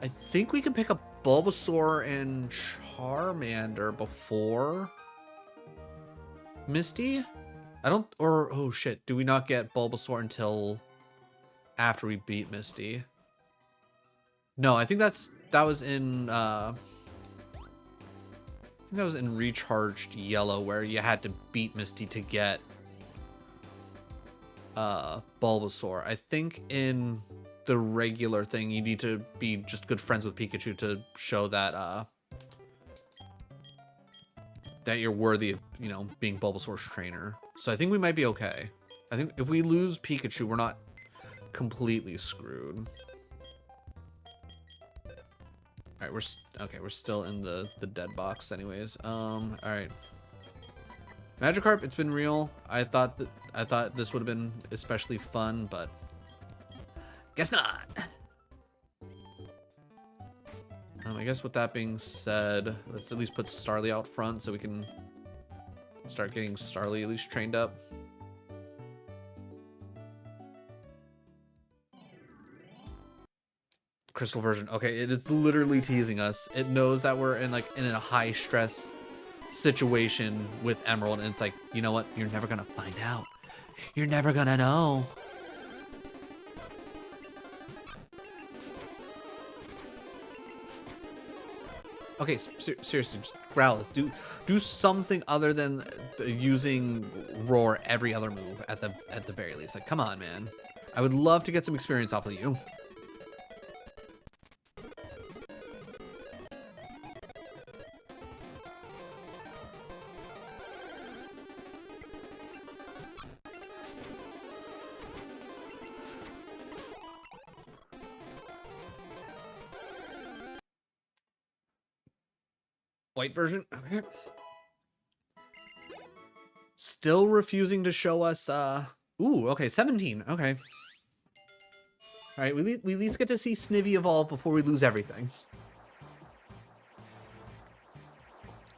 I think we can pick up Bulbasaur and Charmander before Misty? I don't, or, oh shit, do we not get Bulbasaur until after we beat Misty? No, I think that was in, I think that was in Recharged Yellow where you had to beat Misty to get Bulbasaur. I think in the regular thing you need to be just good friends with Pikachu to show that that you're worthy of, you know, being Bulbasaur's trainer. So I think we might be okay. I think if we lose Pikachu, we're not completely screwed. All right, we're still in the dead box anyways. All right. Magikarp, it's been real. I thought this would have been especially fun, but guess not. I guess with that being said, let's at least put Starly out front so we can start getting Starly at least trained up. Crystal version. Okay, it is literally teasing us. It knows that we're in a high stress situation with Emerald, and it's like, you know what? You're never gonna find out. You're never gonna know. Okay, seriously, just growl. Do something other than using roar every other move at the very least. Like, come on, man. I would love to get some experience off of you. White version? Okay. Still refusing to show us, ooh, okay, 17, okay. All right, we at least get to see Snivy evolve before we lose everything.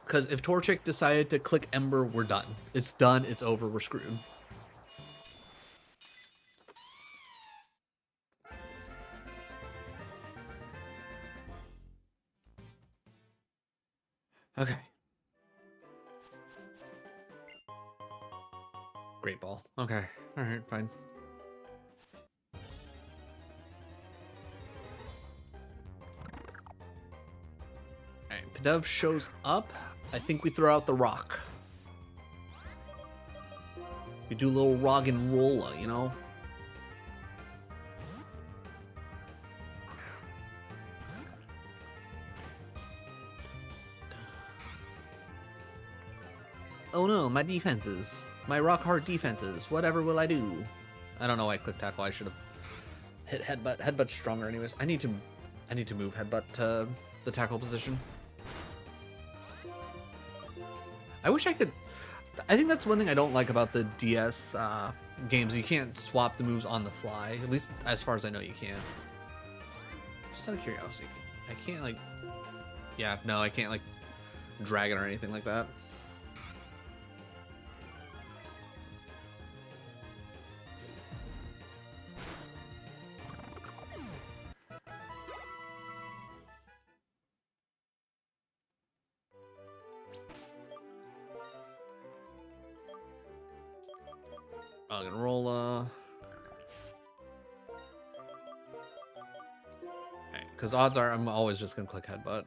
Because if Torchic decided to click Ember, we're done. It's done, it's over, we're screwed. Okay. Great ball. Okay. All right, fine. All right, Pidove shows up. I think we throw out the rock. We do a little rog and rolla, you know? Oh no, my defenses. My rock hard defenses. Whatever will I do? I don't know why I clicked tackle. I should have hit headbutt. Headbutt's stronger anyways. I need to move headbutt to the tackle position. I wish I could. I think that's one thing I don't like about the DS games. You can't swap the moves on the fly. At least as far as I know, you can't. Just out of curiosity, I can't like. Yeah, no, I can't like drag it or anything like that. I'm gonna roll. Because odds are I'm always just gonna click headbutt.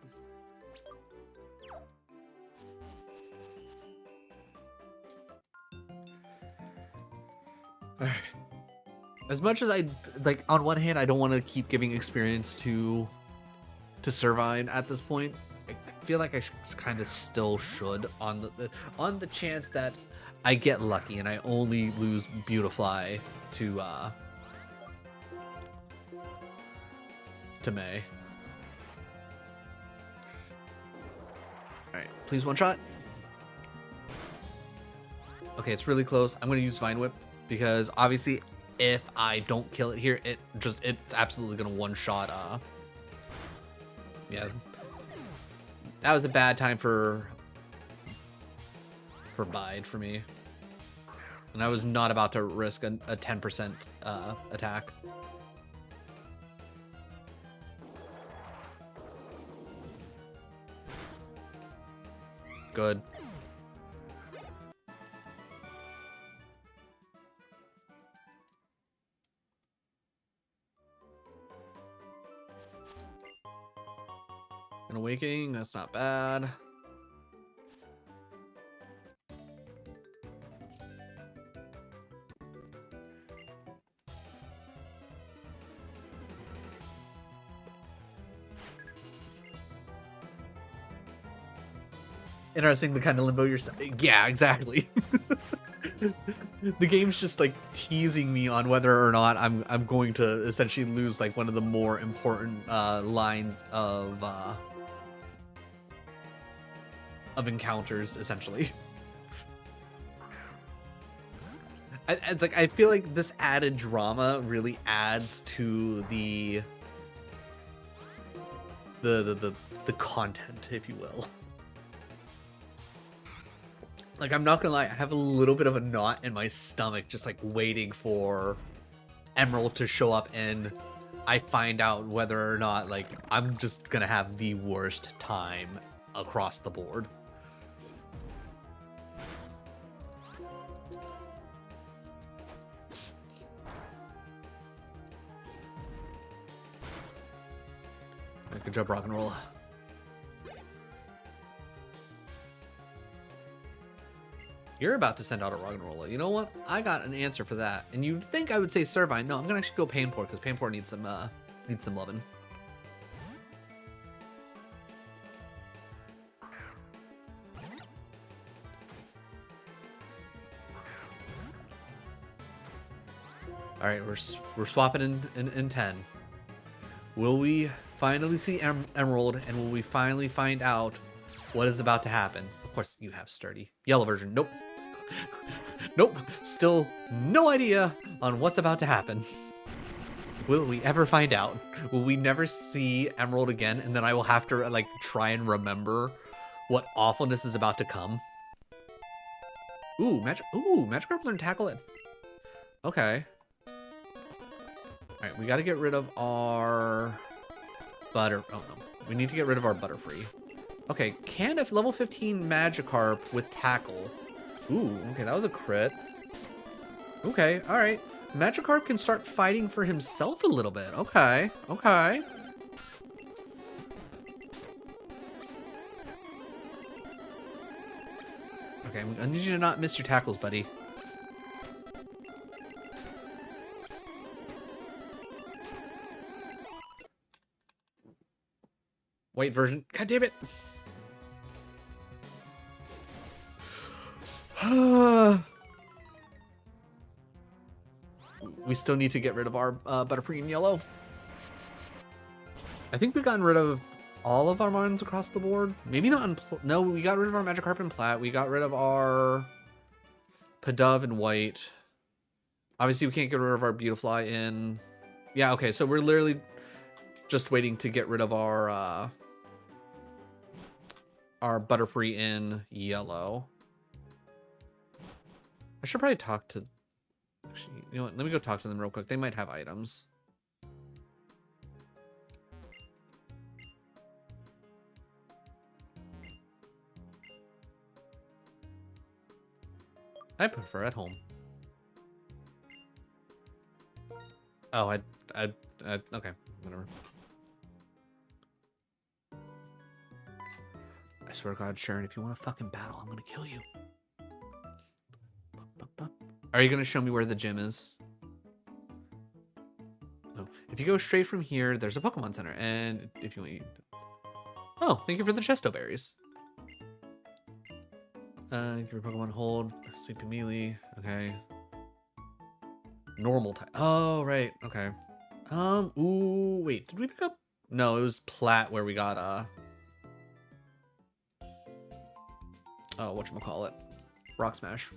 Alright. As much as I like, on one hand, I don't want to keep giving experience to Servine at this point. I feel like I kind of still should on the chance that I get lucky and I only lose Beautifly to May. All right, please one shot. Okay, it's really close. I'm gonna use Vine Whip because obviously, if I don't kill it here, it's absolutely gonna one shot. Yeah, that was a bad time for Bide for me. And I was not about to risk a 10% attack. Good. An awakening, that's not bad. Interesting, the kind of limbo you're saying. Yeah, exactly. The game's just like teasing me on whether or not I'm going to essentially lose like one of the more important lines of encounters, essentially. It's like I feel like this added drama really adds to the content, if you will. Like, I'm not gonna lie, I have a little bit of a knot in my stomach just like waiting for Emerald to show up and I find out whether or not like I'm just gonna have the worst time across the board. Good job, rock and roll. You're about to send out a Roggenrola. You know what? I got an answer for that. And you'd think I would say Servine. No, I'm gonna actually go Painport because Painport needs some loving. All right, we're swapping in 10. Will we finally see Emerald, and will we finally find out what is about to happen? Of course, you have Sturdy. Yellow version. Nope. Nope. Still no idea on what's about to happen. Will we ever find out? Will we never see Emerald again, and then I will have to like try and remember what awfulness is about to come? Ooh, Magikarp learned Tackle it. Okay. Alright, we gotta get rid of our Butter. Oh no. We need to get rid of our Butterfree. Okay, can a level 15 Magikarp with Tackle. Ooh, okay, that was a crit. Okay, alright. Magikarp can start fighting for himself a little bit. Okay, okay. Okay, I need you to not miss your tackles, buddy. White version. God damn it. We still need to get rid of our Butterfree in yellow. I think we've gotten rid of all of our mons across the board. Maybe not in... No, we got rid of our Magikarp in Plat. We got rid of our Pidove in white. Obviously, we can't get rid of our Beautifly in... Yeah, okay, so we're literally just waiting to get rid of our Butterfree in yellow. I should probably talk to... Actually, you know what? Let me go talk to them real quick. They might have items. I prefer at home. Oh, I okay, whatever. I swear to God, Sharon, if you want to fucking battle, I'm gonna kill you. Are you gonna show me where the gym is? No. If you go straight from here, there's a Pokemon Center, and if you want, oh, thank you for the Chesto berries. Give your Pokemon hold, Sleepy Melee, okay. Normal type. Oh, right, okay. Ooh, wait, did we pick up? No, it was Plat where we got, oh, whatchamacallit? Rock Smash.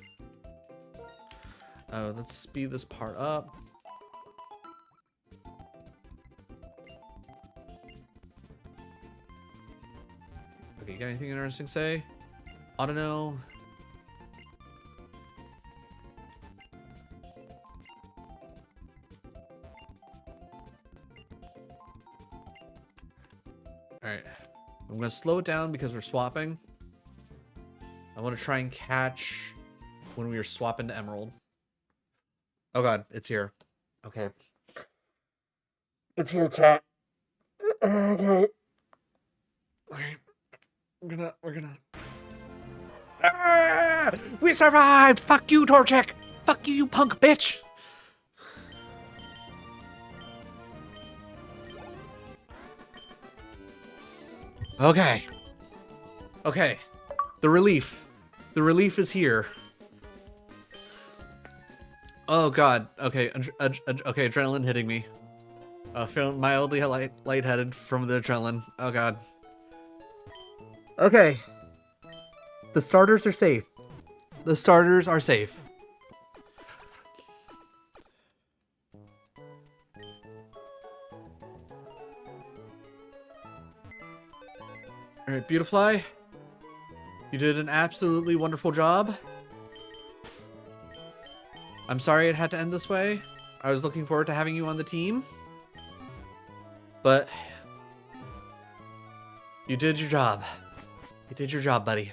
Let's speed this part up. Okay, you got anything interesting to say? Autono. Alright. I'm gonna slow it down because we're swapping. I want to try and catch when we are swapping to Emerald. Oh god, it's here. Okay. It's here, chat. Okay. Alright. We're gonna... Ah! We survived! Fuck you, Torchic! Fuck you, you punk bitch! Okay. Okay. The relief. The relief is here. Oh god. Okay. Okay, adrenaline hitting me. Feeling mildly lightheaded from the adrenaline. Oh god. Okay. The starters are safe. The starters are safe. Alright, Beautifly. You did an absolutely wonderful job. I'm sorry it had to end this way. I was looking forward to having you on the team. But you did your job. You did your job, buddy.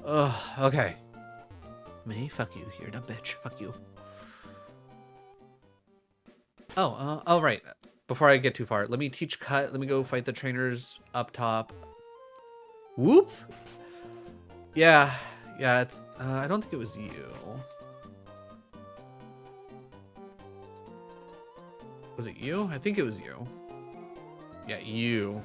Ugh, okay. Me? Fuck you. You're a dumb bitch. Fuck you. Oh, right. Before I get too far, let me teach Cut. Let me go fight the trainers up top. Whoop! Yeah, yeah. It's. I don't think it was you. Was it you? I think it was you. Yeah, you.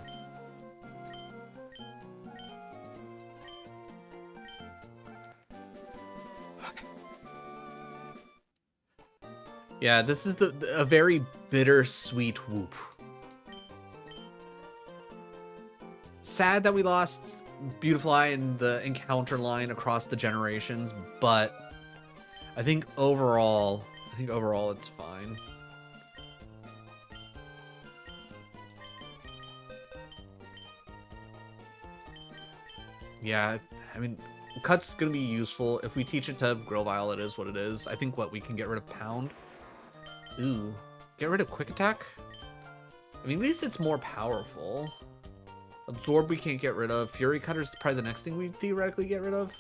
Yeah, this is a very bittersweet whoop. Sad that we lost Beautiful Eye in the encounter line across the generations, but I think overall it's fine. Yeah, I mean, Cut's gonna be useful. If we teach it to Grovile, it is what it is. I think we can get rid of Pound. Ooh, get rid of Quick Attack? I mean, at least it's more powerful. Absorb we can't get rid of. Fury Cutter's probably the next thing we theoretically get rid of.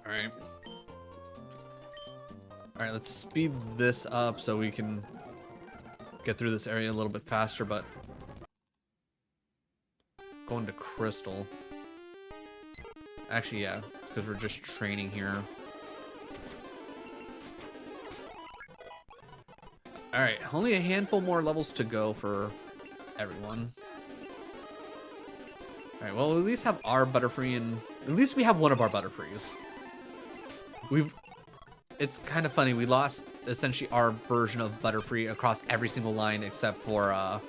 Alright. Alright, let's speed this up so we can get through this area a little bit faster, but going to Crystal. Actually, yeah, because we're just training here. Alright, only a handful more levels to go for everyone. Alright, well, we'll at least have our Butterfree, and at least we have one of our Butterfrees. It's kind of funny, we lost essentially our version of Butterfree across every single line except for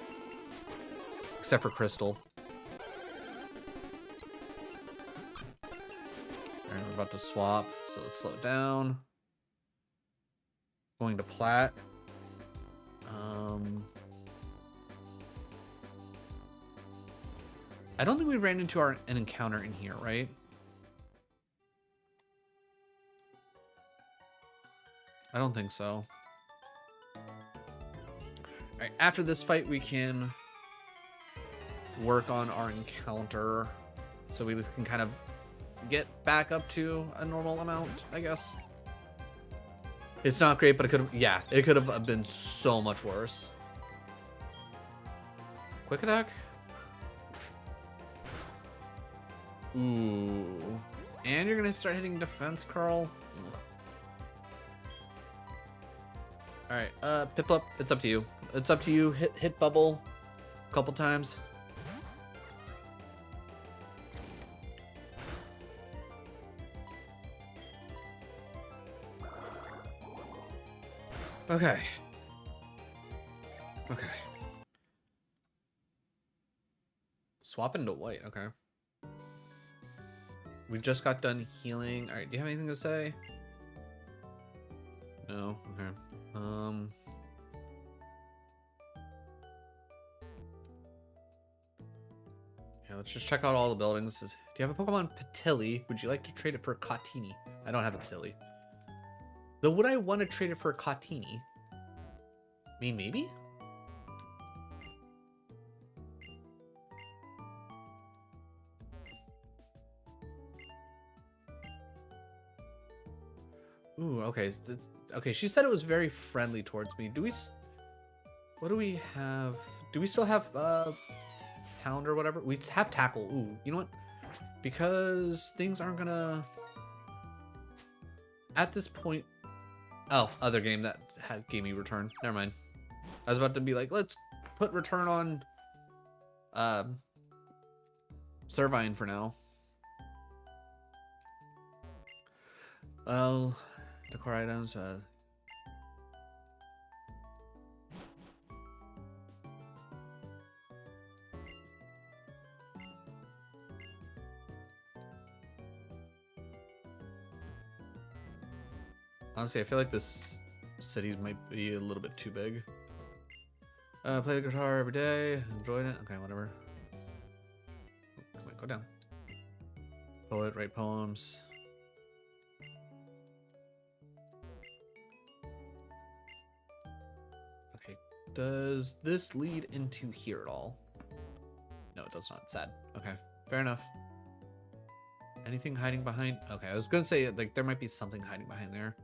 Crystal. Alright, we're about to swap, so let's slow it down. Going to Plat. I don't think we ran into an encounter in here, right? I don't think so. Alright, after this fight, we can work on our encounter so we can kind of get back up to a normal amount, I guess. It's not great, but it could have been so much worse. Quick Attack? Ooh. And you're gonna start hitting defense, Carl? Alright, Piplup, it's up to you. It's up to you. Hit Bubble a couple times. Okay. Okay. Swap into white, okay. We just got done healing. Alright, do you have anything to say? No? Okay. Yeah, let's just check out all the buildings. Do you have a Pokemon Patilli? Would you like to trade it for a Cotini? I don't have a Patilli. Though would I want to trade it for a Cotini? I mean, maybe? Ooh, okay. Okay, she said it was very friendly towards me. What do we have? Do we still have Pound or whatever? We have Tackle. Ooh, you know what? Because things aren't gonna... At this point... Oh, other game that gave me Return. Never mind. I was about to be like, let's put Return on Servine for now. Well, decor items. Honestly, I feel like this city might be a little bit too big. Play the guitar every day. Enjoyed it. Okay, whatever. Come on, go down. Poet, write poems. Okay, does this lead into here at all? No, it does not. Sad. Okay, fair enough. Anything hiding behind? Okay, I was gonna say, like, there might be something hiding behind there.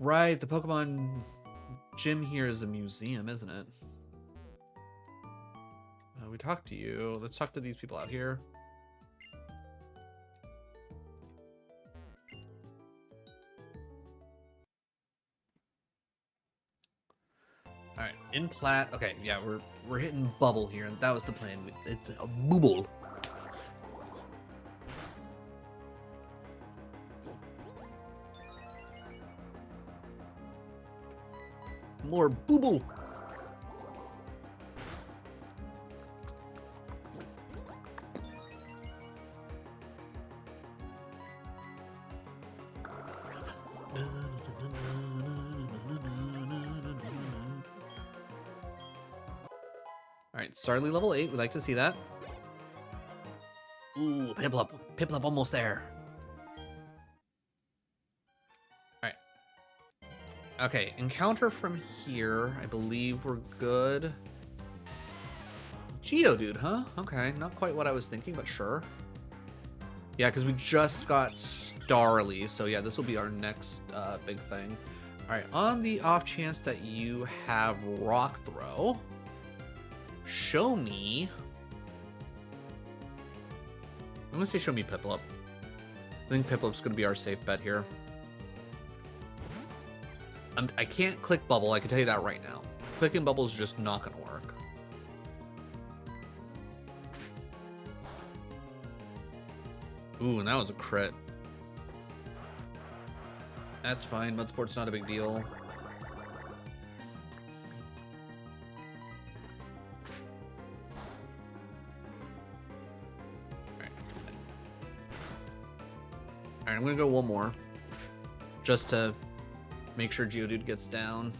Right, the Pokemon gym here is a museum, isn't it? We talked to you. Let's talk to these people out here. All right, in plat. Okay, yeah, we're hitting bubble here, and that was the plan. It's a bubble. More booble. All right, Starly level 8. We'd like to see that. Ooh, Piplup. Piplup almost there. All right. Okay, encounter from here. I believe we're good. Geodude, huh? Okay, not quite what I was thinking, but sure. Yeah, because we just got Starly, so yeah, this will be our next big thing. All right, on the off chance that you have Rock Throw, show me. I'm gonna say show me Piplup. I think Piplup's gonna be our safe bet here. I can't click Bubble, I can tell you that right now. Clicking Bubble is just not gonna work. Ooh, and that was a crit. That's fine, Mudsport's not a big deal. Alright, I'm gonna go one more. Just to make sure Geodude gets down.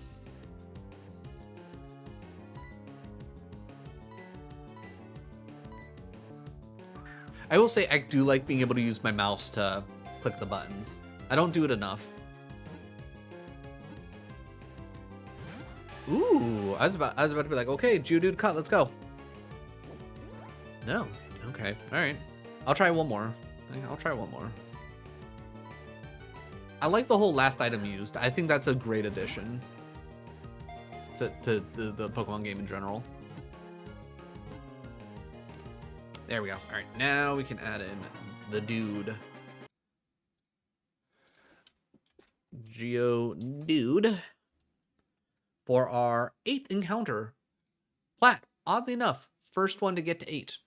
I will say I do like being able to use my mouse to click the buttons. I don't do it enough. Ooh, I was about to be like, okay, Geodude cut, let's go. No. Okay. Alright. I'll try one more. I like the whole last item used. I think that's a great addition to the Pokemon game in general. There we go. All right, now we can add in the dude. Geodude for our 8th encounter. Plat, oddly enough, first one to get to 8.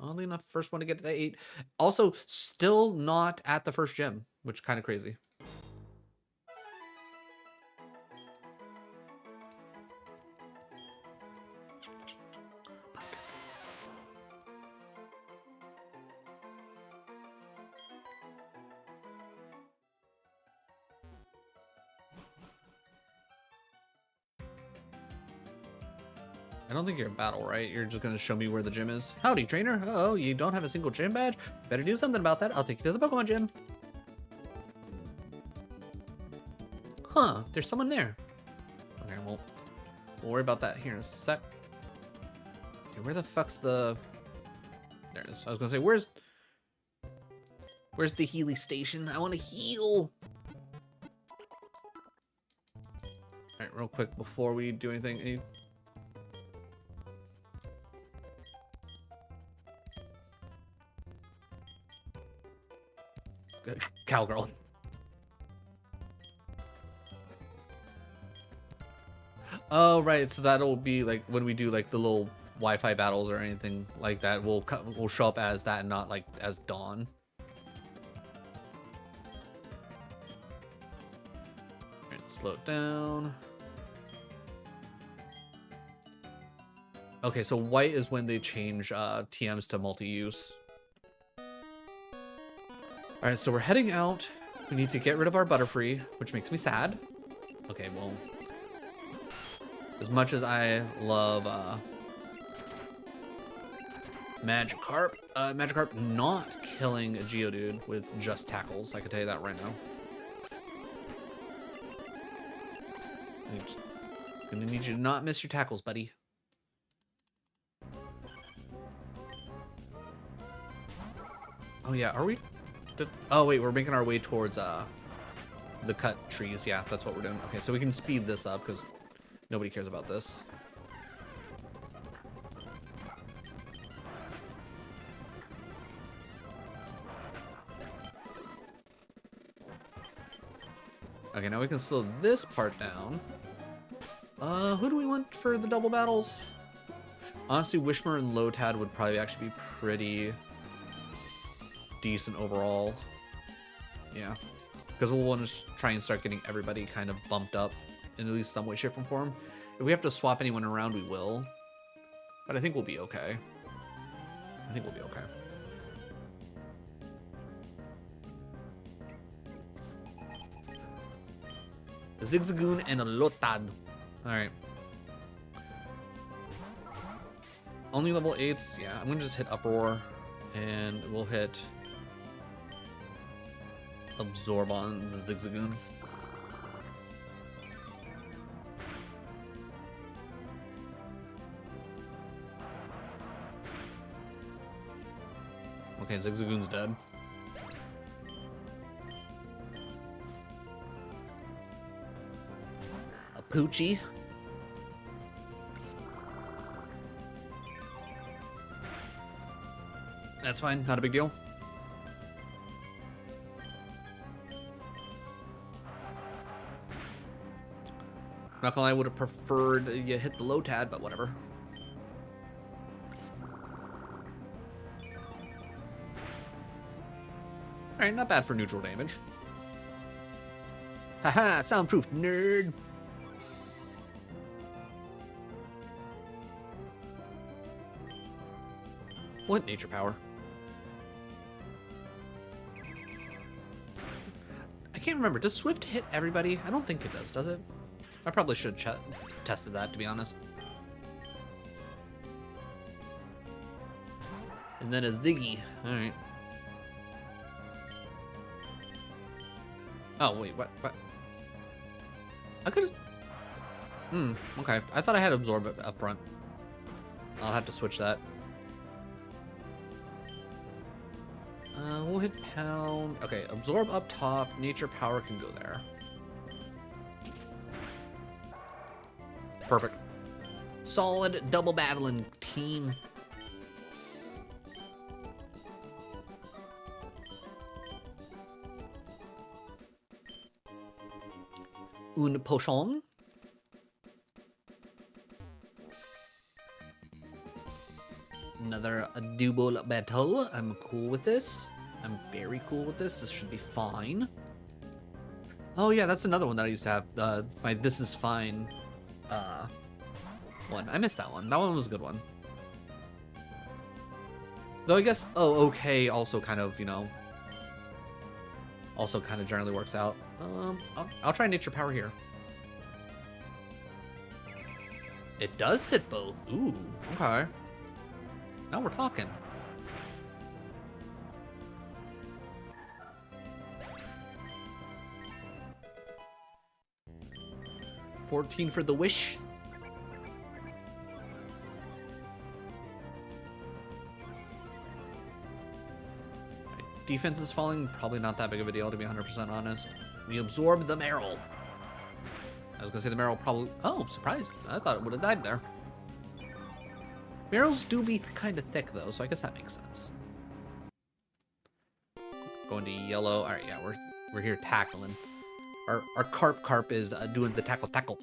Oddly enough, first one to get to 8. Also, still not at the first gym, which is kind of crazy. I don't think you're in battle, right? You're just going to show me where the gym is. Howdy, trainer. Oh, you don't have a single gym badge? Better do something about that. I'll take you to the Pokemon gym. Huh, there's someone there. Okay, well, we'll worry about that here in a sec. Okay, where the fuck's the... There it is. I was going to say, where's the Healy station? I want to heal. All right, real quick, before we do anything... Cowgirl. Oh, right. So that'll be like when we do like the little Wi-Fi battles or anything like that. We'll show up as that and not like as Dawn. Alright, slow it down. Okay, so white is when they change TMs to multi-use. All right, so we're heading out. We need to get rid of our Butterfree, which makes me sad. Okay, well, as much as I love Magikarp, Magikarp not killing a Geodude with just tackles. I can tell you that right now. Gonna need you to not miss your tackles, buddy. Oh yeah, are we? Oh wait, we're making our way towards the cut trees. Yeah, that's what we're doing. Okay, so we can speed this up because nobody cares about this. Okay, now we can slow this part down. Who do we want for the double battles? Honestly, Wishmer and Lotad would probably actually be pretty decent overall. Yeah. Because we'll want to try and start getting everybody kind of bumped up in at least some way, shape, or form. If we have to swap anyone around, we will. But I think we'll be okay. I think we'll be okay. Zigzagoon and a Lotad. Alright. Only level 8s. Yeah, I'm going to just hit Uproar. And we'll hit Absorb on the Zigzagoon. Okay, Zigzagoon's dead. A Poochie. That's fine, not a big deal. Not gonna lie, I would have preferred you hit the Lotad, but whatever. Alright, not bad for neutral damage. Haha, soundproof nerd! What nature power? I can't remember. Does Swift hit everybody? I don't think it does it? I probably should have tested that, to be honest. And then a Ziggy. Alright. Oh, wait, what? I could've... okay. I thought I had Absorb up front. I'll have to switch that. We'll hit Pound. Okay, Absorb up top. Nature Power can go there. Perfect. Solid double battling team. Une potion. Another double battle. I'm cool with this. I'm very cool with this. This should be fine. Oh yeah, that's another one that I used to have. My This Is Fine one. I missed that one. That one was a good one. Though I guess, oh, okay, also kind of, you know, also kind of generally works out. I'll try Nature Power here. It does hit both. Ooh, okay. Now we're talking. $14 for the wish. Defense is falling, probably not that big of a deal, to be 100% honest. We absorb the Meryl. I was gonna say the Meryl probably... Oh, surprised. I thought it would have died there. Meryls do be kind of thick, though, so I guess that makes sense. Going to yellow. All right, yeah, we're here tackling. Our Carp is doing the tackle.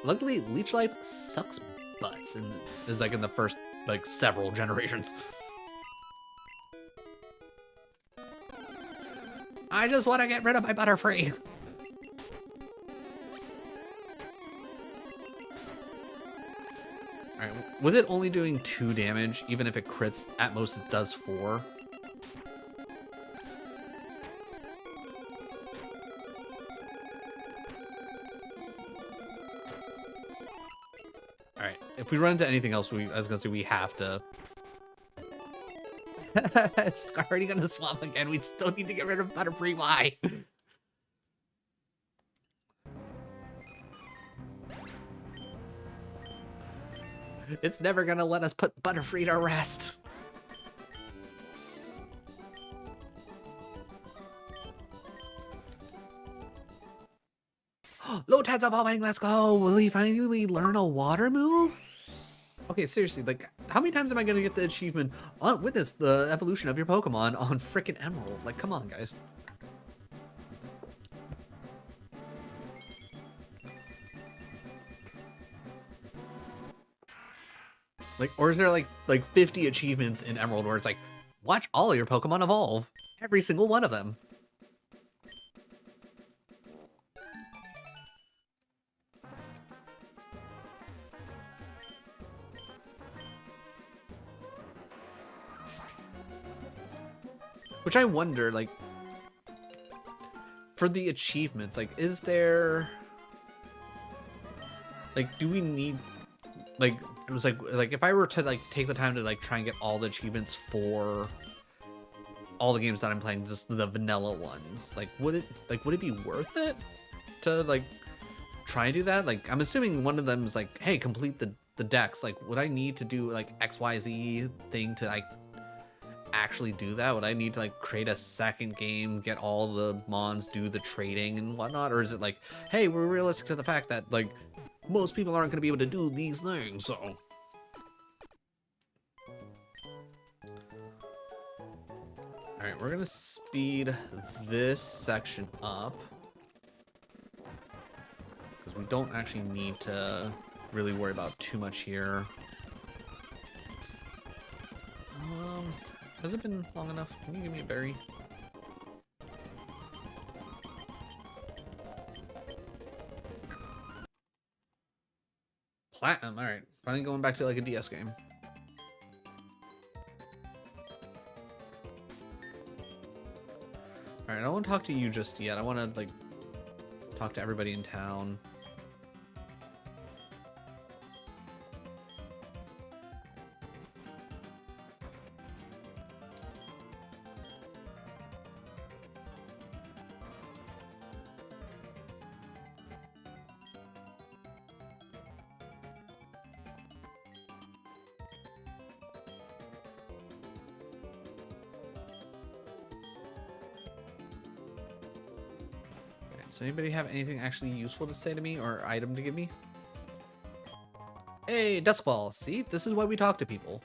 Luckily, Leech Life sucks butts and is like in the first like several generations. I just want to get rid of my Butterfree. Alright, with it only doing 2 damage, even if it crits, at most it does 4. Alright, if we run into anything else, I was gonna say we have to. It's already gonna swap again. We still need to get rid of Butterfree. Why? It's never gonna let us put Butterfree to rest. Lotad's evolving. Let's go. Will he finally learn a water move? Okay, seriously, like, how many times am I gonna get the achievement on witness the evolution of your Pokemon on frickin' Emerald? Like, come on, guys. Like, or is there like 50 achievements in Emerald where it's like, watch all your Pokemon evolve, every single one of them. Which I wonder, like, for the achievements, like, is there, like, do we need, like, it was like if I were to like take the time to like try and get all the achievements for all the games that I'm playing, just the vanilla ones, like, would it be worth it to like try and do that? Like, I'm assuming one of them is like, hey, complete the decks. Like, would I need to do like XYZ thing to like actually do that? Would I need to like create a second game, get all the mons, do the trading and whatnot? Or is it like, hey, we're realistic to the fact that like most people aren't going to be able to do these things, so. All right, we're going to speed this section up because we don't actually need to really worry about too much here. Has it been long enough? Can you give me a berry? Platinum, alright. Finally going back to like a DS game. Alright, I don't want to talk to you just yet. I want to like talk to everybody in town. Does anybody have anything actually useful to say to me or item to give me? Hey, Dusk Ball. See, this is why we talk to people.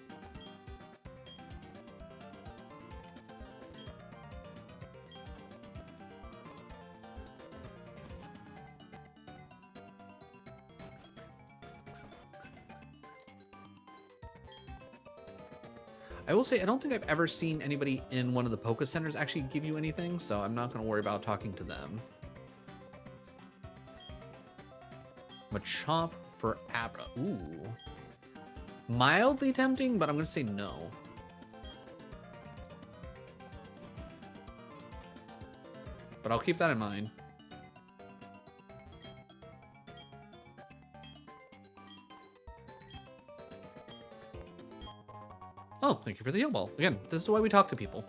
I will say, I don't think I've ever seen anybody in one of the Poké Centers actually give you anything, so I'm not going to worry about talking to them. Machomp for Abra. Ooh. Mildly tempting, but I'm going to say no. But I'll keep that in mind. Oh, thank you for the heal ball. Again, this is why we talk to people.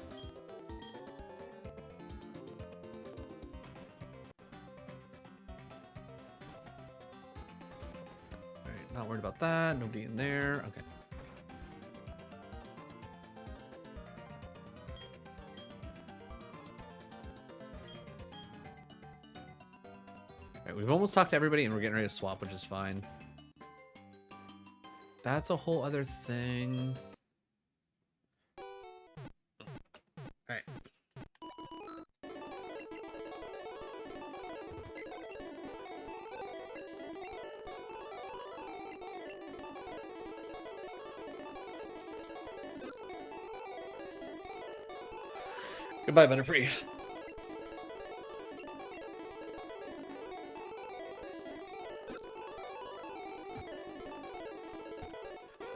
Alright, not worried about that. Nobody in there. Okay. Alright, we've almost talked to everybody and we're getting ready to swap, which is fine. That's a whole other thing. Alright. Goodbye, Butterfree.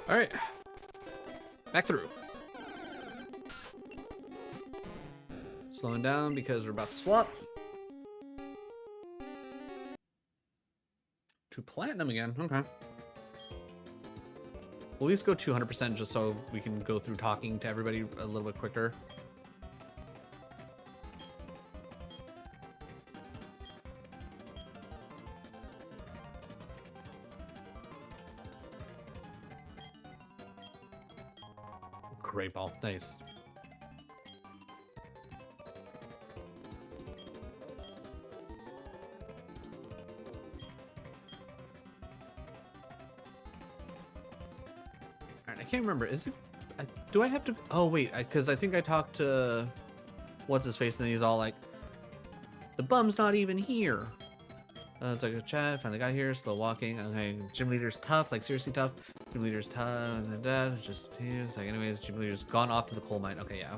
Alright. Back through. Slowing down because we're about to swap. To Platinum again. Okay. We'll at least go 200% just so we can go through talking to everybody a little bit quicker. Great ball. Nice. I can't remember. Is it? Do I have to? Oh wait, because I think I talked to what's his face, and he's all like, "The bum's not even here." It's like a chat. Finally got here. Slow walking. Okay, gym leader's tough. Like seriously tough. Gym leader's tough. Just here. Like anyways, gym leader's gone off to the coal mine. Okay, yeah. I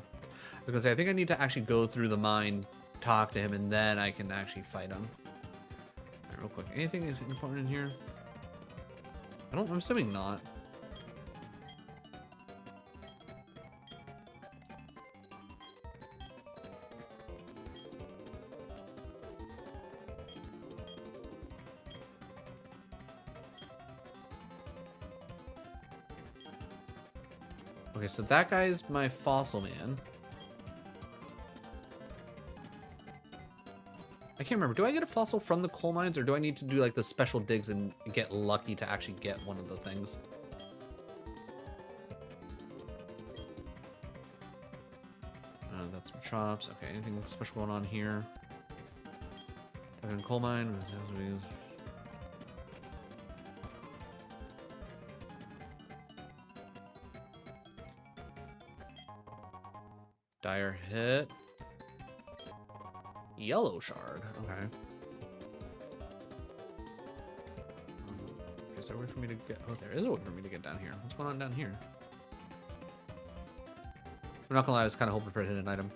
was gonna say I think I need to actually go through the mine, talk to him, and then I can actually fight him. All right, real quick. Anything is important in here? I'm assuming not. Okay, so that guy's my fossil man. I can't remember. Do I get a fossil from the coal mines, or do I need to do like the special digs and get lucky to actually get one of the things? That's some chops. Okay, anything special going on here? Coal mine. Dire hit. Yellow shard. Okay. Is there a way for me to get? Oh, there is a way for me to get down here. What's going on down here? I'm not gonna lie, I was kind of hoping for a hidden item.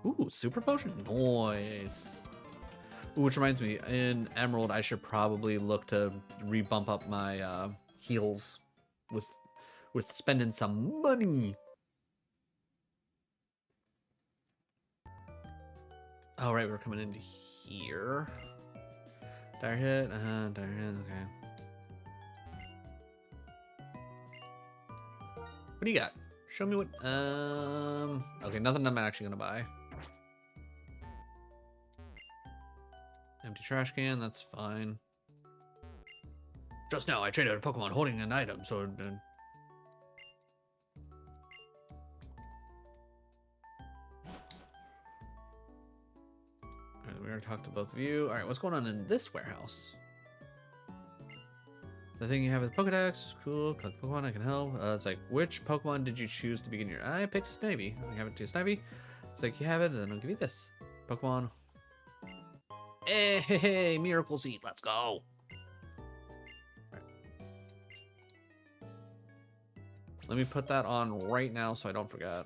Ooh, super potion. Nice. Ooh, which reminds me, in Emerald, I should probably look to re-bump up my heals with spending some money. Oh, right, we're coming into here. Dire hit, dire hit, okay. What do you got? Show me what, okay, nothing I'm actually gonna buy. Empty trash can, that's fine. Just now, I traded a Pokemon holding an item, so... Alright, we already talked to both of you. Alright, what's going on in this warehouse? The thing you have is Pokedex. Cool. Collect Pokemon, I can help. It's like, which Pokemon did you choose to begin your... I picked Snivy. I have it to Snivy. It's like, you have it, and then I'll give you this. Pokemon. Hey, Miracle Seed. Let's go. Right. Let me put that on right now so I don't forget.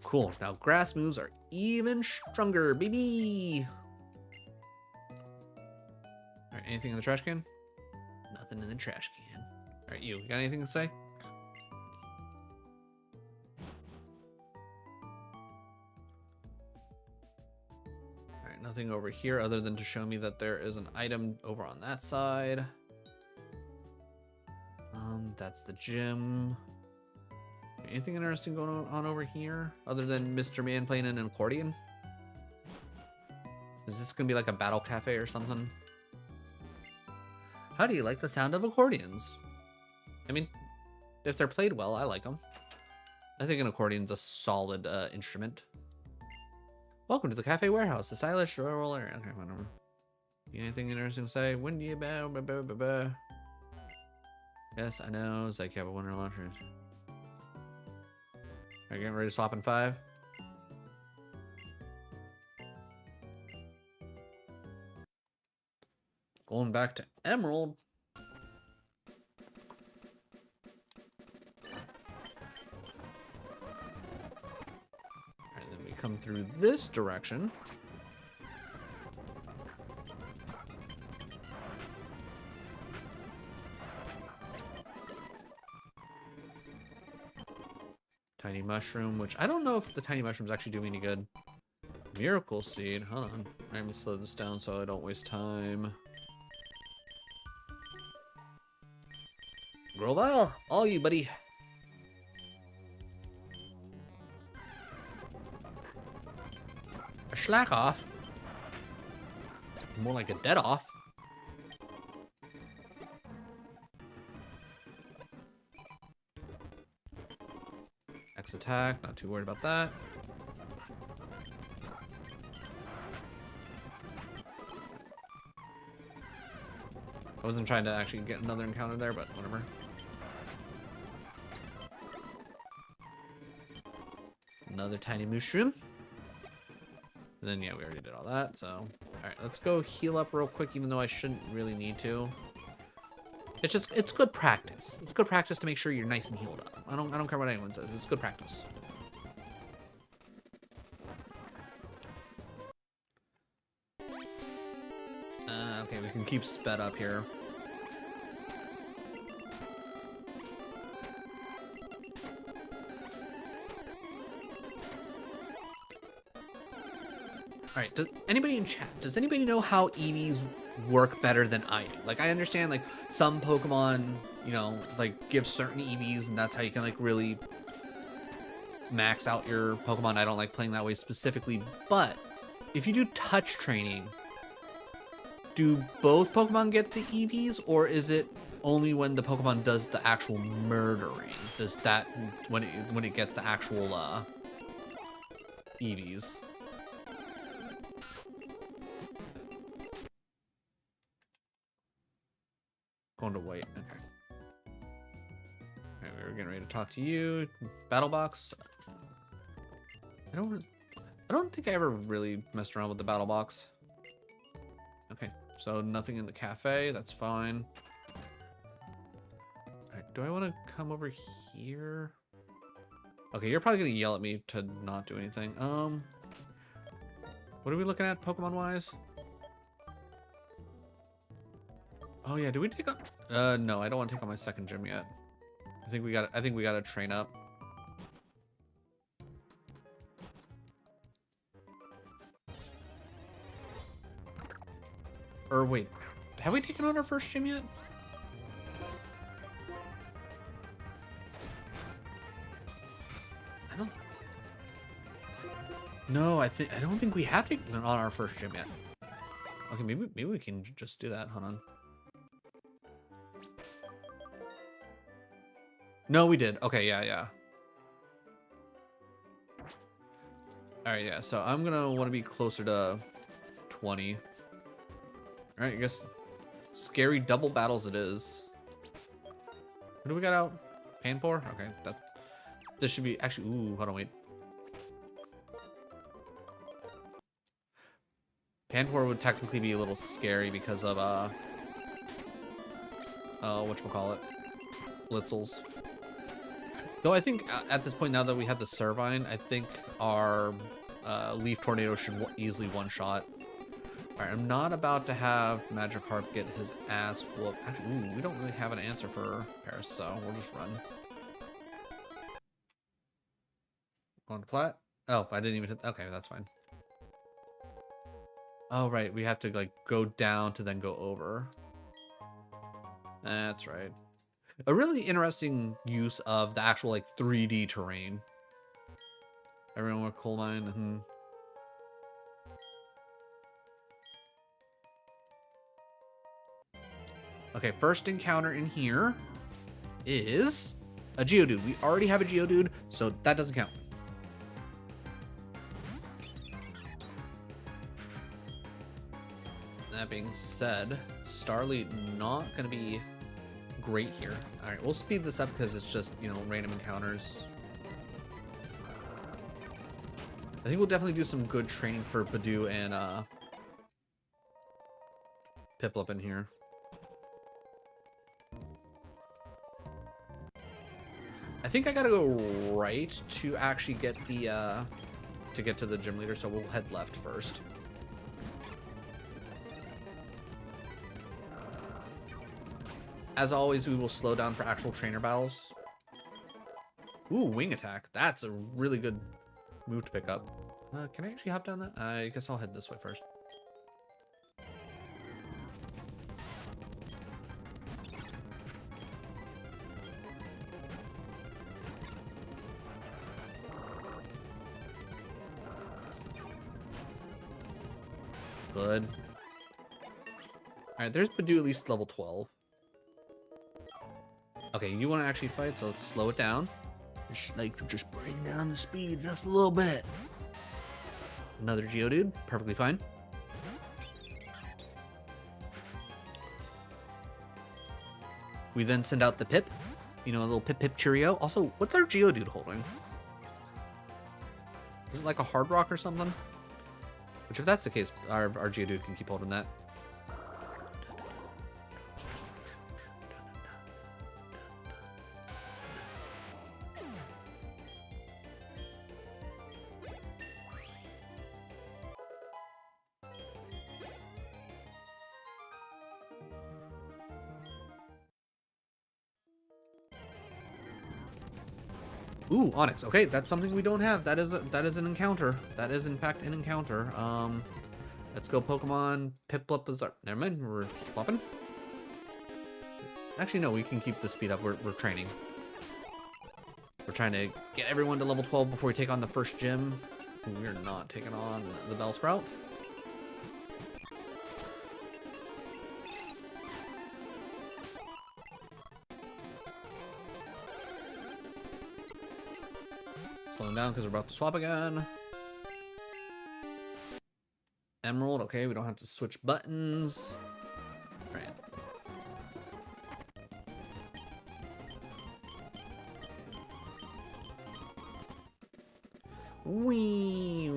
Cool. Now grass moves are even stronger, baby. All right. Anything in the trash can? Nothing in the trash can. All right, you got anything to say? All right, nothing over here other than to show me that there is an item over on that side. That's the gym. Anything interesting going on over here other than Mr. Man playing an accordion? Is this gonna be like a battle cafe or something? How do you like the sound of accordions? I mean, if they're played well, I like them. I think an accordion's a solid instrument. Welcome to the cafe warehouse, the stylish rural area. Okay, whatever. Anything interesting to say? When do you bow? Yes, I know. It's like you have a winter launcher. Are you getting ready to swap in 5? Going back to Emerald. Alright, then we come through this direction. Tiny mushroom, which I don't know if the tiny mushrooms actually do me any good. Miracle seed. Hold on. Let me slow this down so I don't waste time. Grow that all you, buddy. A slack off. More like a dead off. X attack, not too worried about that. I wasn't trying to actually get another encounter there, but whatever. Another tiny mushroom. And then, yeah, we already did all that, so... Alright, let's go heal up real quick, even though I shouldn't really need to. It's just, it's good practice. It's good practice to make sure you're nice and healed up. I don't care what anyone says. It's good practice. Okay, we can keep sped up here. Alright, does anybody in chat, does anybody know how EVs work better than I do? Like, I understand, like, some Pokemon, you know, like, give certain EVs, and that's how you can, like, really max out your Pokemon. I don't like playing that way specifically, but if you do touch training, do both Pokemon get the EVs, or is it only when the Pokemon does the actual murdering? Does that, when it gets the actual, EVs? Going to white. Okay. Alright, we were getting ready to talk to you. Battle box. I don't think I ever really messed around with the battle box. Okay, so nothing in the cafe. That's fine. Alright, do I want to come over here? Okay, you're probably gonna yell at me to not do anything. What are we looking at Pokemon wise? Oh yeah, do we take on? No, I don't want to take on my second gym yet. I think we gotta train up. Or wait, have we taken on our first gym yet? I don't. No, I don't think we have taken on our first gym yet. Okay, maybe we can just do that. Hold on. No, we did. Okay, yeah. Alright, yeah, so I'm gonna want to be closer to 20. Alright, I guess scary double battles it is. What do we got out? Panpour? Okay, this should be actually. Ooh, hold on, wait. Panpour would technically be a little scary because of whatchamacallit, Blitzels. Though I think at this point, now that we have the Servine, I think our Leaf Tornado should easily one-shot. Alright, I'm not about to have Magikarp get his ass whooped. Actually, ooh, we don't really have an answer for Paris, so we'll just run. Going to Plat? Oh, I didn't even hit. Okay, that's fine. Oh, right, we have to, like, go down to then go over. That's right. A really interesting use of the actual, like, 3D terrain. Everyone with coal mine. Okay, first encounter in here is a Geodude. We already have a Geodude, so that doesn't count. That being said, Starly not going to be great here. All right, we'll speed this up because it's just, you know, random encounters. I think we'll definitely do some good training for Badoo and Piplup in here. I think I gotta go right to actually get the to get to the gym leader, so we'll head left first. As always, we will slow down for actual trainer battles. Ooh, wing attack. That's a really good move to pick up. Can I actually hop down that? I guess I'll head this way first. Good. Alright, there's Badoo at least level 12. Okay, you want to actually fight, so let's slow it down. Just bring down the speed just a little bit. Another Geodude, perfectly fine. We then send out the Pip. You know, a little Pip Cheerio. Also, what's our Geodude holding? Is it like a Hard Rock or something? Which, if that's the case, our Geodude can keep holding that. Ooh, Onyx. Okay, that's something we don't have. That is an encounter. That is in fact an encounter. Let's go Pokemon Piplup Bizarre. Never mind, we're swapping. Actually, no, we can keep the speed up. We're training. We're trying to get everyone to level 12 before we take on the first gym. We're not taking on the Bellsprout. Slowing down because we're about to swap again. Emerald, okay, we don't have to switch buttons. Right. Wee.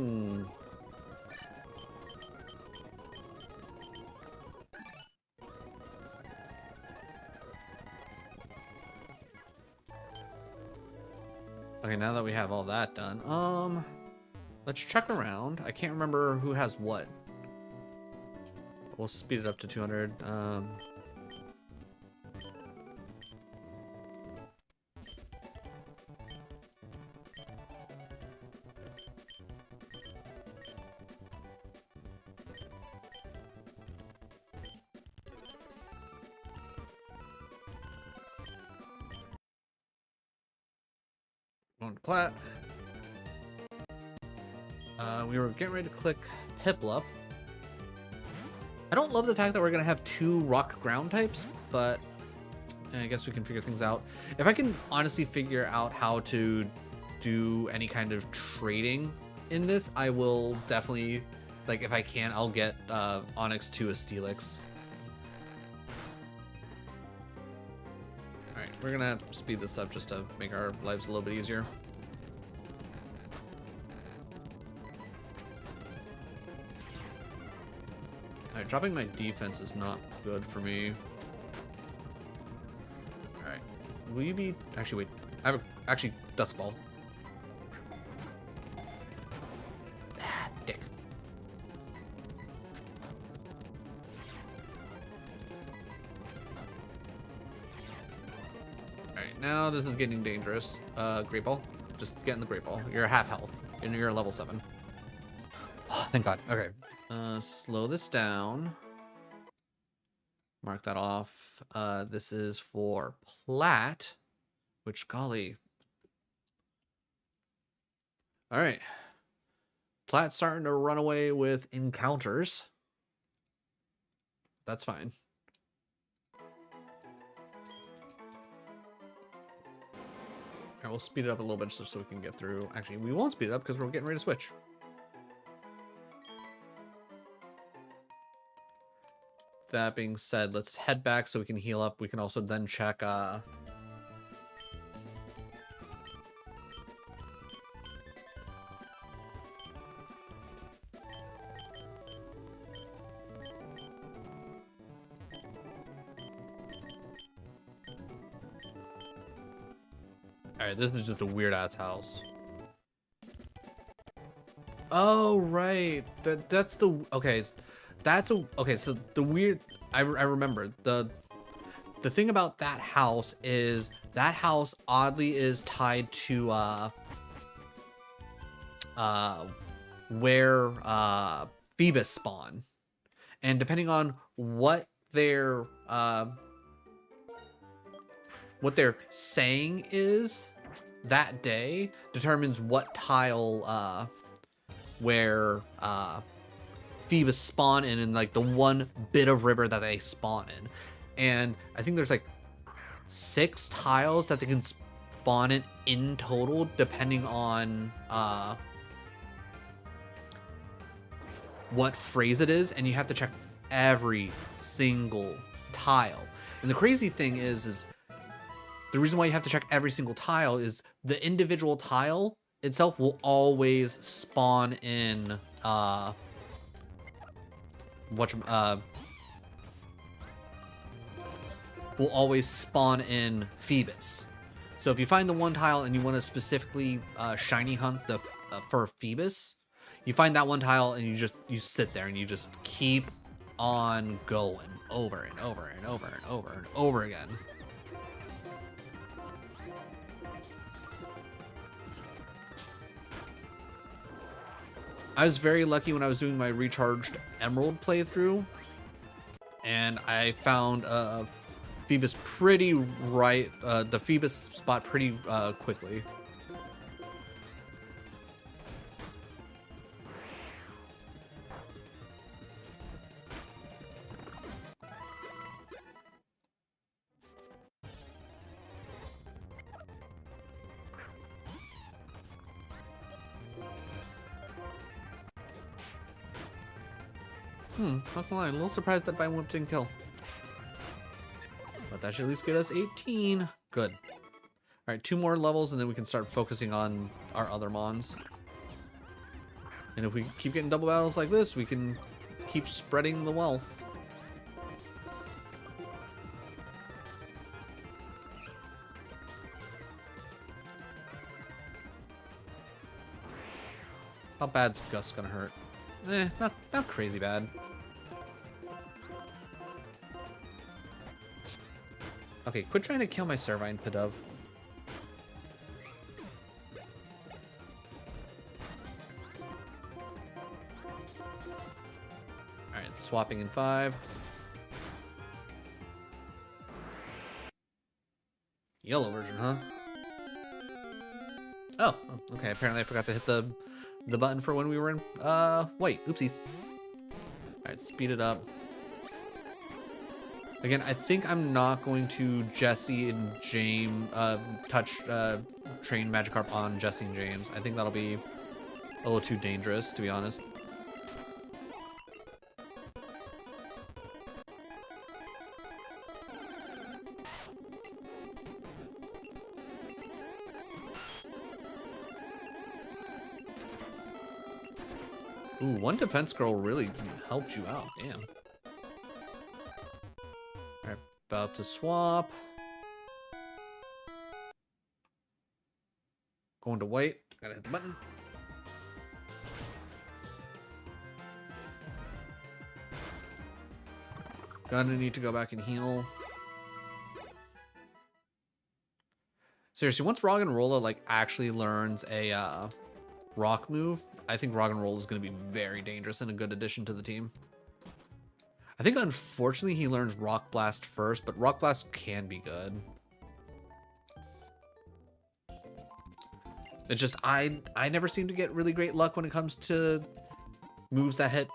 Okay, now that we have all that done, let's check around. I can't remember who has what. We'll speed it up to 200. Going to Plat. We were getting ready to click Piplup. I don't love the fact that we're gonna have 2 rock ground types, but I guess we can figure things out. If I can honestly figure out how to do any kind of trading in this, I will definitely, like, if I can, I'll get Onyx to a Steelix. Alright, we're gonna speed this up just to make our lives a little bit easier. Alright, dropping my defense is not good for me. Alright. Will you be... Actually, wait. I have a... Actually, Dusk Ball. Ah, dick. Alright, now this is getting dangerous. Great Ball. Just get in the Great Ball. You're half health. And you're level 7. Oh, thank God. Okay. Slow this down. Mark that off. This is for Plat, which, golly. All right. Plat's starting to run away with encounters. That's fine. All right, we'll speed it up a little bit just so we can get through. Actually, we won't speed it up because we're getting ready to switch. That being said, let's head back so we can heal up. We can also then check Alright, this is just a weird ass house. Oh right. That's the okay. That's a okay. So the weird, I remember the thing about that house is that house oddly is tied to where Phoebus spawn, and depending on what they're saying is that day determines what tile where Phoebus spawn in like the one bit of river that they spawn in. And I think there's like 6 tiles that they can spawn in total, depending on what phrase it is, and you have to check every single tile. And the crazy thing is the reason why you have to check every single tile is the individual tile itself will always spawn in will always spawn in Phoebus. So if you find the one tile and you want to specifically shiny hunt the for Phoebus, you find that one tile and you sit there and you just keep on going over and over and over and over and over again. I was very lucky when I was doing my recharged Emerald playthrough, and I found Phoebus pretty the Phoebus spot pretty quickly. Not gonna lie, I'm a little surprised that Vine Whip didn't kill. But that should at least get us 18. Good. Alright, 2 more levels and then we can start focusing on our other mons. And if we keep getting double battles like this, we can keep spreading the wealth. How bad's Gus gonna hurt? Not crazy bad. Okay, quit trying to kill my Servine, Pidove. Alright, swapping in 5. Yellow version, huh? Oh, okay, apparently I forgot to hit the button for when we were in white. Oopsies. Alright, speed it up. Again, I think I'm not going to Jesse and James train Magikarp on Jesse and James. I think that'll be a little too dangerous, to be honest. Ooh, one defense scroll really helped you out. Damn. Alright, about to swap. Going to white. Gotta hit the button. Gonna need to go back and heal. Seriously, once Roggenrola like actually learns a rock move, I think Roggenrola is going to be very dangerous and a good addition to the team. I think unfortunately he learns Rock Blast first, but Rock Blast can be good. It's just I never seem to get really great luck when it comes to moves that hit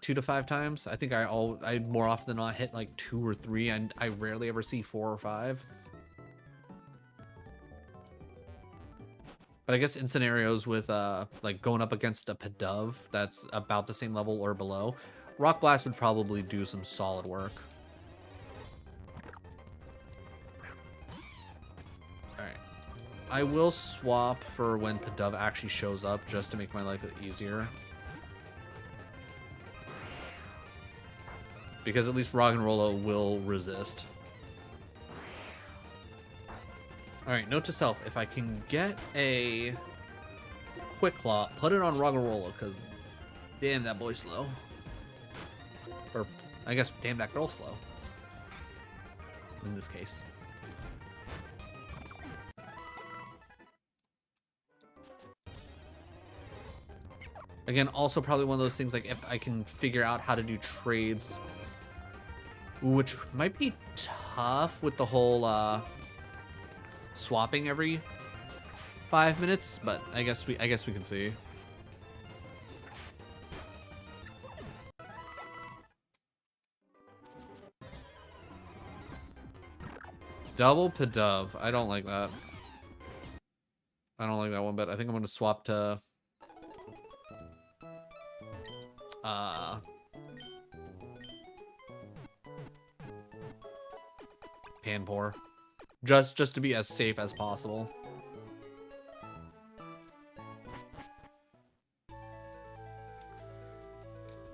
2 to 5 times. I think I more often than not hit like 2 or 3, and I rarely ever see 4 or 5. But I guess in scenarios with like going up against a Pidove that's about the same level or below, Rock Blast would probably do some solid work. Alright. I will swap for when Pidove actually shows up just to make my life easier. Because at least Roggenrola will resist. Alright, note to self, if I can get a Quick Claw, put it on Roggenrola, because damn, that boy's slow. Or, I guess, damn, that girl's slow. In this case. Again, also probably one of those things, like, if I can figure out how to do trades, which might be tough with the whole, swapping every 5 minutes, but I guess we can see. Double Pidove. I don't like that. I don't like that one, but I think I'm going to swap to Panpour. Just to be as safe as possible.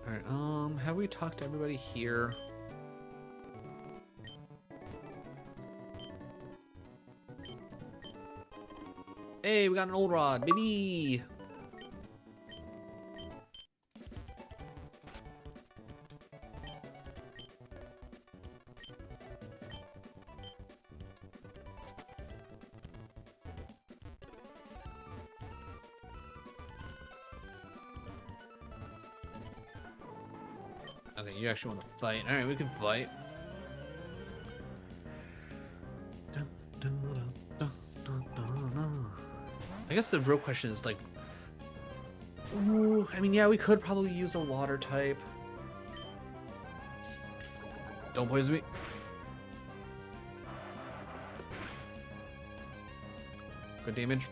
Alright, have we talked to everybody here? Hey, we got an old rod, baby! Okay, you actually want to fight. Alright, we can fight. I guess the real question is like, ooh, I mean, yeah, we could probably use a water type. Don't poison me. Good damage.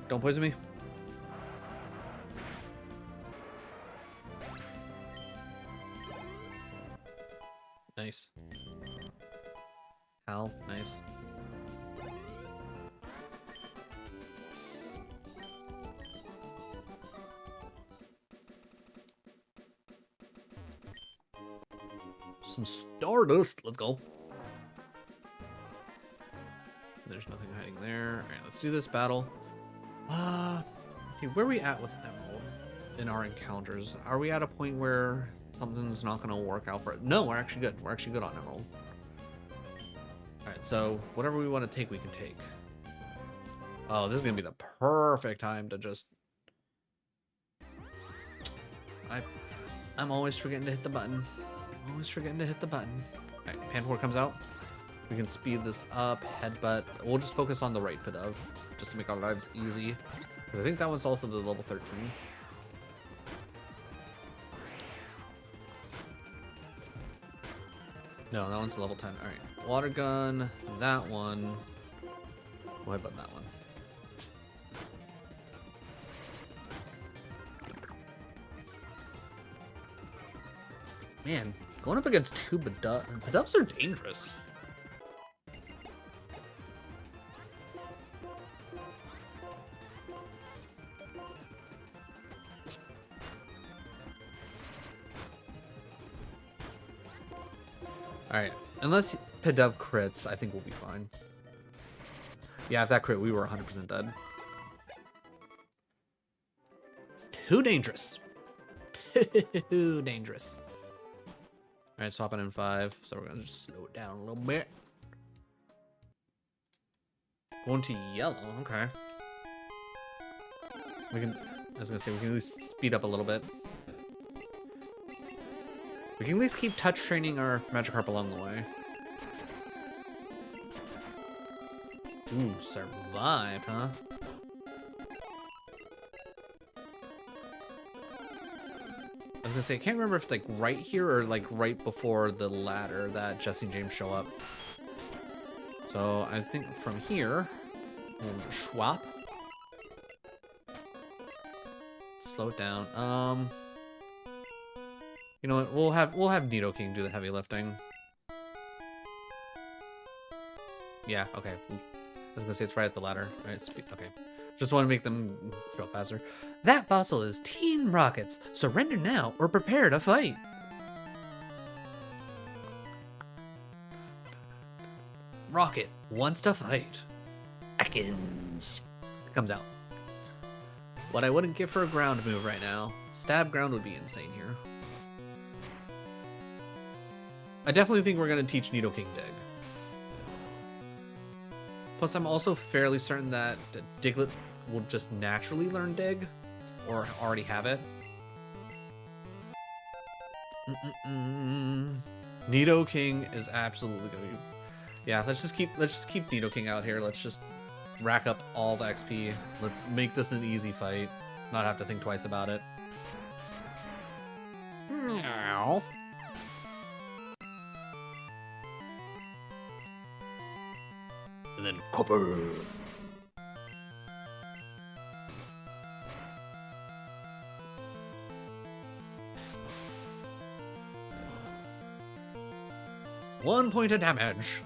Don't poison me. Nice. Hal, nice. Some Stardust. Let's go. There's nothing hiding there. All right, let's do this battle. Okay, where are we at with Emerald in our encounters? Are we at a point where something's not going to work out for it? No, we're actually good. We're actually good on Emerald. All right, so whatever we want to take, we can take. Oh, this is going to be the perfect time to just... I'm always forgetting to hit the button. Always forgetting to hit the button. All right, Panpour comes out. We can speed this up, headbutt. We'll just focus on the right Pidove, just to make our lives easy. Because I think that one's also the level 13. No, that one's level 10. All right, water gun, that one. We'll headbutt that one. Man, going up against two Pidoves are dangerous. Alright, unless Pidove crits, I think we'll be fine. Yeah, if that crit, we were 100% dead. Too dangerous. Too dangerous. Alright, swapping in 5, so we're gonna just slow it down a little bit. Going to yellow, okay. We can, I was gonna say, we can at least speed up a little bit. We can at least keep touch training our Magikarp along the way. Ooh, survived, huh? I was gonna say, I can't remember if it's like right here or like right before the ladder that Jesse and James show up. So I think from here, we'll swap. Slow it down. You know what? We'll have Nidoking do the heavy lifting. Yeah. Okay. I was gonna say it's right at the ladder. All right. Okay. Just want to make them feel faster. That fossil is Team Rocket's. Surrender now or prepare to fight. Rocket wants to fight. Ekans comes out. What I wouldn't give for a ground move right now. Stab ground would be insane here. I definitely think we're going to teach Nidoking Dig. Plus, I'm also fairly certain that Diglett will just naturally learn Dig, or already have it. Nidoking is absolutely going to be... Yeah, let's just keep Nidoking out here. Let's just rack up all the XP. Let's make this an easy fight. Not have to think twice about it. Meow. And then cover. 1 point of damage.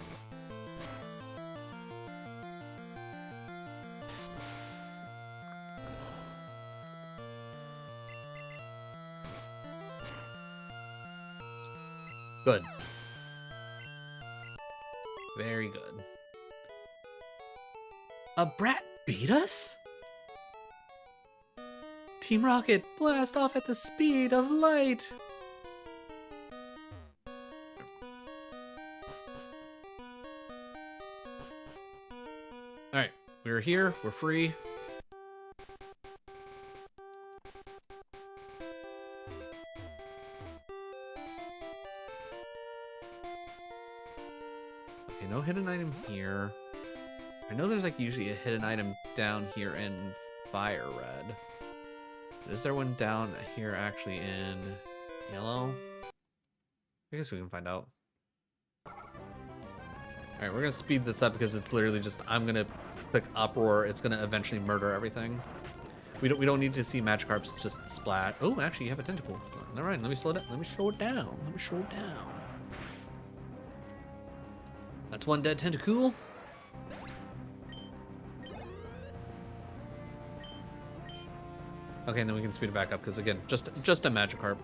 Good. Very good. A brat beat us? Team Rocket, blast off at the speed of light! Alright, we're here, we're free. Okay, no hidden item here. I know there's like usually a hidden item down here in Fire Red. Is there one down here actually in Yellow? I guess we can find out. Alright, we're gonna speed this up because it's literally just, I'm gonna click Uproar, it's gonna eventually murder everything. We don't need to see Magikarps just splat. Oh, actually you have a tentacle. Alright, let me slow it down. Let me slow it down. Let me slow it down. That's one dead tentacle. Okay, and then we can speed it back up because again, just a Magikarp.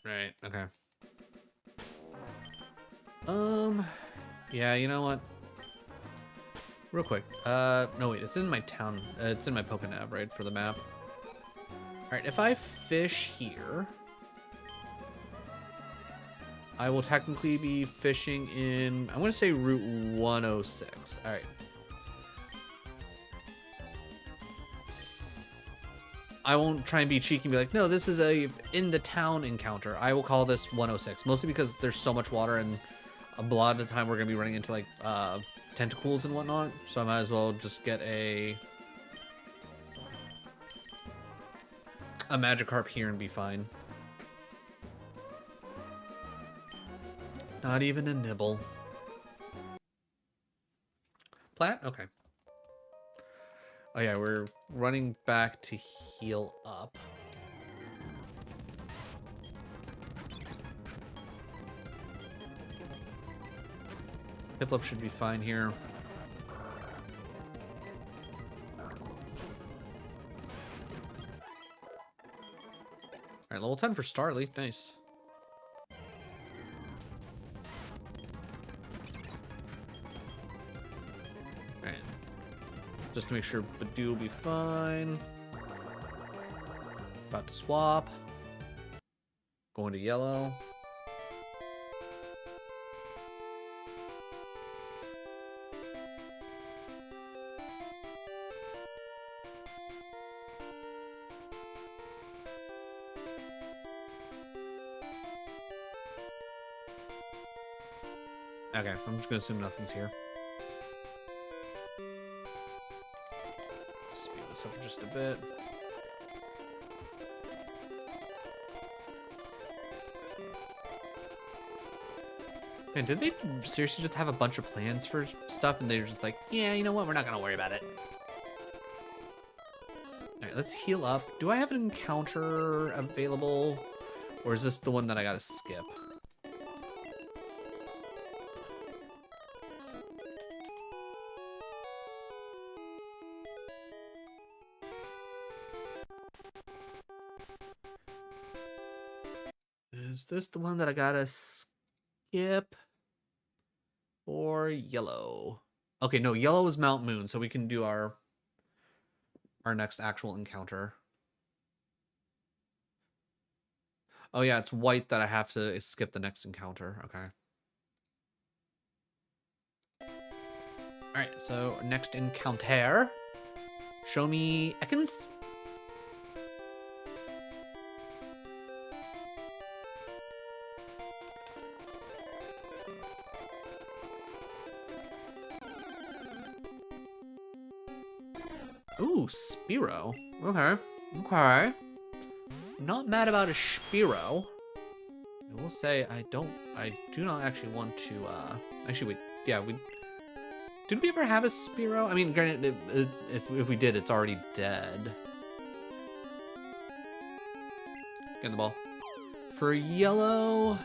Right, okay. Yeah, you know what? Real quick. No wait, it's in my town. It's in my Pokénav, right, for the map. Alright, if I fish here, I will technically be fishing in, I'm gonna say Route 106. Alright. I won't try and be cheeky and be like, no, this is a in the town encounter. I will call this 106, mostly because there's so much water and a lot of the time we're gonna be running into like tentacles and whatnot. So I might as well just get a Magikarp here and be fine. Not even a nibble. Plat? Okay. Oh yeah, we're running back to heal up. Piplup should be fine here. Alright, level 10 for Starly. Nice. Alright. Just to make sure Badoo will be fine. About to swap. Going to yellow. Okay, I'm just gonna assume nothing's here. Speed this up just a bit. Man, did they seriously just have a bunch of plans for stuff and they're just like, yeah, you know what, we're not gonna worry about it. Alright, let's heal up. Do I have an encounter available? Or is this the one that I gotta skip? Is this the one that I gotta skip? Or yellow? Okay, no, yellow is Mount Moon, so we can do our next actual encounter. Oh yeah, it's white that I have to skip the next encounter. Okay. Alright, so next encounter. Show me Ekans. Ooh, Spearow. Okay. Okay. Not mad about a Spearow. I will say I do not actually want to actually wait. Yeah, Did we ever have a Spearow? I mean, granted, if we did, it's already dead. Get the ball. For yellow...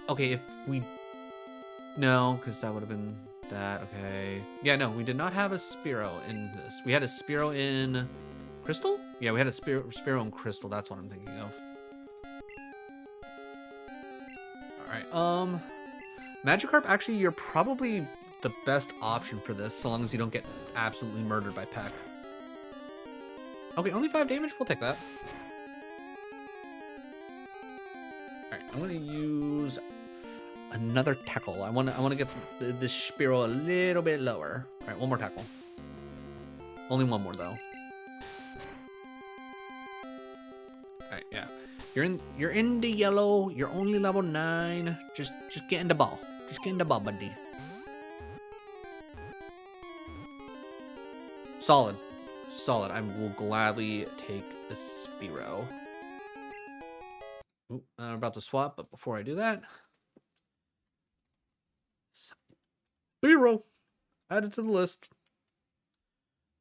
Okay, if we... No, because that would have been that. Okay. Yeah, no, we did not have a Spearow in this. We had a Spearow in Crystal? Yeah, we had a Spearow in Crystal. That's what I'm thinking of. Alright, Magikarp, actually, you're probably the best option for this, so long as you don't get absolutely murdered by Peck. Okay, only 5 damage. We'll take that. Alright, I'm gonna use another tackle. I wanna get this Spearow a little bit lower. Alright, one more tackle. Only one more though. Alright, yeah. You're in the yellow. You're only level 9. Just get in the ball. Just get in the ball, buddy. Solid. Solid. I will gladly take the Spearow. Ooh, I'm about to swap, but before I do that, Spearow added to the list.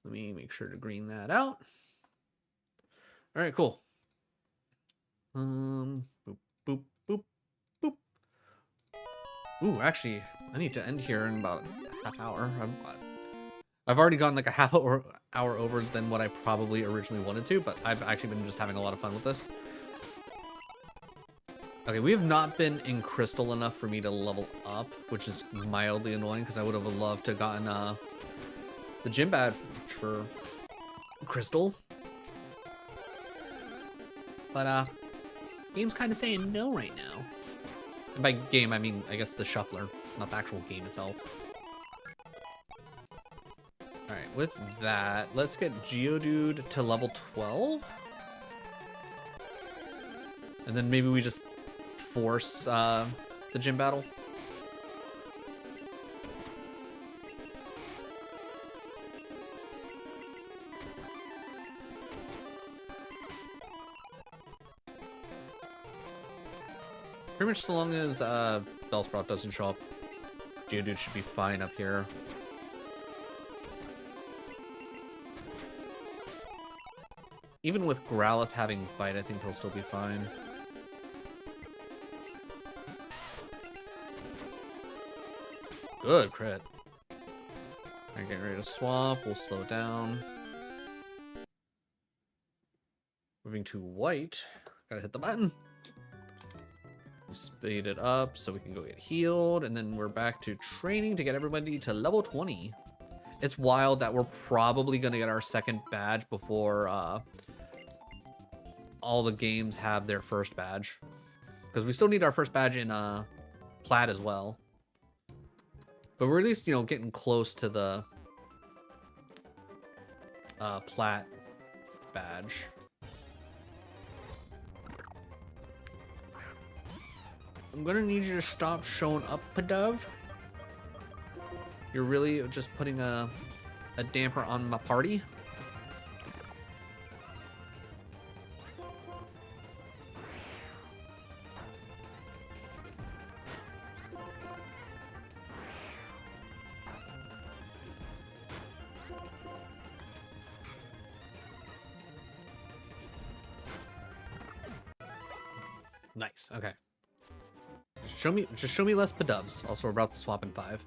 Let me make sure to green that out. All right, cool. Boop, boop, boop, boop. Ooh, actually, I need to end here in about a half hour. I've already gone like a half hour over than what I probably originally wanted to, but I've actually been just having a lot of fun with this. Okay, we have not been in Crystal enough for me to level up, which is mildly annoying because I would have loved to have gotten the gym badge for Crystal. But game's kind of saying no right now. And by game, I mean, I guess the shuffler, not the actual game itself. Alright, with that, let's get Geodude to level 12. And then maybe we just force the gym battle. Pretty much so long as Bellsprout doesn't show up, Geodude should be fine up here. Even with Growlithe having Bite, I think he'll still be fine. Good crit. Alright, getting ready to swap. We'll slow down. Moving to white. Gotta hit the button. Speed it up so we can go get healed, and then we're back to training to get everybody to level 20. It's wild that we're probably gonna get our second badge before all the games have their first badge, because we still need our first badge in Plat as well. But we're at least, you know, getting close to the Plat badge. I'm gonna need you to stop showing up, Pidove. You're really just putting a damper on my party. Nice. Okay. Just show me less Pidoves. Also, we're about to swap in 5.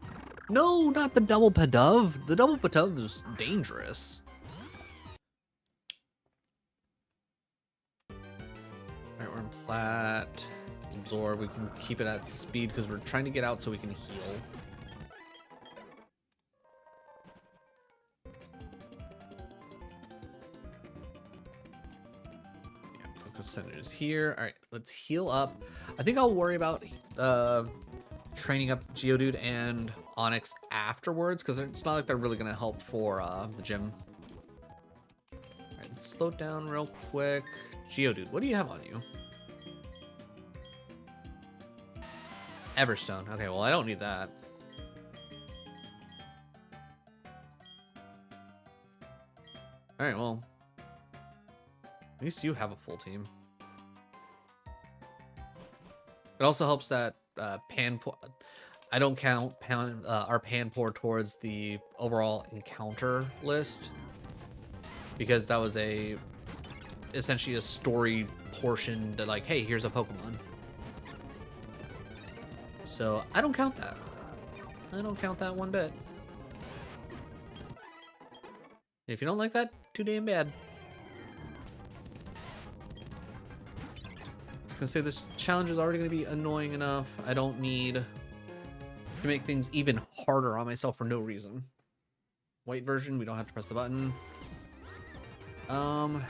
No, not the double Pidove. The double Pidove is dangerous. Alright, we're in Plat. Absorb. We can keep it at speed because we're trying to get out so we can heal. Percentages here. All right, let's heal up. I think I'll worry about training up Geodude and Onix afterwards, because it's not like they're really going to help for the gym. All right, let's slow down real quick. Geodude, what do you have on you? Everstone. Okay, well, I don't need that. All right, well, at least you have a full team. It also helps that I don't count our Panpour towards the overall encounter list because that was essentially a story portion that, like, hey, here's a Pokemon. So I don't count that. I don't count that one bit. If you don't like that, too damn bad. I was gonna say this challenge is already gonna be annoying enough. I don't need to make things even harder on myself for no reason. White version, we don't have to press the button. Alright,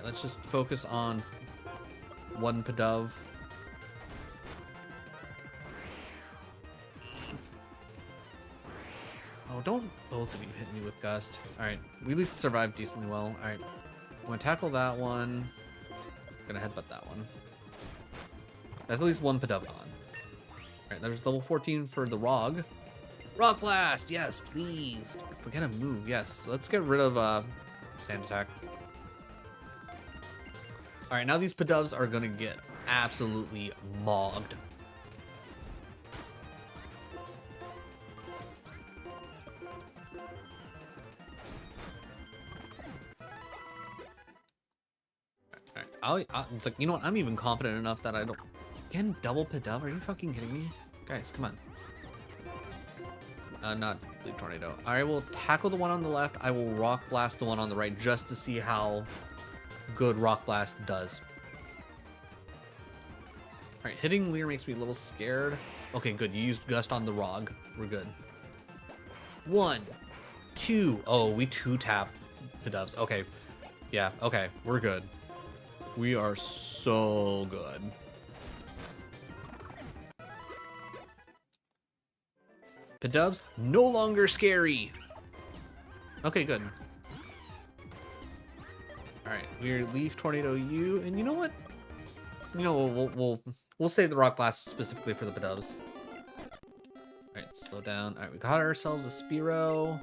let's just focus on one Pidove. Oh, don't both of you hit me with Gust. Alright, we at least survived decently well. Alright, I'm gonna tackle that one. Gonna headbutt that one. That's at least one Pidove gone. Alright, there's level 14 for the Rog. Rock Blast! Yes, please! Forget a move, yes. Let's get rid of Sand Attack. Alright, now these Pidoves are gonna get absolutely mogged. It's like, you know what? I'm even confident enough that I don't. Again, double Pidove? Are you fucking kidding me? Guys, come on. Not Leaf Tornado. I will tackle the one on the left. I will Rock Blast the one on the right just to see how good Rock Blast does. Alright, hitting Leer makes me a little scared. Okay, good. You used Gust on the Rog. We're good. 1, 2. Oh, we 2-tap Pidoves. Okay. Yeah, okay. We're good. We are so good. Pidoves, no longer scary. Okay, good. All right, we're Leaf Tornado you, and you know what? You know, we'll save the Rock Blast specifically for the Pidoves. All right, slow down. All right, we got ourselves a Spearow.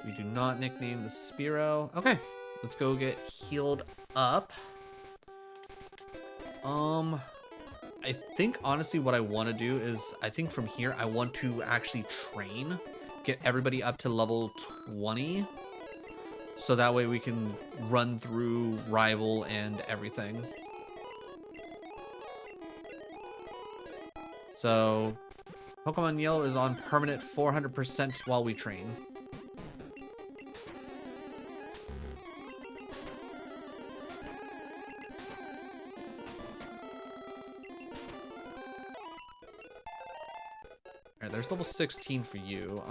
We do not nickname the Spearow. Okay, let's go get healed up. I think honestly what I want to do is, I think from here I want to actually train, get everybody up to level 20, so that way we can run through Rival and everything. So Pokemon Yellow is on permanent 400% while we train. Alright, there's level 16 for you.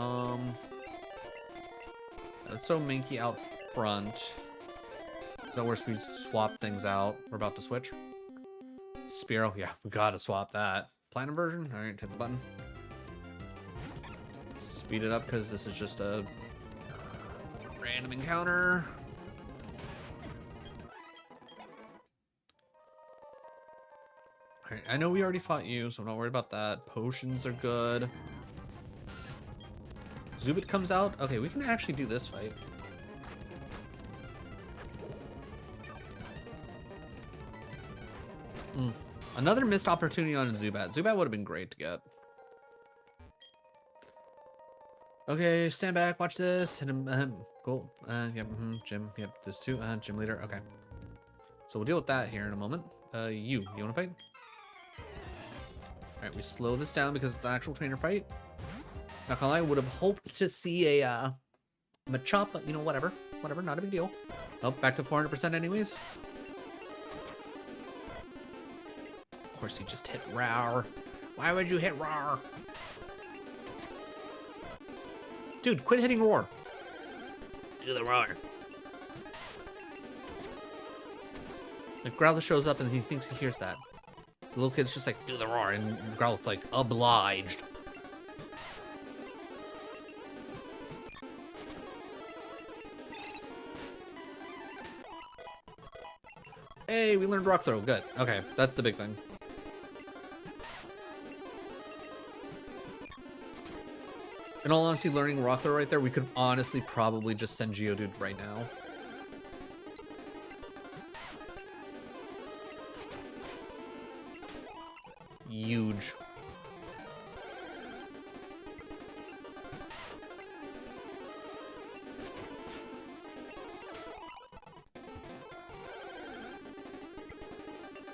Let's throw Mankey out front. Is that where we swap things out? We're about to switch. Spearow, yeah, we gotta swap that. Platinum version? Alright, hit the button. Speed it up because this is just a random encounter. Alright, I know we already fought you, so don't worry about that. Potions are good. Zubat comes out. Okay, we can actually do this fight. Another missed opportunity on Zubat. Zubat would have been great to get. Okay, stand back, watch this. Hit him. Cool. Yep, Gym. Yep, this too. Gym leader. Okay. So we'll deal with that here in a moment. You want to fight? Alright, we slow this down because it's an actual trainer fight. Not gonna lie, I would have hoped to see a Machop, but you know, whatever. Whatever, not a big deal. Oh, back to 400% anyways. Of course, he just hit Roar. Why would you hit Roar? Dude, quit hitting Roar. Do the Roar. Like, Growlithe shows up and he thinks he hears that. The little kid's just like, do the Roar, and Growlithe's like, obliged. Hey, we learned Rock Throw. Good. Okay, that's the big thing. In all honesty, learning Rock Throw right there, we could honestly probably just send Geodude right now. huge.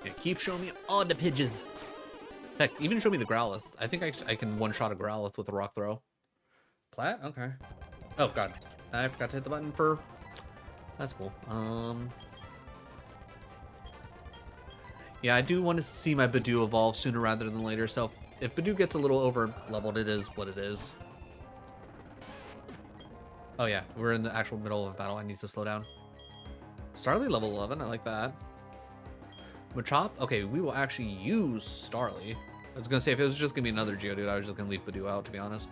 Yeah, keep showing me all the Pidgeys. Heck, even show me the Growlithe. I think I can one-shot a Growlithe with a rock throw. Plat? Okay. Oh, God. I forgot to hit the button for... That's cool. Yeah, I do want to see my Badoo evolve sooner rather than later, so if Badoo gets a little over-leveled, it is what it is. Oh, yeah. We're in the actual middle of a battle. I need to slow down. Starly level 11. I like that. Machop? Okay, we will actually use Starly. I was going to say, if it was just going to be another Geodude, I was just going to leave Badoo out, to be honest.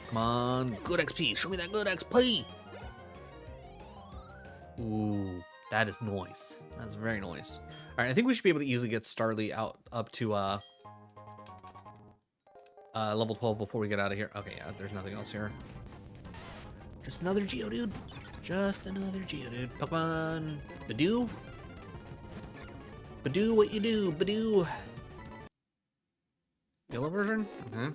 Come on. Good XP. Show me that good XP. Ooh, that is nice. That's very nice. All right, I think we should be able to easily get Starly out up to level 12 before we get out of here. Okay, yeah, there's nothing else here. Just another Geodude. Just another Geodude. Pokemon. Badoo. Badoo, what you do? Badoo. Yellow version? Okay.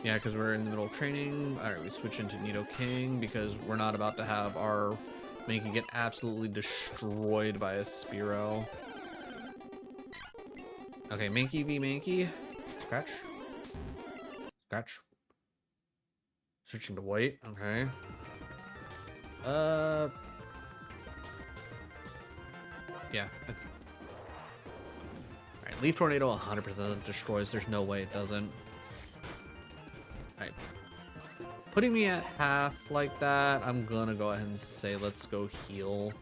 Yeah, because we're in the middle of training. All right, we switch into Nidoking because we're not about to have our Mankey get absolutely destroyed by a Spearow. Okay, Mankey v Mankey. Scratch. Scratch. Switching to white. Okay. Yeah. Alright, Leaf Tornado 100% destroys. There's no way it doesn't. Alright. Putting me at half like that, I'm gonna go ahead and say let's go heal.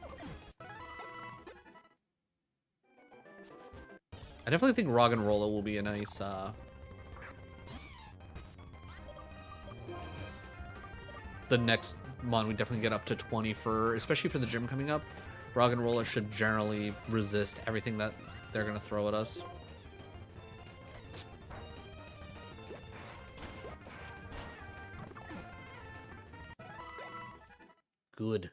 I definitely think Roggenrola will be a nice, the next mon we definitely get up to 20 for, especially for the gym coming up. Roggenrola should generally resist everything that they're gonna throw at us. Good.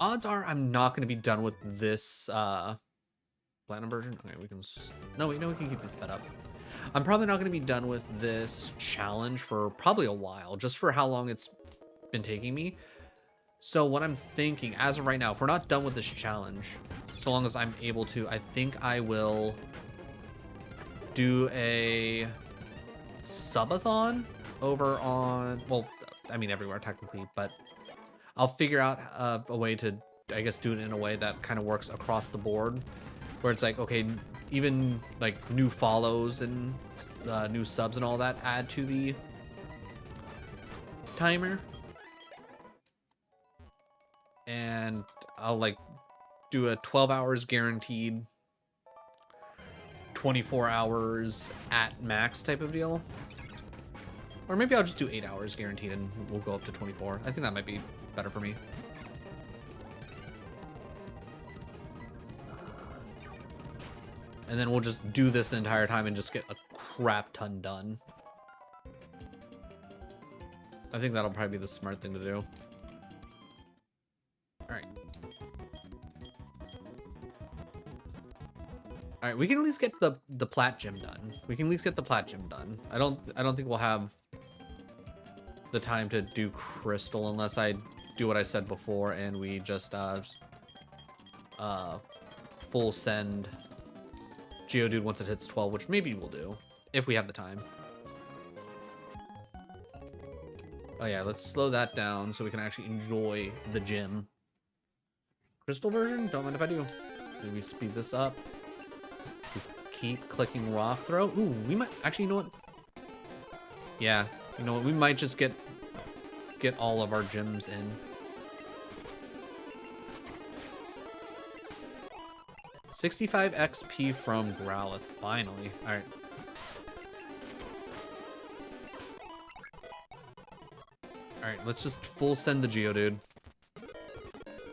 Odds are I'm not going to be done with this platinum version. Okay, we can... No, we can keep this sped up. I'm probably not going to be done with this challenge for probably a while, just for how long it's been taking me. So what I'm thinking, as of right now, if we're not done with this challenge, so long as I'm able to, I think I will do a subathon over on... Well, I mean everywhere technically, but... I'll figure out a way to, I guess, do it in a way that kind of works across the board, where it's like, okay, even like new follows and new subs and all that add to the timer. And I'll like do a 12 hours guaranteed, 24 hours at max type of deal. Or maybe I'll just do 8 hours guaranteed and we'll go up to 24. I think that might be better for me. And then we'll just do this the entire time and just get a crap ton done. I think that'll probably be the smart thing to do. Alright. Alright, we can at least get the plat gym done. We can at least get the plat gym done. I don't think we'll have the time to do crystal unless I do what I said before and we just full send Geodude once it hits 12, which maybe we'll do if we have the time. Oh yeah, let's slow that down so we can actually enjoy the gym. Crystal version? Don't mind if I do. Maybe speed this up. We keep clicking rock throw. Ooh, we might actually, you know what? Yeah, you know what? We might just get all of our gyms in. 65 XP from Growlithe, finally. Alright. Alright, let's just full send the Geodude.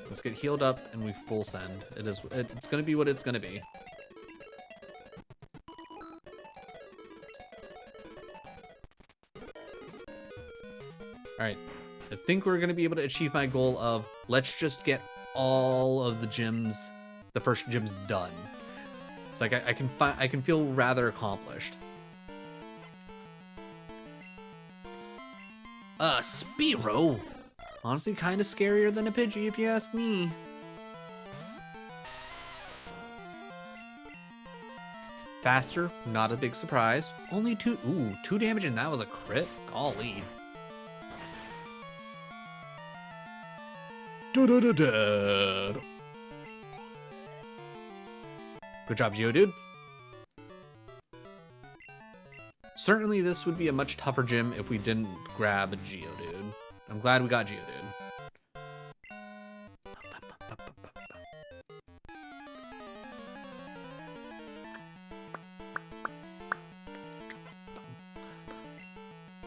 Let's get healed up and we full send. It's gonna be what it's gonna be. Alright. I think we're gonna be able to achieve my goal of let's just get all of the gyms, the first gyms done. It's like I can feel rather accomplished. Spearow. Honestly, kind of scarier than a Pidgey, if you ask me. Faster, not a big surprise. Only 2 damage, and that was a crit? Golly. Good job, Geodude. Certainly, this would be a much tougher gym if we didn't grab a Geodude. I'm glad we got Geodude.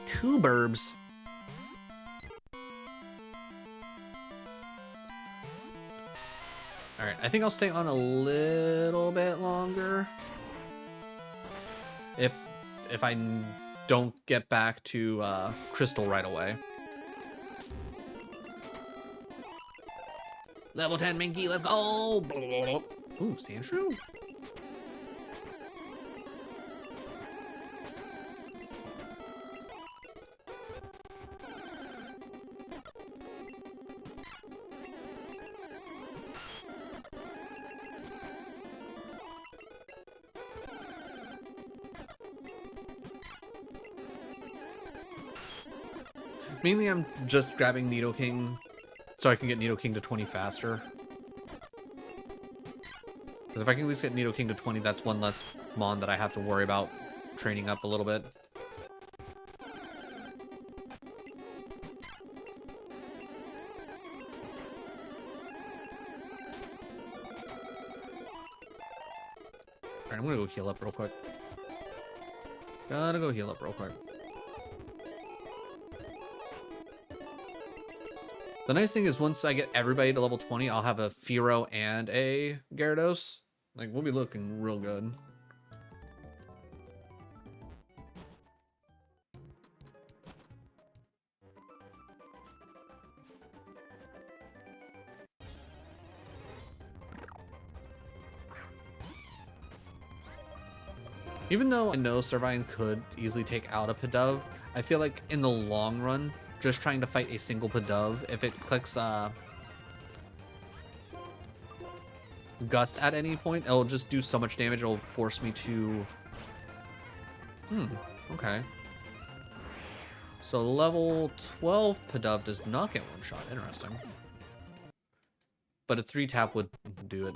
Two burbs. Alright, I think I'll stay on a little bit longer. If I don't get back to Crystal right away. Level 10 Minky, let's go! Ooh, Sandshrew? Mainly I'm just grabbing Nidoking so I can get Nidoking to 20 faster. Because if I can at least get Nidoking to 20, that's one less Mon that I have to worry about training up a little bit. Alright, I'm gonna go heal up real quick. Gotta go heal up real quick. The nice thing is once I get everybody to level 20, I'll have a Fearow and a Gyarados. Like, we'll be looking real good. Even though I know Servine could easily take out a Pidove, I feel like in the long run, just trying to fight a single Pidove, if it clicks Gust at any point, it'll just do so much damage, it'll force me to... okay. So level 12 Pidove does not get one shot, interesting. But a 3-tap would do it.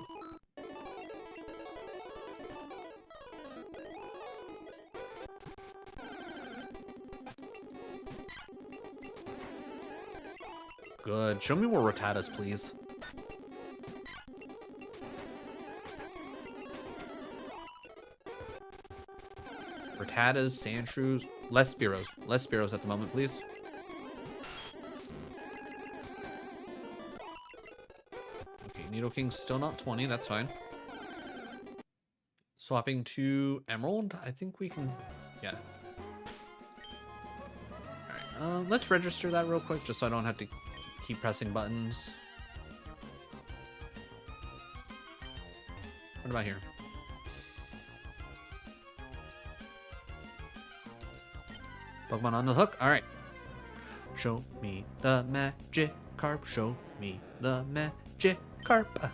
Good. Show me more Rattatas, please. Rattatas, Sandshrews, less Spearows. Less Spearows at the moment, please. Okay, Nidoking's still not 20, that's fine. Swapping to Emerald, I think we can... yeah. Alright, let's register that real quick, just so I don't have to keep pressing buttons. What about here? Pokemon on the hook. All right. Show me the Magikarp. Show me the Magikarp.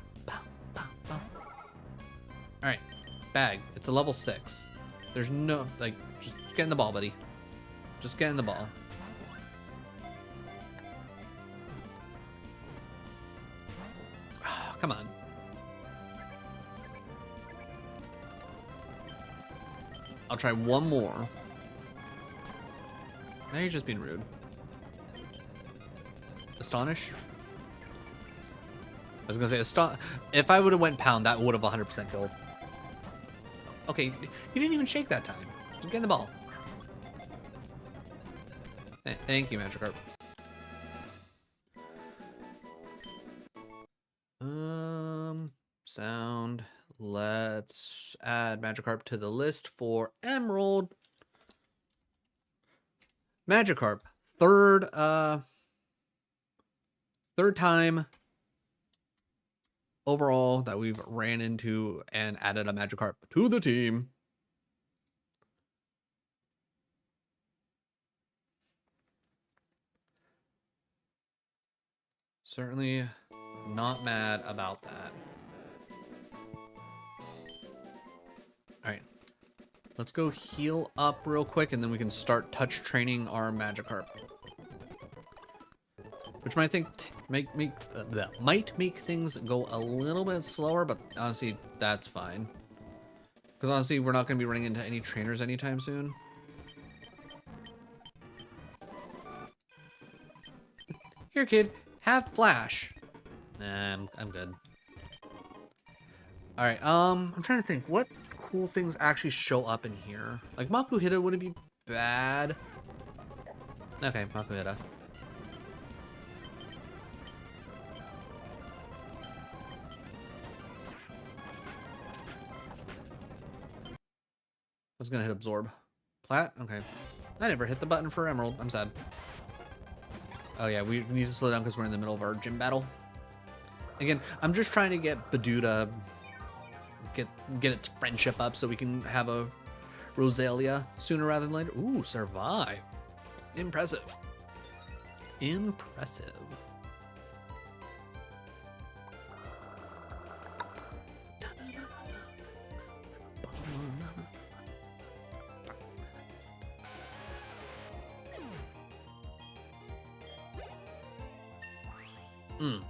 All right. Bag. It's a level 6. There's no, like, just get in the ball, buddy. Just get in the ball. Come on. I'll try one more. Now you're just being rude. Astonish? was gonna say, if I would have went pound, that would have 100% killed. Okay, you didn't even shake that time. Just get in the ball. Thank you, Magikarp. Sound. Let's add Magikarp to the list for Emerald. Magikarp, third time overall that we've ran into and added a Magikarp to the team. Certainly not mad about that. All right, let's go heal up real quick, and then we can start touch training our Magikarp, which might might make things go a little bit slower, but honestly, that's fine. Because honestly, we're not going to be running into any trainers anytime soon. Here, kid, have Flash. Nah, I'm good. All right, I'm trying to think what cool things actually show up in here. Like Makuhita wouldn't be bad. Okay, Makuhita. I was gonna hit Absorb. Plat? Okay. I never hit the button for Emerald. I'm sad. Oh yeah, we need to slow down because we're in the middle of our gym battle. Again, I'm just trying to get Badu to get its friendship up so we can have a Rosalia sooner rather than later. Ooh, survive. Impressive. Impressive.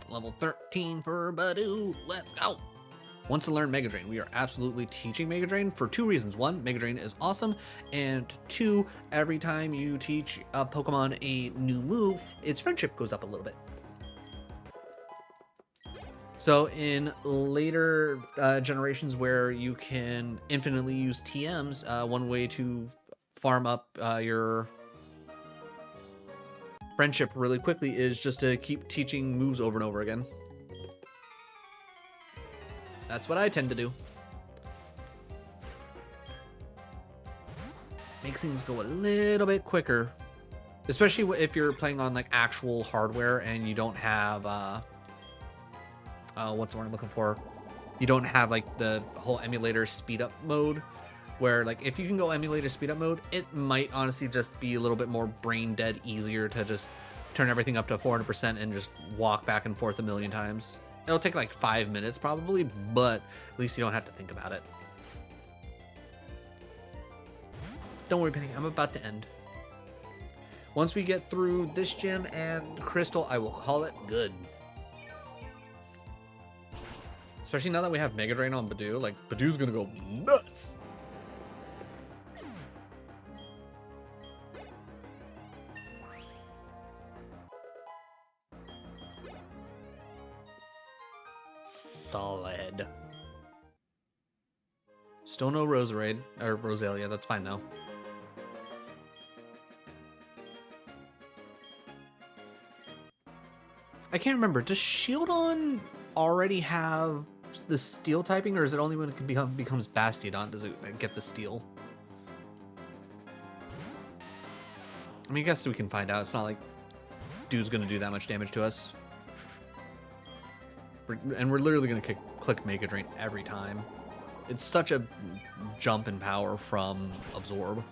Level 13 for Badu. Let's go. Wants to learn Mega Drain. We are absolutely teaching Mega Drain for two reasons. One, Mega Drain is awesome. And two, every time you teach a Pokemon a new move, its friendship goes up a little bit. So in later generations where you can infinitely use TMs, one way to farm up your friendship really quickly is just to keep teaching moves over and over again. That's what I tend to do. Makes things go a little bit quicker, especially if you're playing on like actual hardware and you don't have what's the word I'm looking for? You don't have like the whole emulator speed up mode, where like if you can go emulator speed up mode, it might honestly just be a little bit more brain dead easier to just turn everything up to 400% and just walk back and forth a million times. It'll take like 5 minutes probably, but at least you don't have to think about it. Don't worry, Penny, I'm about to end. Once we get through this gym and Crystal, I will call it good. Especially now that we have Mega Drain on Badu, like Badu's gonna go nuts. Solid. Still no Roserade or Rosalia. That's fine though. I can't remember. Does Shieldon already have the steel typing, or is it only when it becomes Bastiodon does it get the steel? I mean, I guess we can find out. It's not like dude's gonna do that much damage to us. And we're literally going to click Mega Drain every time. It's such a jump in power from Absorb.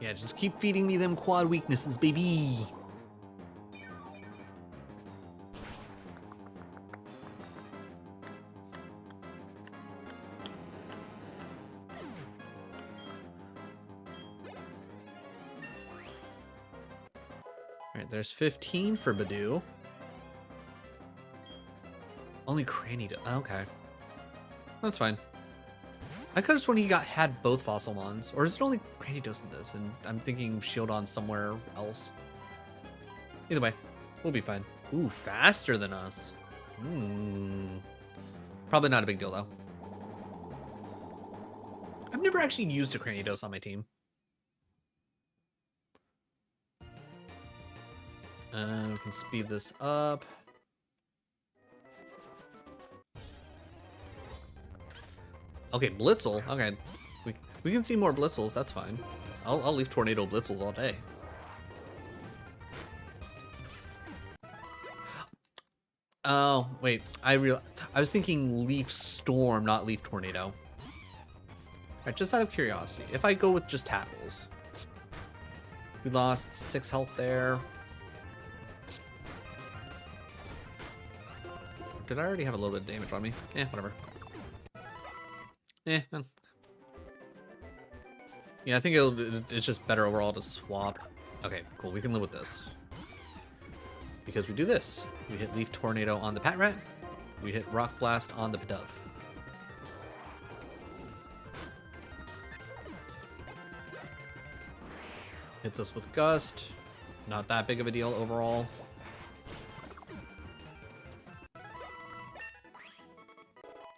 Yeah, just keep feeding me them quad weaknesses, baby. There's 15 for Badu. Only Cranny. Okay. That's fine. I could have sworn he had both fossil mons. Or is it only Cranidos in this? And I'm thinking Shieldon somewhere else. Either way, we'll be fine. Ooh, faster than us. Probably not a big deal, though. I've never actually used a Cranidos on my team. We can speed this up. Okay, Blitzel. Okay, we can see more Blitzels. That's fine. I'll leave Tornado Blitzels all day. Oh wait, I was thinking Leaf Storm, not Leaf Tornado. Alright, just out of curiosity, if I go with just tackles, we lost 6 health there. Did I already have a little bit of damage on me? Eh, whatever. Eh. Yeah, I think it's just better overall to swap. Okay, cool. We can live with this. Because we do this. We hit Leaf Tornado on the Patrat. We hit Rock Blast on the Pidove. Hits us with Gust. Not that big of a deal overall.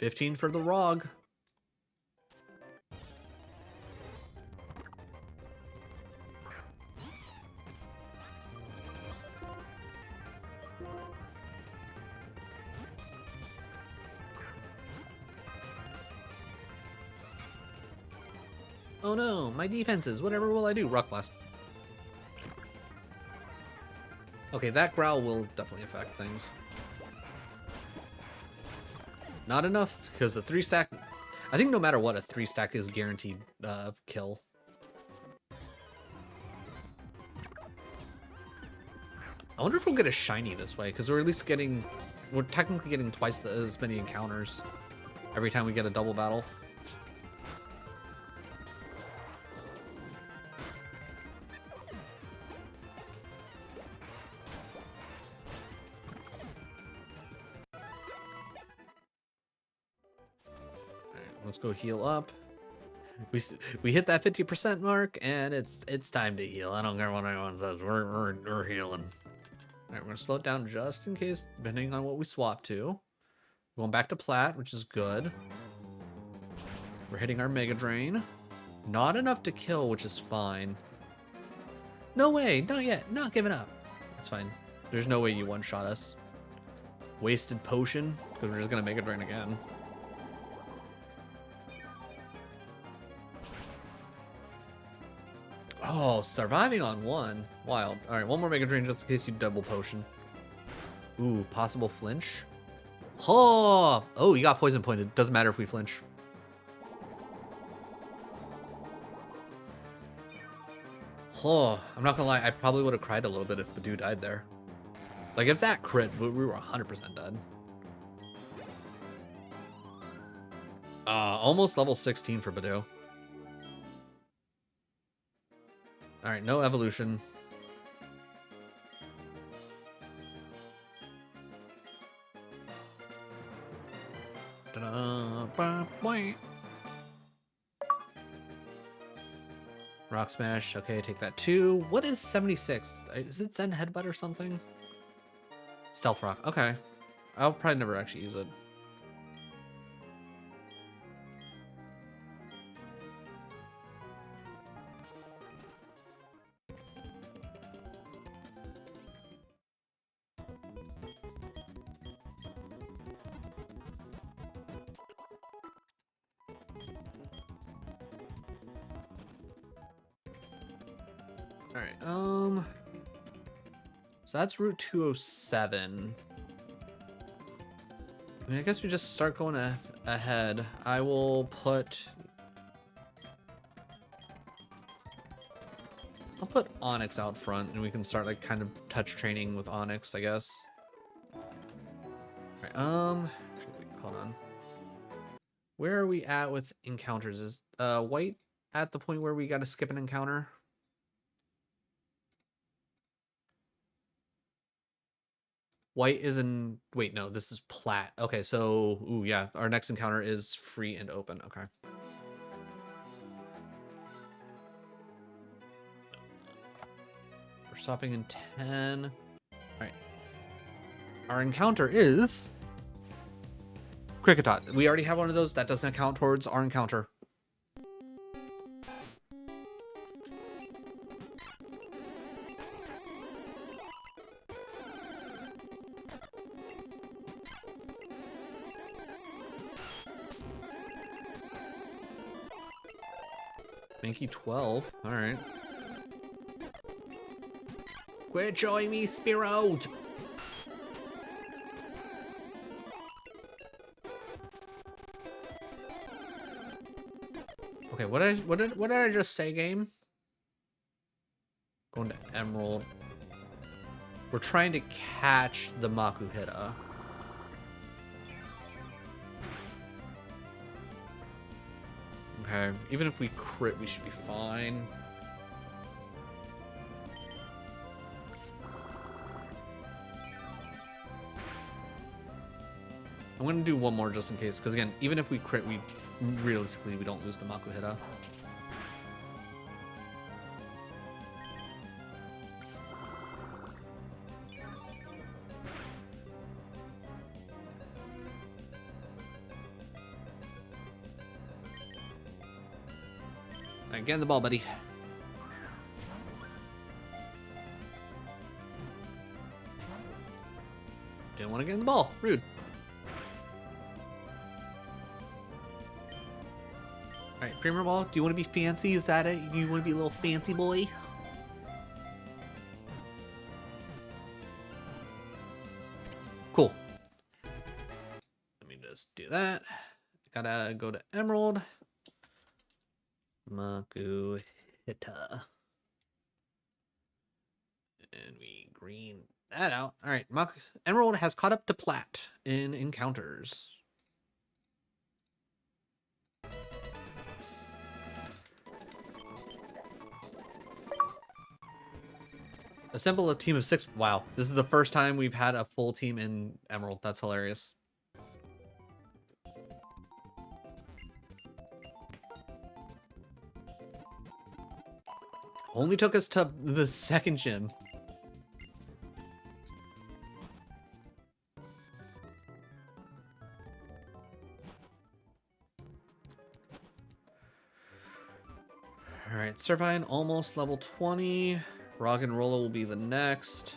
$15 for the Rog. Oh no, my defenses. Whatever will I do? Rock Blast. Okay, that Growl will definitely affect things. Not enough, because the 3-stack... I think no matter what, a 3-stack is guaranteed kill. I wonder if we'll get a shiny this way, because we're at least getting... We're technically getting twice as many encounters every time we get a double battle. Let's go heal up. We hit that 50% mark, and it's time to heal. I don't care what anyone says. We're healing. All right, we're gonna slow it down just in case, depending on what we swap to. Going back to Plat, which is good. We're hitting our Mega Drain. Not enough to kill, which is fine. No way, not yet. Not giving up. That's fine. There's no way you one-shot us. Wasted potion, because we're just gonna Mega Drain again. Oh, surviving on 1. Wild. Alright, one more Mega Drain just in case you double potion. Ooh, possible flinch. Oh, you got poison pointed. Doesn't matter if we flinch. Oh, I'm not gonna lie, I probably would have cried a little bit if Badoo died there. Like, if that crit, we were 100% dead. Almost level 16 for Badoo. Alright, no evolution. Rock Smash. Okay, take that too. What is 76? Is it Zen Headbutt or something? Stealth Rock. Okay. I'll probably never actually use it. Alright, so that's Route 207. I mean, I guess we just start going ahead. I will put... I'll put Onyx out front, and we can start, like, kind of touch training with Onyx, I guess. Alright, hold on. Where are we at with encounters? Is White at the point where we gotta skip an encounter? White is in... Wait, no, this is plat. Okay, so... Ooh, yeah. Our next encounter is free and open. Okay. We're stopping in 10. Alright. Our encounter is... Cricketot. We already have one of those. That doesn't count towards our encounter. Mankey 12. Alright. Quit showing me Spearow! Okay, what did I just say, game? Going to Emerald. We're trying to catch the Makuhita. Okay, even if we crit, we should be fine. I'm gonna do one more just in case, because again, even if we crit, realistically we don't lose the Makuhita. Alright, get in the ball, buddy. Didn't want to get in the ball. Rude. Alright, Premier Ball, do you want to be fancy? Is that it? You want to be a little fancy boy? Cool. Let me just do that. Gotta go to Emerald. Makuhita. And we green that out. Alright, Emerald has caught up to Plat in encounters. Assemble a team of 6. Wow, this is the first time we've had a full team in Emerald. That's hilarious. Only took us to the second gym. Alright, Servine almost level 20. Rock and Roller will be the next.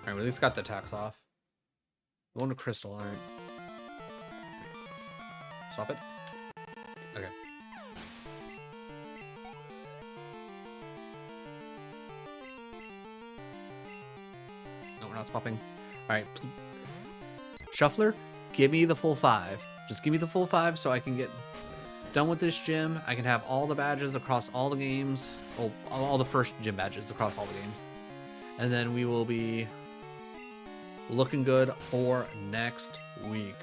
Alright, we at least got the attacks off. Going to Crystal, alright. Stop it. Okay. No, we're not swapping. Alright. Shuffler, give me the full 5. Just give me the full 5 so I can get done with this gym. I can have all the badges across all the games. Oh, all the first gym badges across all the games. And then we will be looking good for next week.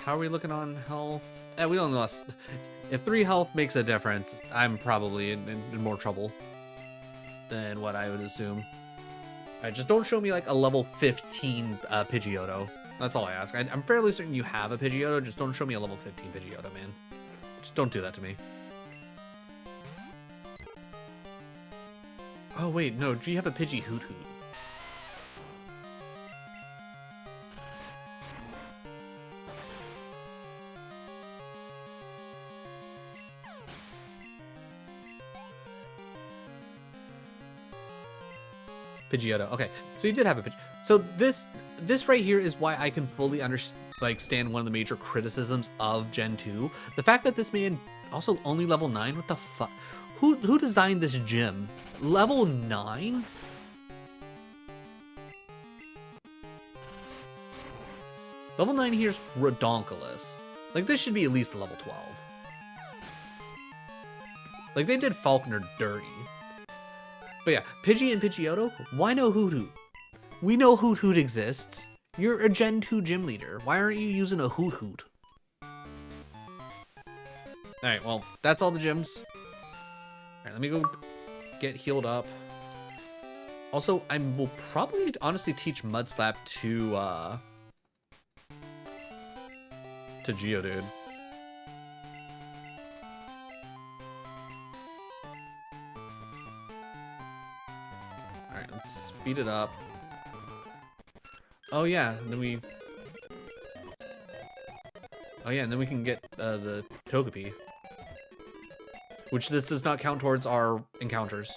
How are we looking on health? We don't lost. If 3 health makes a difference, I'm probably in more trouble than what I would assume. Alright, just don't show me like a level 15 Pidgeotto. That's all I ask. I'm fairly certain you have a Pidgeotto, just don't show me a level 15 Pidgeotto, man. Just don't do that to me. Oh wait, no, do you have a Pidgey Hoot Hoot? Pidgeotto. Okay, so you did have a Pidgeotto. So this right here is why I can fully understand one of the major criticisms of Gen 2. The fact that this man also only level 9. What the fuck? Who designed this gym? Level 9? Level 9 here is redonkulous. Like this should be at least a level 12. Like, they did Falconer dirty. But yeah, Pidgey and Pidgeotto, why no Hoot Hoot? We know Hoot Hoot exists. You're a Gen 2 gym leader. Why aren't you using a Hoot Hoot? Alright, well, that's all the gyms. Alright, let me go get healed up. Also, I will probably honestly teach Mudslap to Geodude. Alright, let's speed it up. Oh yeah, and then we... Oh yeah, and then we can get the Togepi. Which this does not count towards our encounters.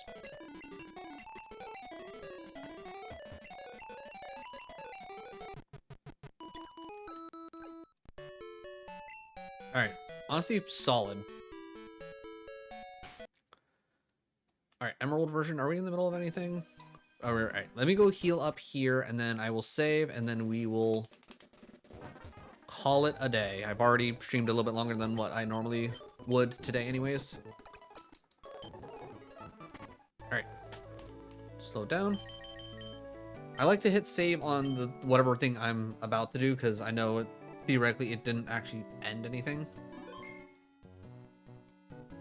Alright, honestly, solid. Alright, Emerald version, are we in the middle of anything? Oh, alright, let me go heal up here, and then I will save, and then we will call it a day. I've already streamed a little bit longer than what I normally would today anyways. Alright. Slow down. I like to hit save on the whatever thing I'm about to do, because I know it, theoretically it didn't actually end anything.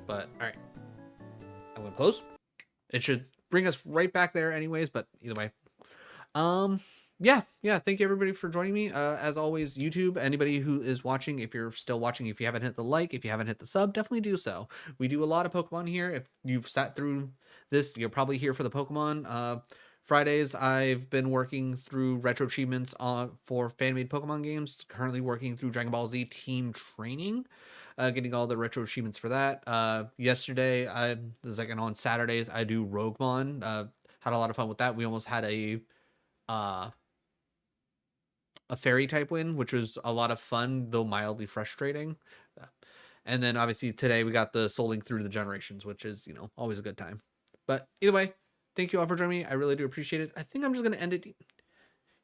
But, alright. I'm gonna close. It should bring us right back there anyways, but either way. Yeah, thank you everybody for joining me. As always, YouTube, anybody who is watching, if you're still watching, if you haven't hit the like, if you haven't hit the sub, definitely do so. We do a lot of Pokemon here. If you've sat through this, you're probably here for the Pokemon. Fridays, I've been working through retro achievements for fan-made Pokemon games, currently working through Dragon Ball Z Team Training, getting all the retro achievements for that. Yesterday, on Saturdays, I do Roguemon. Had a lot of fun with that. We almost had a fairy type win, which was a lot of fun, though mildly frustrating. And then obviously today we got the Soul Link through the generations, which is, always a good time. But either way, thank you all for joining me. I really do appreciate it. I think I'm just going to end it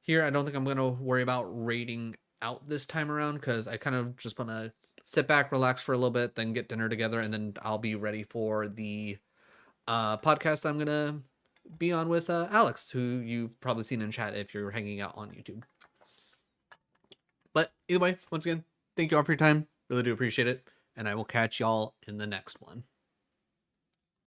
here. I don't think I'm going to worry about raiding out this time around, because I kind of just want to sit back, relax for a little bit, then get dinner together, and then I'll be ready for the podcast I'm going to be on with Alex, who you've probably seen in chat if you're hanging out on YouTube. But either way, once again, thank you all for your time. Really do appreciate it. And I will catch y'all in the next one.